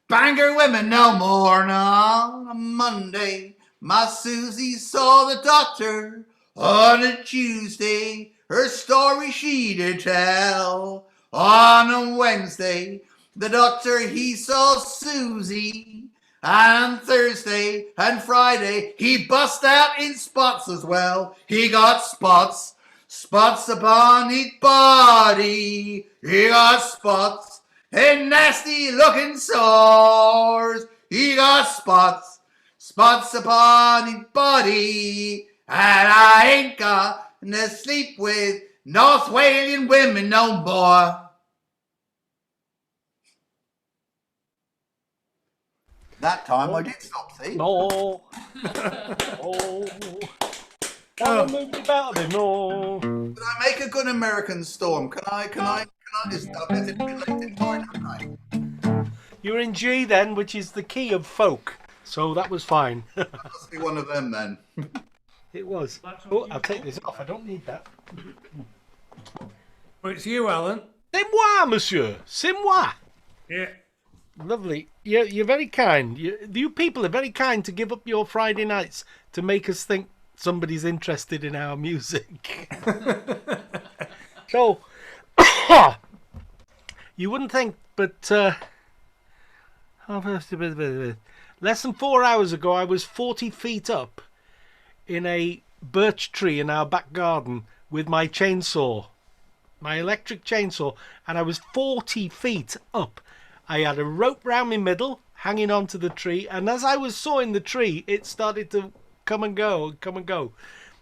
Q: banger women no more. Now on Monday, my Susie saw the doctor. On a Tuesday, her story she did tell. On a Wednesday, the doctor he saw Susie. And Thursday and Friday, he bust out in spots as well. He got spots, spots upon his body. He got spots and nasty looking sores. He got spots, spots upon his body. And I ain't gonna sleep with North Walian women no more. That time I did stop, see?
D: No. No.
Q: Did I make a good American storm? Can I just is it related point, haven't I?
D: You're in G then, which is the key of folk. So that was fine.
Q: That must be one of them then.
D: It was. Oh, I'll take this off. I don't need that.
A: Well, it's you, Alan.
D: C'est moi, monsieur. C'est moi.
A: Yeah.
D: Lovely. You're very kind. You people are very kind to give up your Friday nights to make us think somebody's interested in our music. So, you wouldn't think, but less than 4 hours ago, I was 40 feet up in a birch tree in our back garden with my chainsaw, my electric chainsaw, and I was 40 feet up. I had a rope round my middle, hanging onto the tree, and as I was sawing the tree, it started to come and go.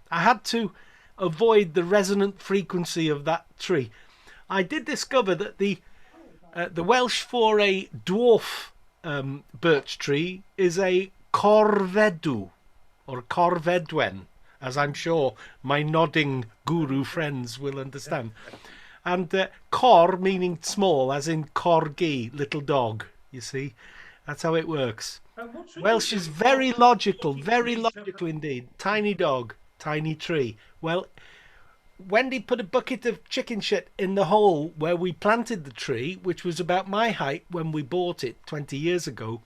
D: I had to avoid the resonant frequency of that tree. I did discover that the Welsh for a dwarf birch tree is a corfedw, or corfedwen, as I'm sure my nodding guru friends will understand. And cor meaning small, as in corgi, little dog, you see. That's how it works. Welsh is very logical indeed. Tiny dog, tiny tree. Well, Wendy put a bucket of chicken shit in the hole where we planted the tree, which was about my height when we bought it 20 years ago.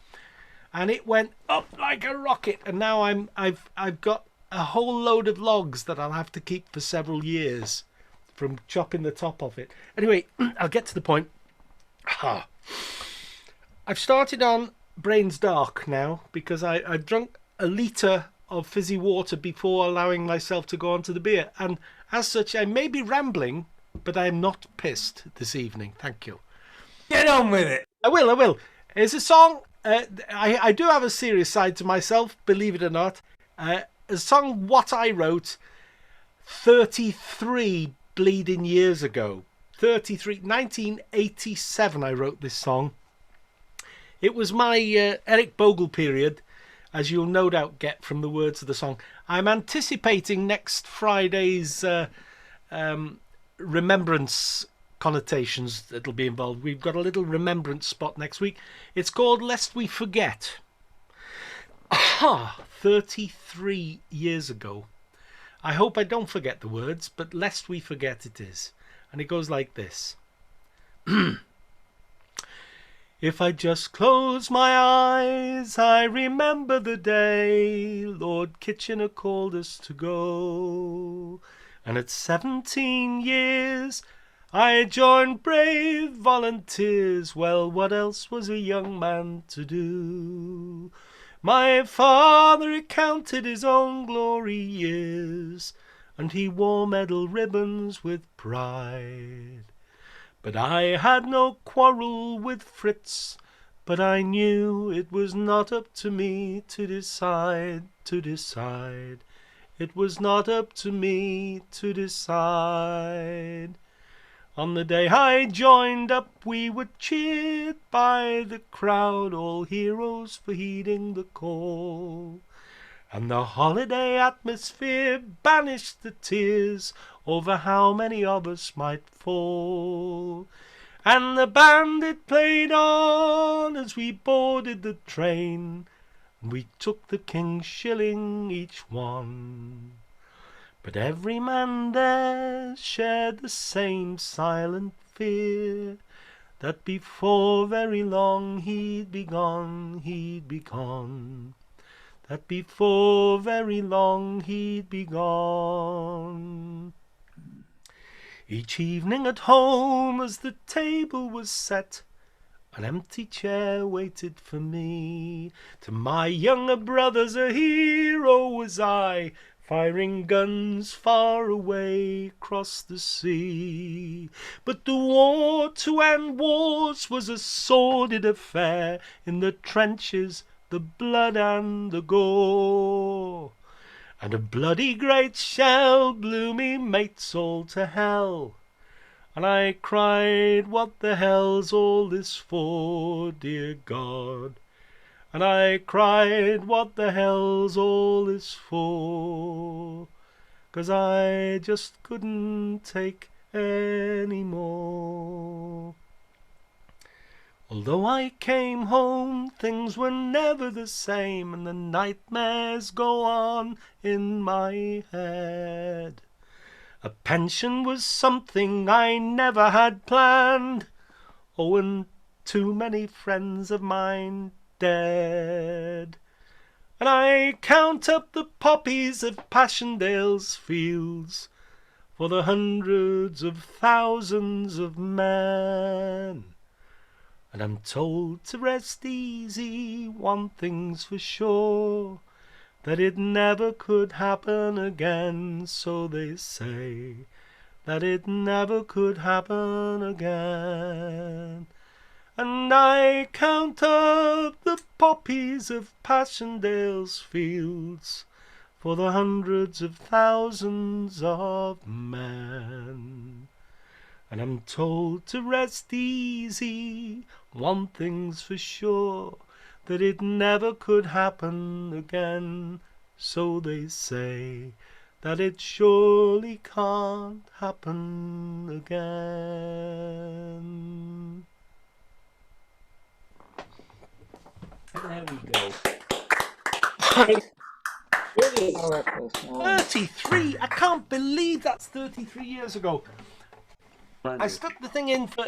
D: And it went up like a rocket. And now I've got a whole load of logs that I'll have to keep for several years from chopping the top off it. Anyway, I'll get to the point. I've started on Brains Dark now because I've drunk a litre of fizzy water before allowing myself to go on to the beer. And as such, I may be rambling, but I am not pissed this evening. Thank you.
A: Get on with it.
D: I will. It's a song. I do have a serious side to myself, believe it or not. A song what I wrote 33 bleeding years ago. 1987 I wrote this song. It was my Eric Bogle period, as you'll no doubt get from the words of the song. I'm anticipating next Friday's remembrance connotations that'll be involved. We've got a little remembrance spot next week. It's called Lest We Forget. 33 years ago. I hope I don't forget the words, but lest we forget it is. And it goes like this. If I just close my eyes, I remember the day Lord Kitchener called us to go. And at 17 years, I joined brave volunteers. Well, what else was a young man to do? My father counted his own glory years, and he wore medal ribbons with pride. But I had no quarrel with Fritz, but I knew it was not up to me to decide. It was not up to me to decide. On the day I joined up, we were cheered by the crowd, all heroes for heeding the call. And the holiday atmosphere banished the tears, over how many of us might fall. And the band it played on as we boarded the train, and we took the king's shilling each one. But every man there shared the same silent fear, that before very long he'd be gone, he'd be gone. That before very long he'd be gone. Each evening at home as the table was set, an empty chair waited for me. To my younger brothers a hero was I, firing guns far away across the sea. But the war to end wars was a sordid affair, in the trenches the blood and the gore. And a bloody great shell blew me mates all to hell, and I cried, what the hell's all this for, dear God? And I cried, what the hell's all this for? 'Cause I just couldn't take any more. Although I came home, things were never the same, and the nightmares go on in my head. A pension was something I never had planned, oh, and too many friends of mine dead. And I count up the poppies of Passchendaele's fields for the hundreds of thousands of men. And I'm told to rest easy, one thing's for sure, that it never could happen again, so they say, that it never could happen again. And I count up the poppies of Passchendaele's fields for the hundreds of thousands of men. And I'm told to rest easy, one thing's for sure, that it never could happen again, so they say, that it surely can't happen again. There we go.
I: Powerful song.
D: 33! I can't believe that's 33 years ago. I stuck the thing in for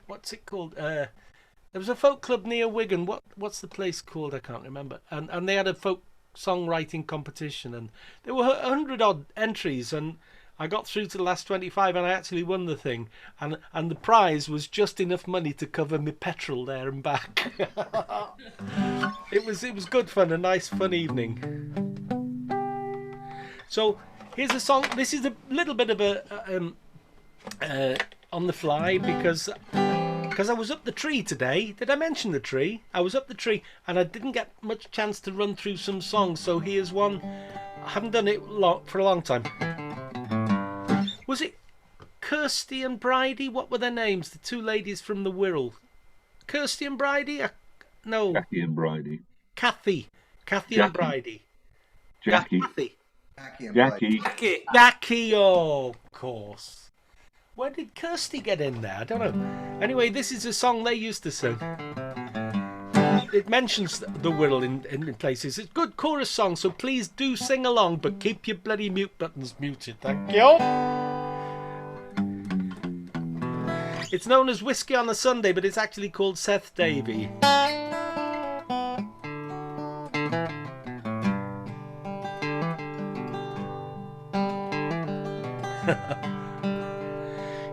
D: what's it called? There was a folk club near Wigan. What's the place called? I can't remember. And they had a folk songwriting competition, and there were 100 odd entries, and I got through to the last 25, and I actually won the thing. And the prize was just enough money to cover my petrol there and back. It was good fun, a nice fun evening. So here's a song. This is a little bit of a on the fly because I was up the tree today. Did I mention the tree? I was up the tree and I didn't get much chance to run through some songs. So here's one. I haven't done it for a long time. Was it Kirsty and Bridie? What were their names? The two ladies from the Wirral. Kirsty and Bridie? No.
R: Kathy and Bridie.
D: Kathy
R: Jackie.
D: and Bridie.
R: Jackie.
D: Jackie, oh, of course. Where did Kirsty get in there? I don't know. Anyway, this is a song they used to sing. It mentions the Wirral in places. It's a good chorus song, so please do sing along, but keep your bloody mute buttons muted. Thank you. It's known as Whiskey on a Sunday, but it's actually called Seth Davey.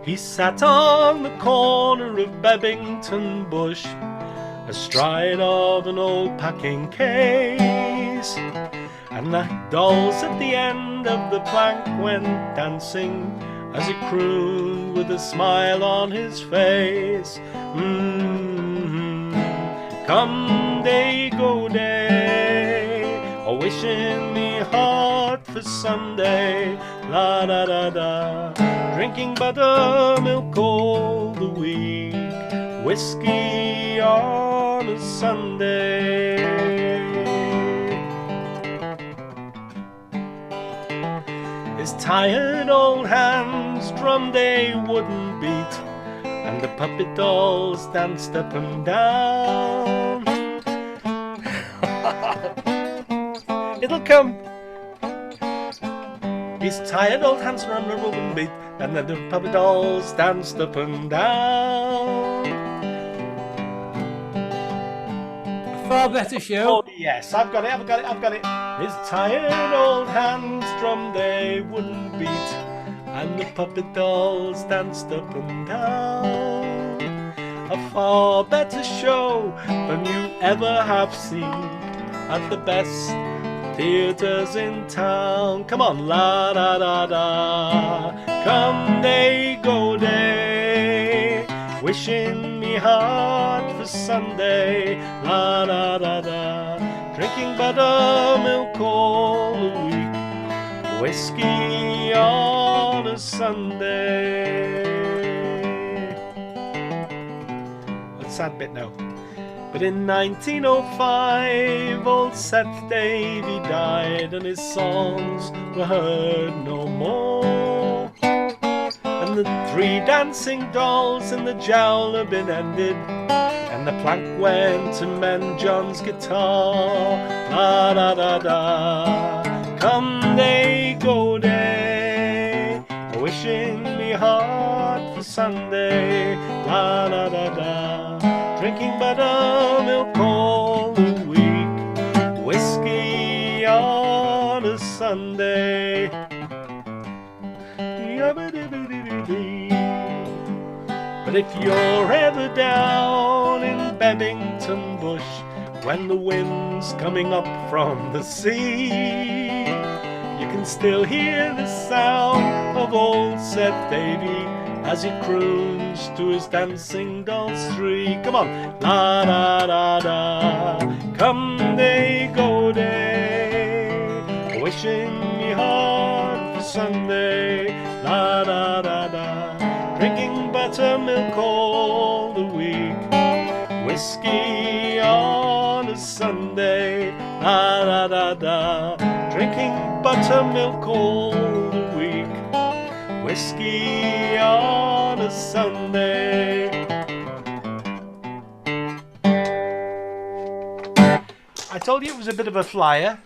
D: He sat on the corner of Bebbington Bush, astride of an old packing case, and the dolls at the end of the plank went dancing as he crooned with a smile on his face. Come day, go day, a wishing me heart for Sunday, la da da da, drinking buttermilk all the week, whiskey on a Sunday. His tired old hands drummed a wooden beat, and the puppet dolls danced up and down. It'll come. His tired old hands drummed a wooden beat, and then the puppet dolls danced up and down.
A: A far better show.
D: Oh yes, I've got it. His tired old hands drummed a wooden beat, and the puppet dolls danced up and down. A far better show than you ever have seen at the best theatres in town. Come on, la da da da. Come day, go day, wishing me hard for Sunday. La da da da. Drinking buttermilk all the week, whiskey on a Sunday. That's a sad bit now. But in 1905, old Seth Davy died, and his songs were heard no more. And the three dancing dolls in the jowl had been ended, and the plank went to mend John's guitar. La da da da. Come day, go day, wishing me hard for Sunday. La da da da. Drinking buttermilk all the week, whiskey on a Sunday. But if you're ever down in Bennington Bush, when the wind's coming up from the sea, you can still hear the sound of old Seth Davy as he croons to his dancing dolls three. Come on, la da da da. Come day, go day, wishing me hard for Sunday. La da da da. Drinking buttermilk all the week, whiskey on a Sunday. La da da da. Drinking buttermilk all the week, whiskey on a Sunday. I told you it was a bit of a flyer.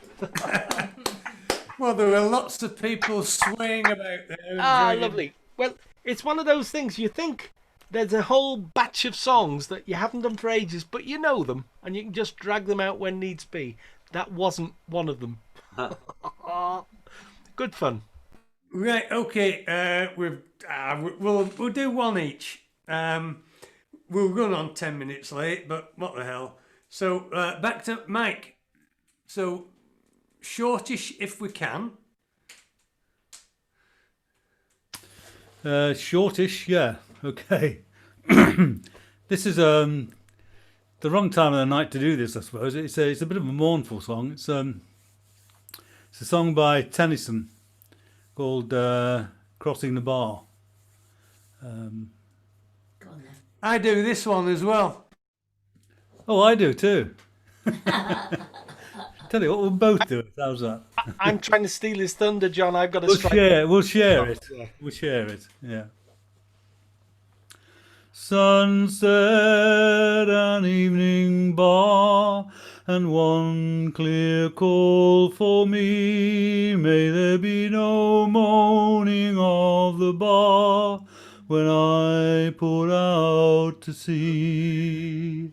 A: Well, there were lots of people swaying about there.
D: Lovely. Well, it's one of those things, you think there's a whole batch of songs that you haven't done for ages, but you know them, and you can just drag them out when needs be. That wasn't one of them. Good fun.
A: Right, okay. We'll do one each. We'll run on 10 minutes late, but what the hell. So back to Mike. So shortish if we can.
C: Shortish, yeah. Okay. This is the wrong time of the night to do this, I suppose. It's a bit of a mournful song. It's a song by Tennyson called Crossing the Bar.
A: I do this one as well.
C: Oh, I do too. Tell you what, we'll both do it. How's that?
D: I'm trying to steal his thunder, John. I've got to strike.
C: We'll share it. We'll share it. Yeah. Sunset and evening bar, and one clear call for me. May there be no moaning of the bar when I put out to sea.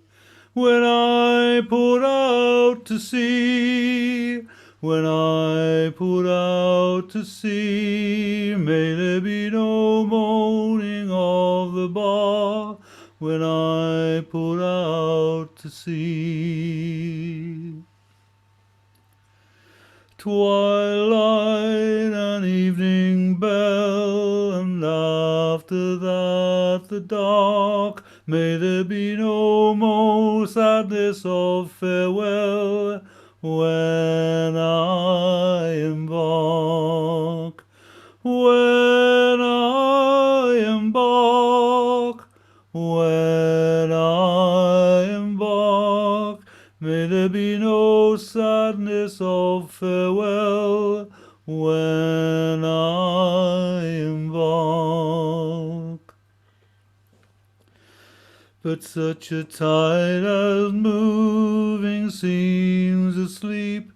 C: When I put out to sea, when I put out to sea, may there be no moaning of the bar when I put out to sea. Twilight and evening bell, and after that the dark, may there be no more sadness of farewell when I embark. When I embark, when I embark, may there be no sadness of farewell when I embark. But such a tide as moving seems asleep,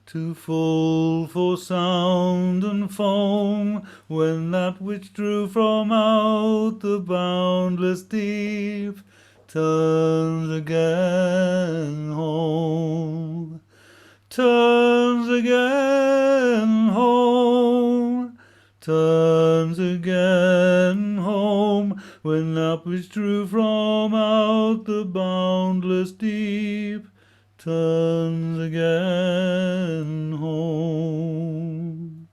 C: too full for sound and foam, when that which drew from out the boundless deep turns again home, turns again home, turns again home, when that which drew from out the boundless deep turns again home.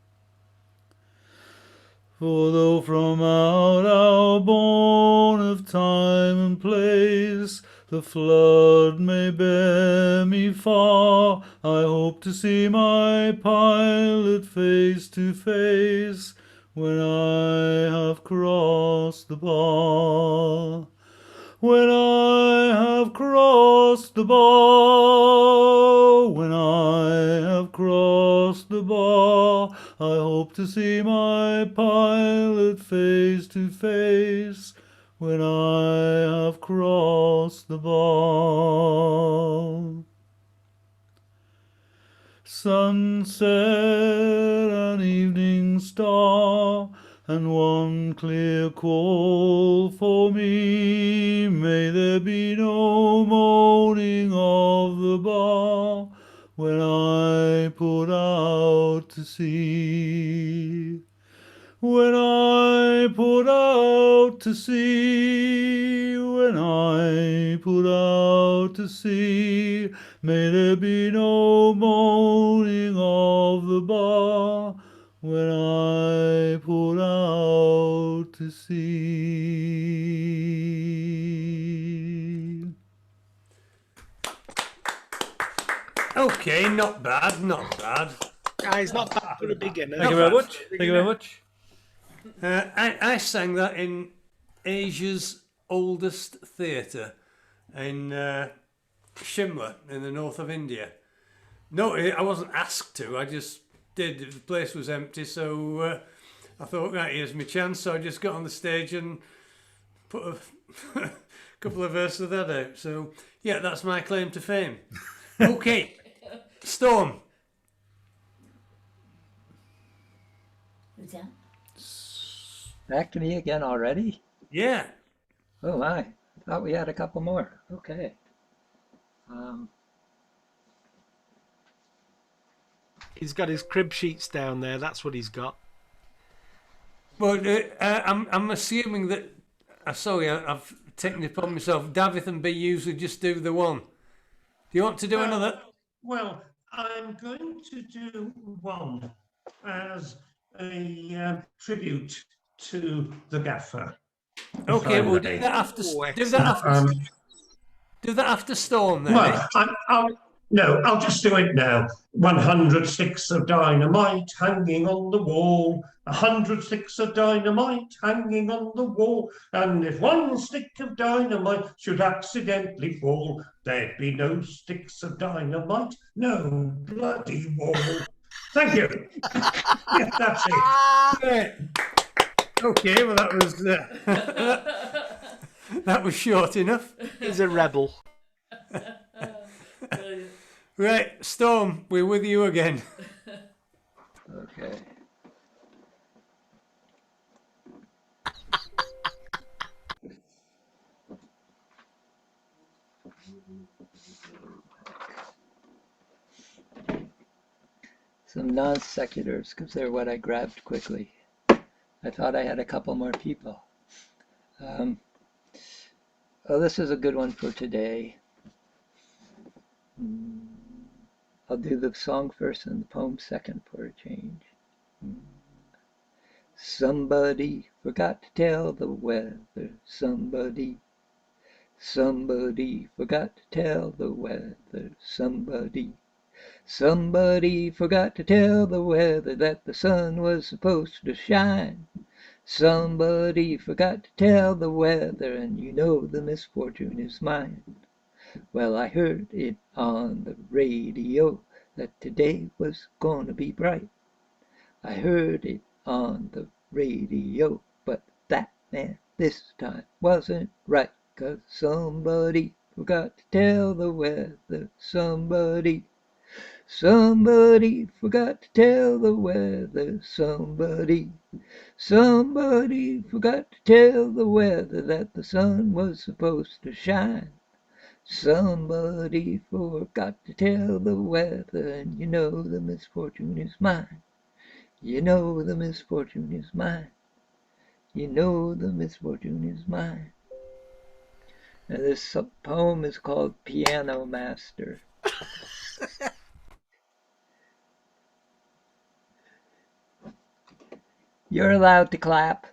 C: For though from out our bourne of time and place the flood may bear me far, I hope to see my pilot face to face when I have crossed the bar. When I have crossed the bar, when I have crossed the bar, I hope to see my pilot face to face when I have crossed the bar. Sunset and evening star, and one clear call for me, may there be no moaning of the bar when I put out to sea. When I put out to sea, when I put out to sea, may there be no moaning of the bar when I put out to sea.
A: Okay, not bad, not bad.
D: It's not bad for a beginner.
C: Thank you very much. Thank you very much.
A: I sang that in Asia's oldest theatre in Shimla in the north of India. No, I wasn't asked to, I just did. The place was empty, so I thought, right, here's my chance. So I just got on the stage and put a couple of verses of that out. So, yeah, that's my claim to fame. Okay, Storm.
B: Who's that?
I: Back to me again already?
A: Yeah.
I: Oh my, I thought we had a couple more. Okay.
D: He's got his crib sheets down there. That's what he's got.
A: Well, I'm assuming that. Sorry, I've taken it upon myself. Davith and B usually just do the one. Do you want to do another?
S: Well, I'm going to do one as a tribute to the gaffer.
A: Okay, we'll do that after. Do that after Storm then.
S: Well, I'll just do it now. 100 sticks of dynamite hanging on the wall. 100 sticks of dynamite hanging on the wall. And if one stick of dynamite should accidentally fall, there'd be no sticks of dynamite, no bloody wall. Thank you. Yeah, that's it.
A: Yeah. Okay, well that was that was short enough.
D: He's a rebel.
A: Right, Storm, we're with you again.
I: Okay. Some non sequiturs, because they're what I grabbed quickly. I thought I had a couple more people. Oh, this is a good one for today. I'll do the song first and the poem second for a change. Somebody forgot to tell the weather. Somebody forgot to tell the weather. Somebody forgot to tell the weather that the sun was supposed to shine. Somebody forgot to tell the weather, and you know the misfortune is mine. Well, I heard it on the radio that today was gonna be bright. I heard it on the radio, but that man this time wasn't right, 'cause somebody forgot to tell the weather. Somebody forgot to tell the weather. Somebody forgot to tell the weather that the sun was supposed to shine. Somebody forgot to tell the weather, and you know the misfortune is mine. You know the misfortune is mine. You know the misfortune is mine. Now this poem is called Piano Master. You're allowed to clap.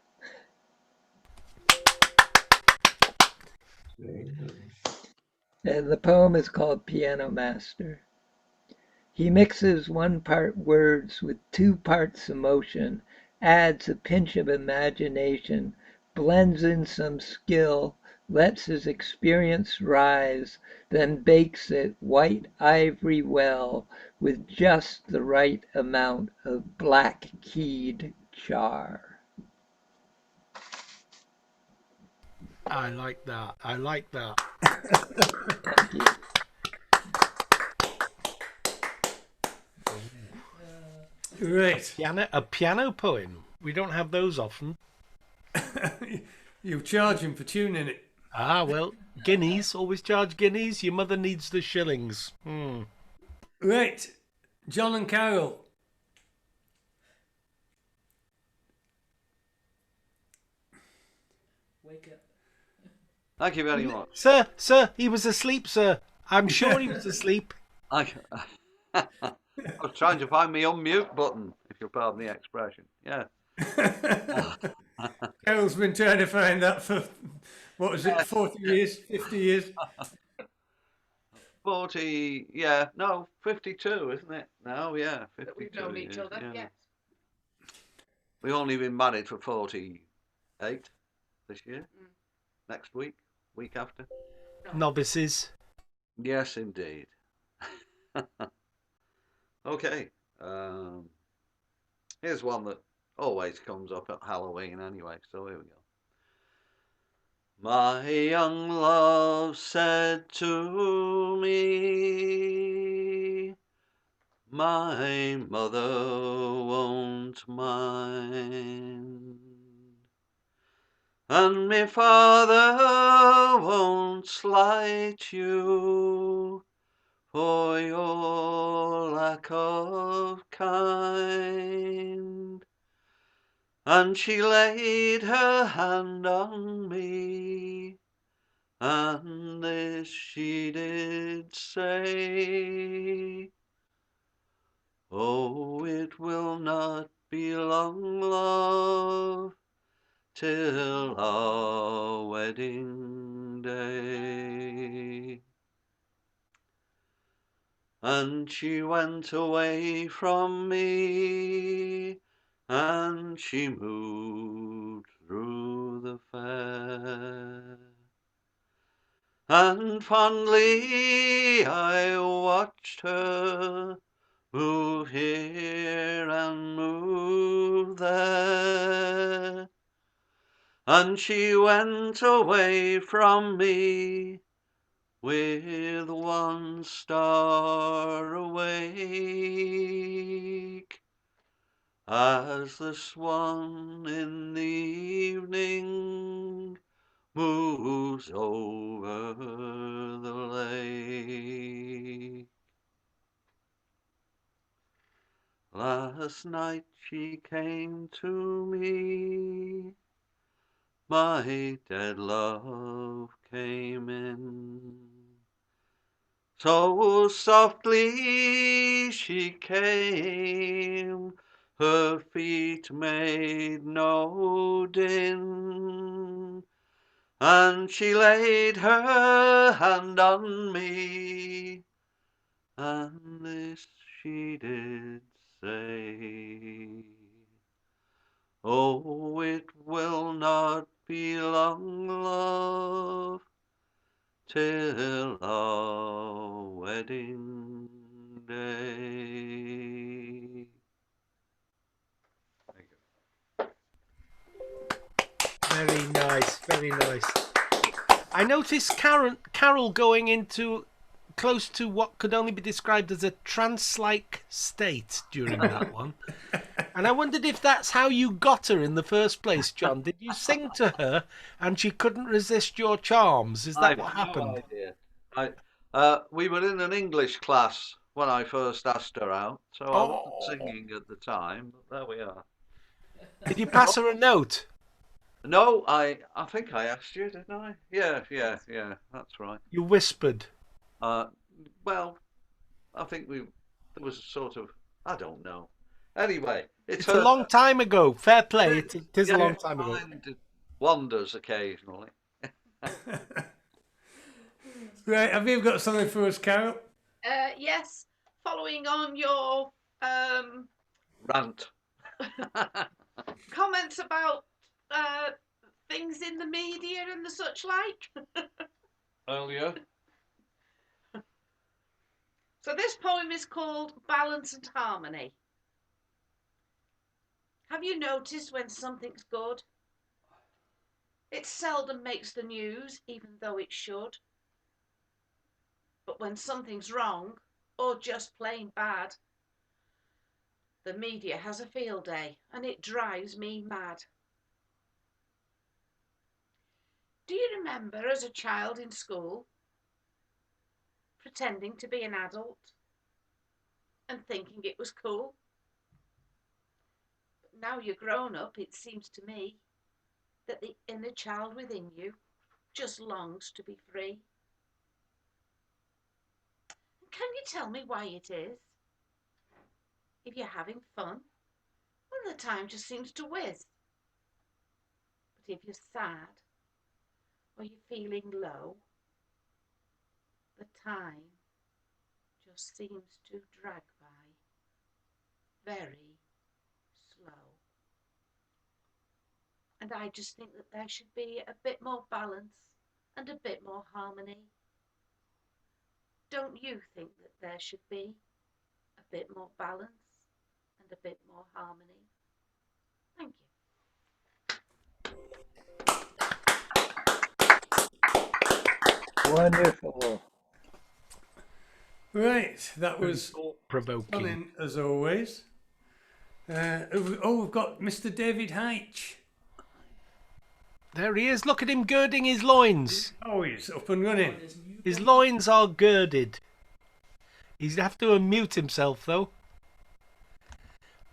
I: And the poem is called Piano Master. He mixes 1 part words with 2 parts emotion, adds a pinch of imagination, blends in some skill, lets his experience rise, then bakes it white ivory well with just the right amount of black-keyed char.
D: I like that. I like that.
I: Thank you.
A: Right.
D: A piano poem. We don't have those often.
A: You charge him for tuning it.
D: Ah, well, guineas. Always charge guineas. Your mother needs the shillings.
A: Right. John and Carol.
O: Wake up.
J: Thank you very much.
D: Sir, he was asleep, sir. I'm sure he was asleep.
J: I was trying to find my unmute button, if you'll pardon the expression. Yeah.
A: Carol's been trying to find that for, what was it, 40 years, 50 years?
J: 40, yeah, no, 52, isn't it? No, yeah, 52.
O: But we've known each other,
J: yeah.
O: yes.
J: We've only been married for 48 this year. Next week after.
D: Novices.
J: Yes, indeed. Okay. Here's one that always comes up at Halloween anyway, so here we go. My young love said to me, my mother won't mind, and my father won't slight you for your lack of kind. And she laid her hand on me, and this she did say, oh, it will not be long, love, till our wedding day. And she went away from me, and she moved through the fair. And fondly I watched her move here and move there. And she went away from me with 1 star awake, as the swan in the evening moves over the lake. Last night she came to me, my dead love came in. So softly she came, her feet made no din, and she laid her hand on me, and this she did say, oh, it will not be long, love, till our wedding day.
D: nice, very nice. I noticed Carol going into close to what could only be described as a trance-like state during that one. And I wondered if that's how you got her in the first place, John. Did you sing to her and she couldn't resist your charms? Is that what happened?
J: We were in an English class when I first asked her out, so I wasn't singing at the time, but there we are.
D: Did you pass her a note?
J: No, I think I asked you, didn't I? Yeah, that's right.
D: You whispered.
J: Well, I think there was a sort of, I don't know. Anyway,
D: it's a long time ago. Fair play. It is a long time ago.
J: It wanders occasionally.
A: Right, have you got something for us, Carol?
L: Yes, following on your
J: rant.
L: Comments about things in the media and the such like.
J: Earlier.
L: So this poem is called Balance and Harmony. Have you noticed when something's good? It seldom makes the news, even though it should. But when something's wrong, or just plain bad, the media has a field day, and it drives me mad. Do you remember as a child in school, pretending to be an adult and thinking it was cool? But now you're grown up, it seems to me that the inner child within you just longs to be free. Can you tell me why it is? If you're having fun, well, the time just seems to whiz. But if you're sad or you're feeling low, the time just seems to drag by very slow. And I just think that there should be a bit more balance and a bit more harmony. Don't you think that there should be a bit more balance and a bit more harmony? Thank you.
I: Wonderful.
A: Right, that was
D: provoking,
A: stunning as always. We've got Mr. David Heitch.
D: There he is. Look at him girding his loins.
A: Oh, he's up and running.
D: His loins are girded. He's have to unmute himself, though.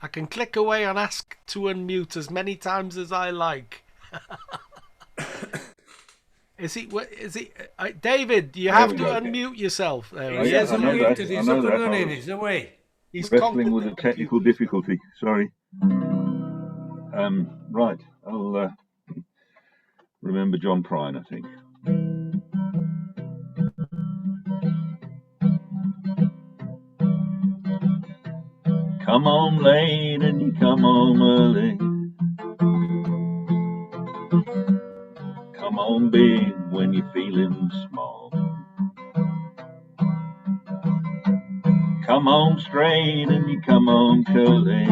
D: I can click away and ask to unmute as many times as I like. Is he? David, you have to unmute yourself. There he is.
A: Unmuted. He's up and running. He's away.
D: He's
R: wrestling with a technical difficulty. Sorry. Right. I'll remember John Prine, I think. Come home late and you come home early. Come home big when you're feeling small. Come home straight and you come home curly.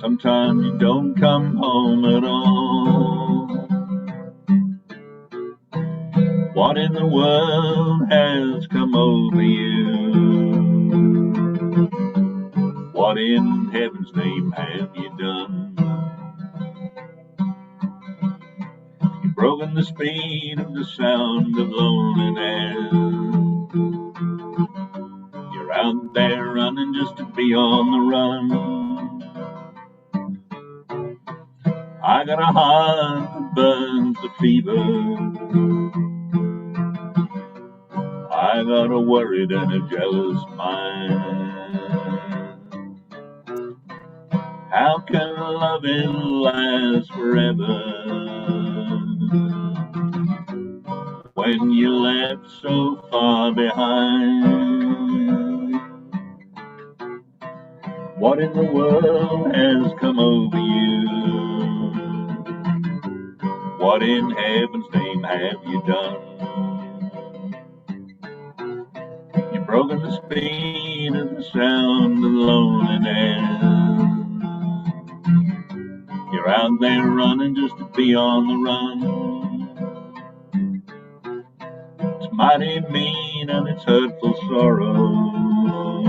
R: Sometimes you don't come home at all. What in the world has come over you? What in heaven's name have you done? You've broken the speed of the sound of loneliness. You're out there running just to be on the run. I got a heart that burns the fever. I got a worried and a jealous mind. How can loving last forever when you left so far behind? What in the world has come over you? What in heaven's name have you done? You've broken the speed of the sound of loneliness. You're out there running just to be on the run. It's mighty mean and it's hurtful sorrow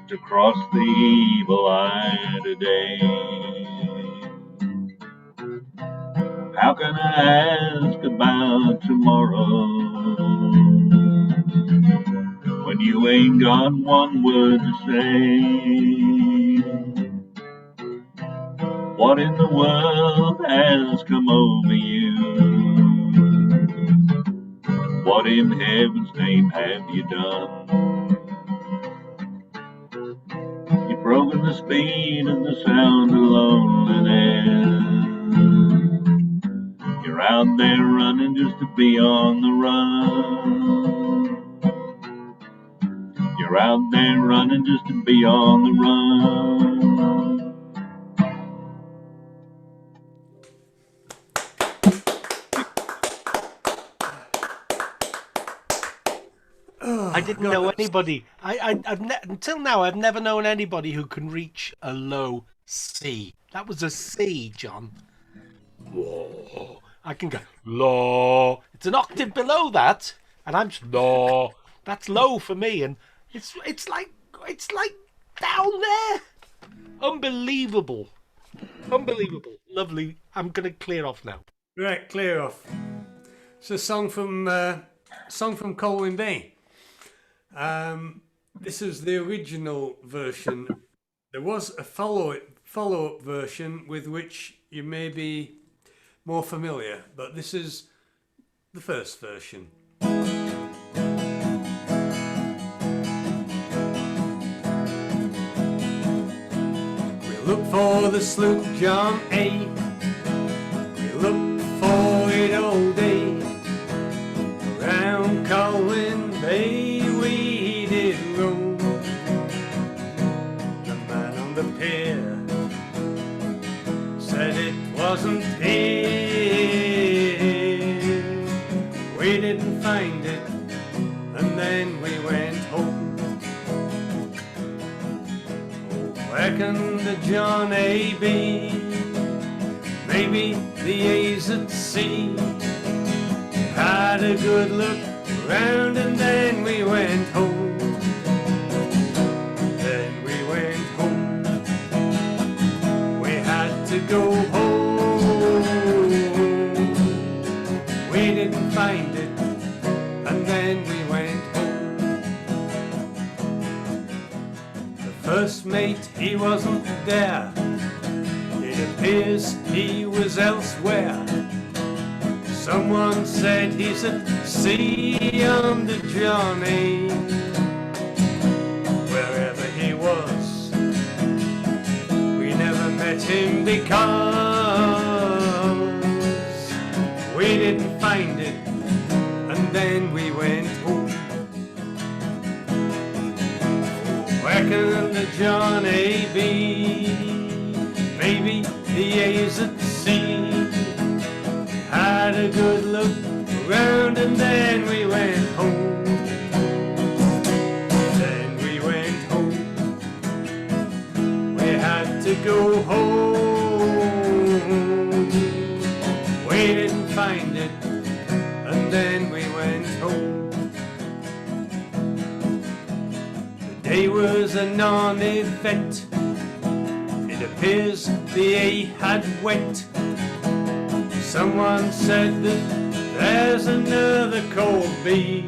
R: to cross the evil eye today. How can I ask about tomorrow when you ain't got one word to say? What in the world has come over you? What in heaven's name have you done? You've broken the speed and the sound of loneliness. You're out there running just to be on the run. You're out there running just to be on the run.
D: I didn't know anybody. Until now, I've never known anybody who can reach a low C. That was a C, John. Whoa. I can go low. It's an octave below that, and I'm low. That's low for me, and it's like down there. Unbelievable, lovely. I'm gonna clear off now.
A: Right, clear off. It's a song from Clwb. This is the original version. There was a follow-up version with which you may be more familiar, but this is the first version. We look for the sloop John A. We look for it all day. Around Colwyn Bay we did roam. The man on the pier said it wasn't here. We didn't find it, and then we went home. Oh, where can the John A be? Maybe the A's at sea. Had a good look round and then we went home. Then we went home. We had to go home. We didn't find it, and then we went home. The first mate, he wasn't there. It appears he was elsewhere. Someone said he's at sea on the John A. Wherever he was, we never met him because we didn't find it, and then we went home. Where can the John A be? Maybe the A's at sea. Had a good look around and then we went home. Then we went home. We had to go home. We didn't find it, and then we went home. The day was a non-event. It appears the A had wet. Someone said that there's another called B.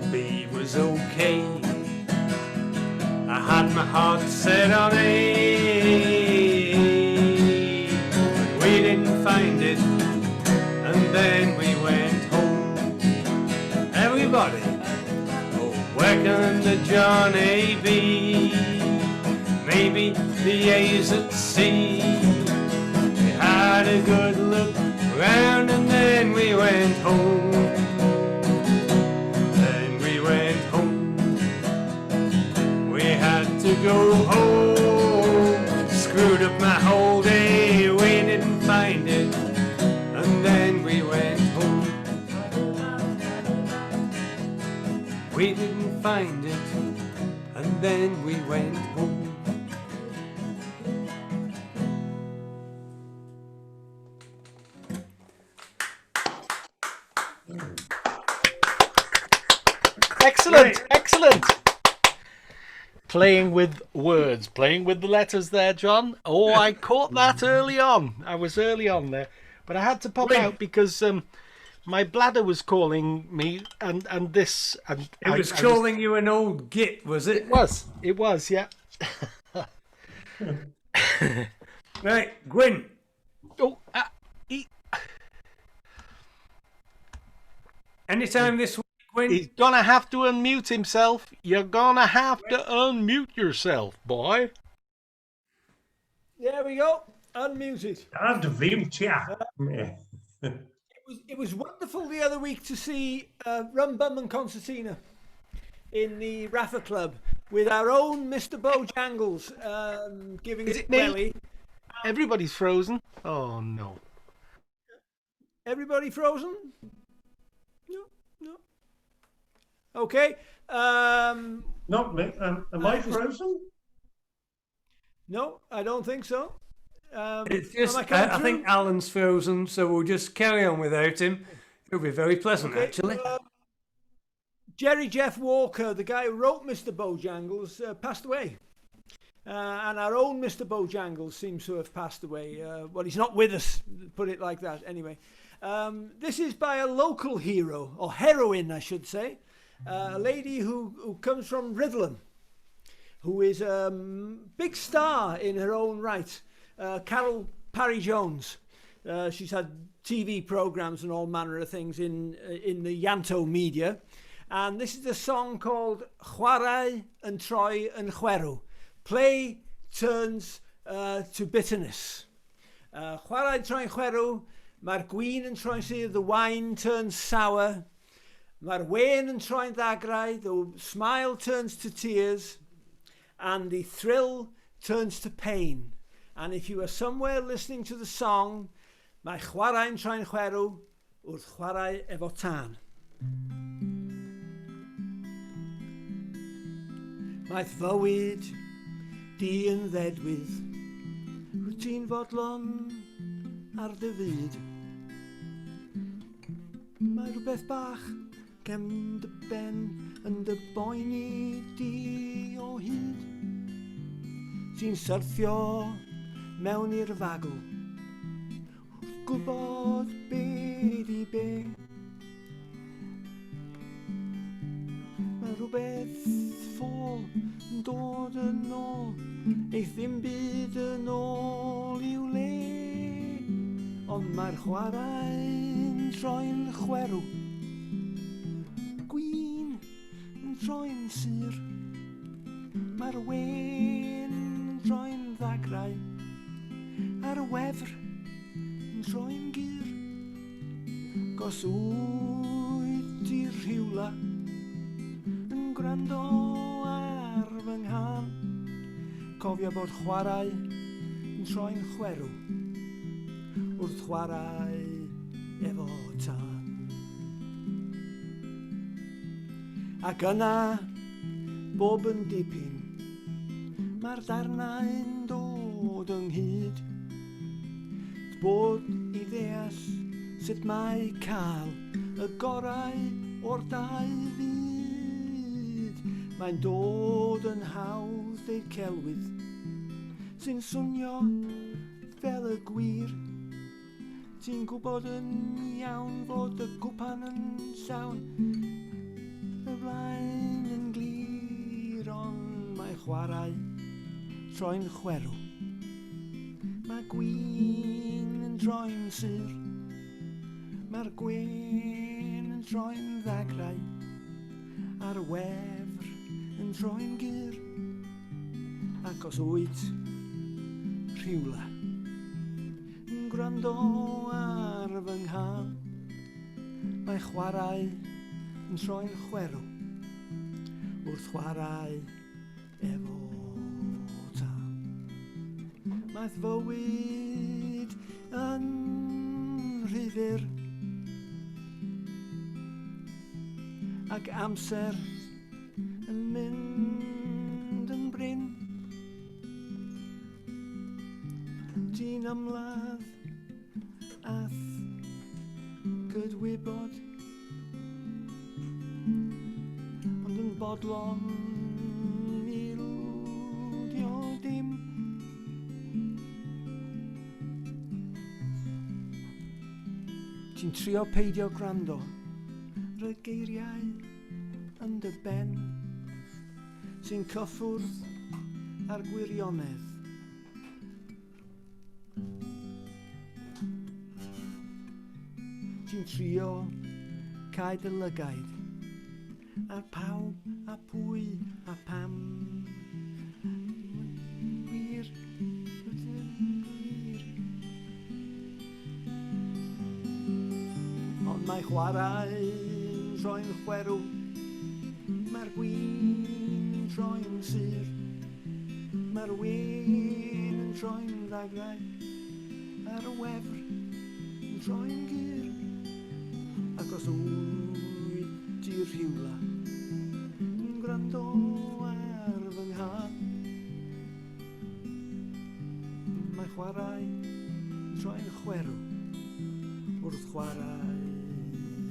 A: B was okay. I had my heart set on A. But we didn't find it, and then we went home. Everybody, oh, where can the John A be? Maybe the A's at sea. Had a good look round and then we went home. Then we went home. We had to go home. Screwed up my whole day. We didn't find it, and then we went home. We didn't find it, and then we went home.
D: Excellent, excellent. Playing with words, playing with the letters there, John. Oh, I caught that early on. I was early on there. But I had to pop out because my bladder was calling me and this... And
A: It was calling you an old git, was it?
D: It was, yeah.
A: Right, Gwyn.
D: Oh,
A: Anytime this week, Gwyn.
D: He's gonna have to unmute himself. You're gonna have to unmute yourself, boy.
M: There we go. Unmuted. It was wonderful the other week to see Rum Bum and Concertina in the Raffer Club with our own Mr. Bojangles giving
D: Is
M: it
D: it me?
M: belly.
D: Everybody's frozen. Oh no.
M: Everybody frozen? No. Okay.
S: Not me. Am I frozen?
M: No, I don't think so.
A: It's just, I think Alan's frozen, so we'll just carry on without him. It'll be very pleasant, actually.
M: Jerry Jeff Walker, the guy who wrote Mr. Bojangles, passed away. And our own Mr. Bojangles seems to have passed away. Well, he's not with us, put it like that. Anyway, this is by a local hero, or heroine, I should say. A lady who comes from Rhyl, who is a big star in her own right. Carol Parry Jones. She's had TV programs and all manner of things in the Yanto media. And this is a song called Chwarae and Troi and Chwerw. Play turns to bitterness. Chwarae and Troi and Chwerw. Mae'r gwin yn troi'n syr, the wine turns sour. Mae'r wen yn troi'n ddagrau, the smile turns to tears. And the thrill turns to pain. And if you are somewhere listening to the song, mae chwarae'n troi'n chwerw wrth chwarae efo tân. Mae'r fywyd di yn ddedwydd, rwyt ti'n fodlon ar dy fyd. Mae rhywbeth bach cefn dy ben yn dy boeni di o hyd. Ti'n syrthio mewn i'r fagl, wrth gwybod be di be. Mae rhywbeth ffôl yn dod yn ôl, eith ddim byd yn ôl i'w le. Ond mae'r chwarae'n troi'n chwerw, gwin yn troi'n sur. Mae'r wen yn troi'n ddagrau, a'r wefr yn troi'n gyr. Goswyd i'r rhywla yn gwrando ar fy nghan. Cofio bod chwarae yn troi'n chwerw wrth chwarae efo tân. Ac yna bob yn dipyn, mae'r darnau'n dod ynghyd. Bod i ddeall sut mae cael y gorau o'r dau fyd. Mae'n dod yn hawdd deud celwydd sy'n swnio fel y gwir. Ti'n gwybod yn iawn fod y gwpan yn llawn, y blaen yn glir, ond mae chwarae troi'n chwerw. Mae gwin yn troi'n sur, mae'r gwen yn troi'n ddagrau, a'r wefr yn troi'n gyr. Ac os wyt rhywle yn gwrando ar fy nghan, mae chwarae yn troi'n chwerw wrth chwarae efo tân. Mae fywyd yn rhyfyr ac amser yn mynd yn bryn. Ti'n ymladd ath gydwybod bodlon ildio dim. Ti'n trio peidio gwrando ar y geiriau yn dy ben sy'n cyffwrdd ar gwirionedd. Ti'n trio cael dy lygaid ar pawb a pwy a pam. Wir, wir. Ond mae chwarae'n troi'n chwerw, mae'r gwyn troi'n sur, mae'r wyn yn troi'n ddagrau, a'r wefr yn troi'n gyr. Ac os wyt ti'r rhywla yn gwrando ar fy nghar, mae chwarae yn troi'n chwerw wrth chwarae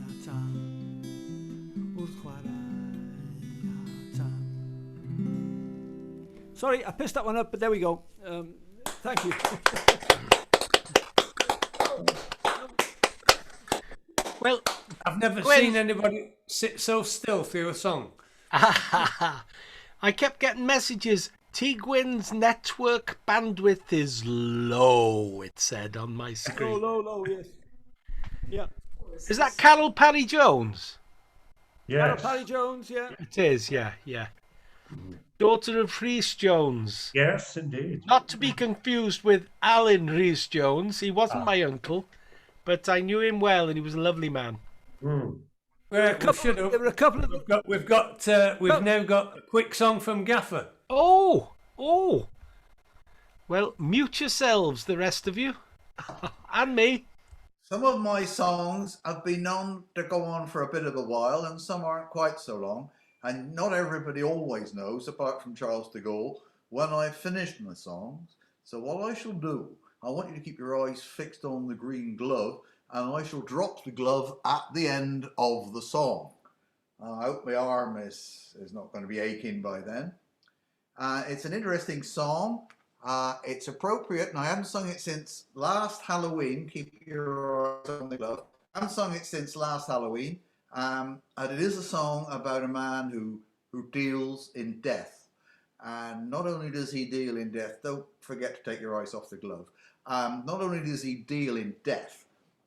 M: a tan, wrth chwarae a tan. Sorry, I pissed that one up, but there we go. Thank you.
D: Well,
A: I've never seen anybody sit so still through a song.
D: I kept getting messages. T. Gwyn's network bandwidth is low, it said on my screen.
M: Low, yes. Yeah.
D: Is that Carol Parry Jones?
M: Carol Parry Jones, yeah.
D: It is, yeah. Daughter of Rhys Jones.
S: Yes, indeed.
D: Not to be confused with Alan Rhys Jones. He wasn't my uncle, but I knew him well, and he was a lovely man.
A: We've now got a quick song from Gaffer.
D: Oh. Well, mute yourselves, the rest of you, and me.
Q: Some of my songs have been known to go on for a bit of a while, and some aren't quite so long. And not everybody always knows, apart from Charles de Gaulle, when I've finished my songs. So what I shall do, I want you to keep your eyes fixed on the green glove, and I shall drop the glove at the end of the song. I hope my arm is not going to be aching by then. It's an interesting song. It's appropriate, and I haven't sung it since last Halloween. Keep your eyes on the glove. I haven't sung it since last Halloween. And it is a song about a man who deals in death. And not only does he deal in death, don't forget to take your eyes off the glove. Not only does he deal in death,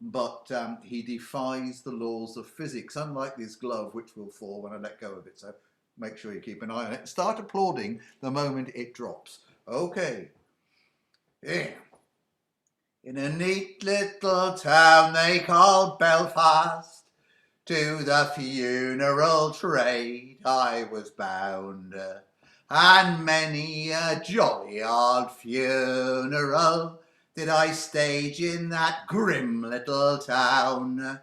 Q: but he defies the laws of physics, unlike this glove, which will fall when I let go of it. So make sure you keep an eye on it. Start applauding the moment it drops. Okay. Yeah. In a neat little town they call Belfast, to the funeral trade I was bound, and many a jolly old funeral did I stage in that grim little town.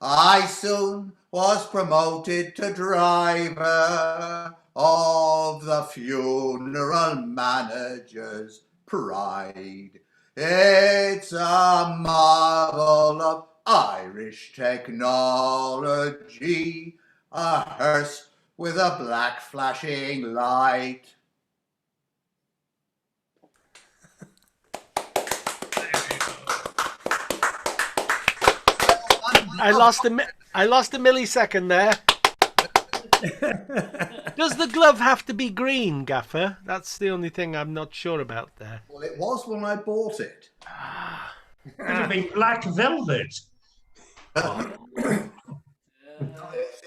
Q: I soon was promoted to driver of the funeral manager's pride. It's a marvel of Irish technology, a hearse with a black flashing light.
D: I lost a millisecond there. Does the glove have to be green, Gaffer? That's the only thing I'm not sure about there.
Q: Well, it was when I bought it.
S: It could have been black velvet.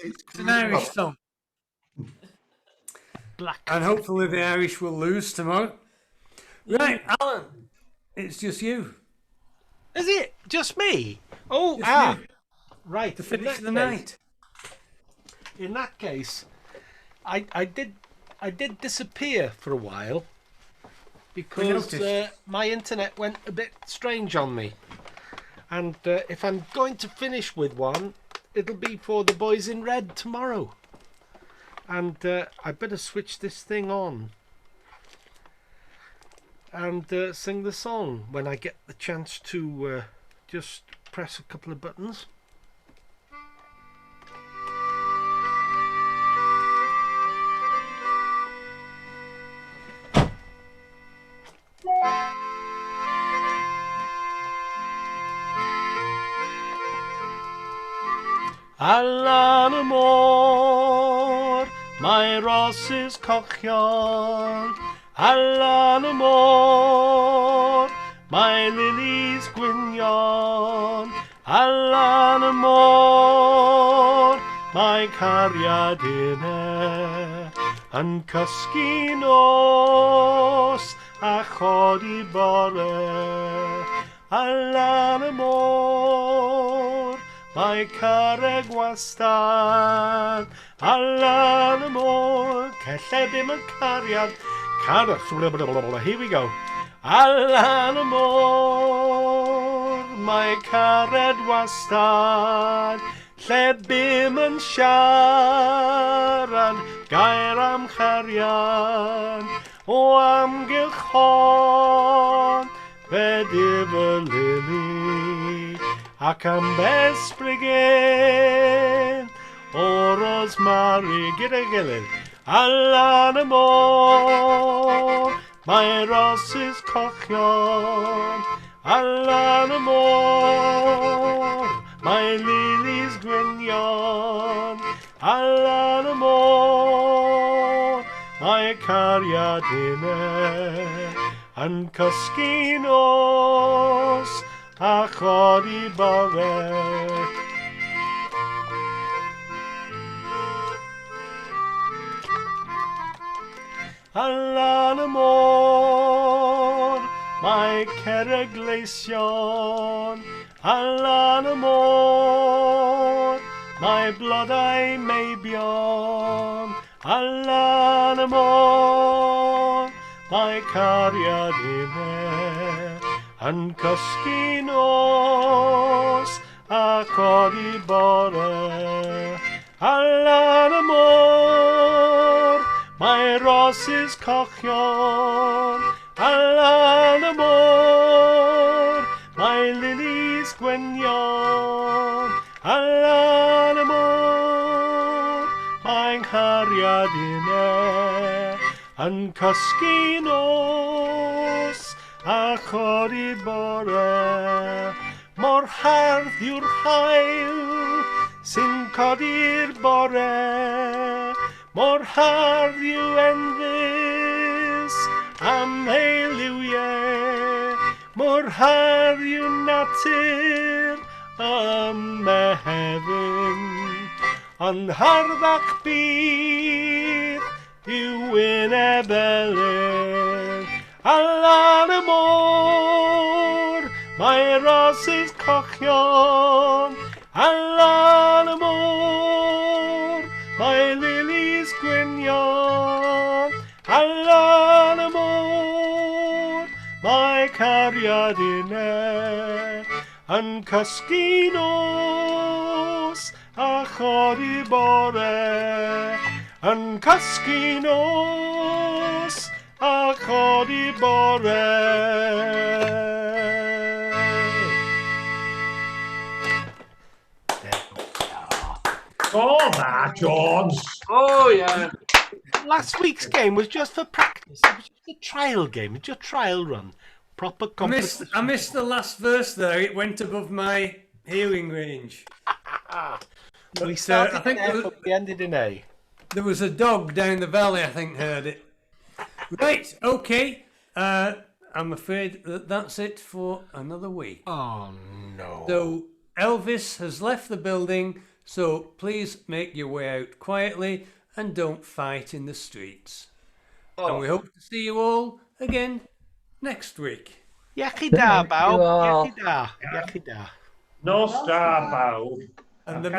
A: It's an Irish song.
D: Black.
A: And hopefully the Irish will lose tomorrow. Right, Alan, it's just you.
D: Is it? Just me? Oh,
A: Just you.
D: Right.
A: To finish the night.
D: In that case, I did disappear for a while because my internet went a bit strange on me. And if I'm going to finish with one, it'll be for the boys in red tomorrow. And I better switch this thing on and sing the song when I get the chance to just press a couple of buttons. Allan y môr, mae rosys cochion. Allan y môr, mae lilies gwynion. Allan y môr, mae cariadinau yn cysgu nos a chodi bore. Allan y môr, mae carreg wastad. Allan y môr, celle ddim yn cariad. Here we go. Allan y môr, mae cared wastad. Lle bym yn siarad gair am chariad. O amgylch hon fe dif y lili ac am besbrigyn o rosemary gyda'i gilydd. Allan y môr, mae rosys cochion. Allan y môr, mae lilies gwynion. Allan y môr, mae cariadinau yn cysgu nos a chodi bore. Allan y môr, mae cerrig gleision. Allan y môr, mae blodau meibion. Allan y môr, mae cariadinau yn cysgu nos a chodi bore. Allan y môr, mae rosys cochion. Allan y môr, mae lilies gwynion. Allan y môr, mae'n cariadinau yn cysgu nos a chodi bore. Mor hardd yw'r haul sy'n codi'r bore. Mor hardd yw enfys am heiliwiau. Mor hardd yw natur ym Mehefin. Ond harddach bydd yw Wener Belyn. Allan y môr, mae rosys cochion. Allan y môr, mae lilies gwynion. Allan y môr, mae cariadinau yn cysgu nos a chodi bore. Yn cysgu nos a chodi bore.
S: Oh, that, Jones.
J: Oh, yeah.
D: Last week's game was just for practice. It was just a trial game. It's just a trial run. Proper competition.
A: I missed the last verse there. It went above my hearing range.
D: We started
A: I think
D: in F, we ended in A.
A: There was a dog down the valley, I think, heard it. Right, okay. I'm afraid that's it for another week.
D: Oh, no.
A: So Elvis has left the building, so please make your way out quietly and don't fight in the streets.
J: Oh.
A: And we hope to see you all again next week.
D: Iechyd da, bawb. Iechyd da. Iechyd da.
S: No star, bawb.
A: And the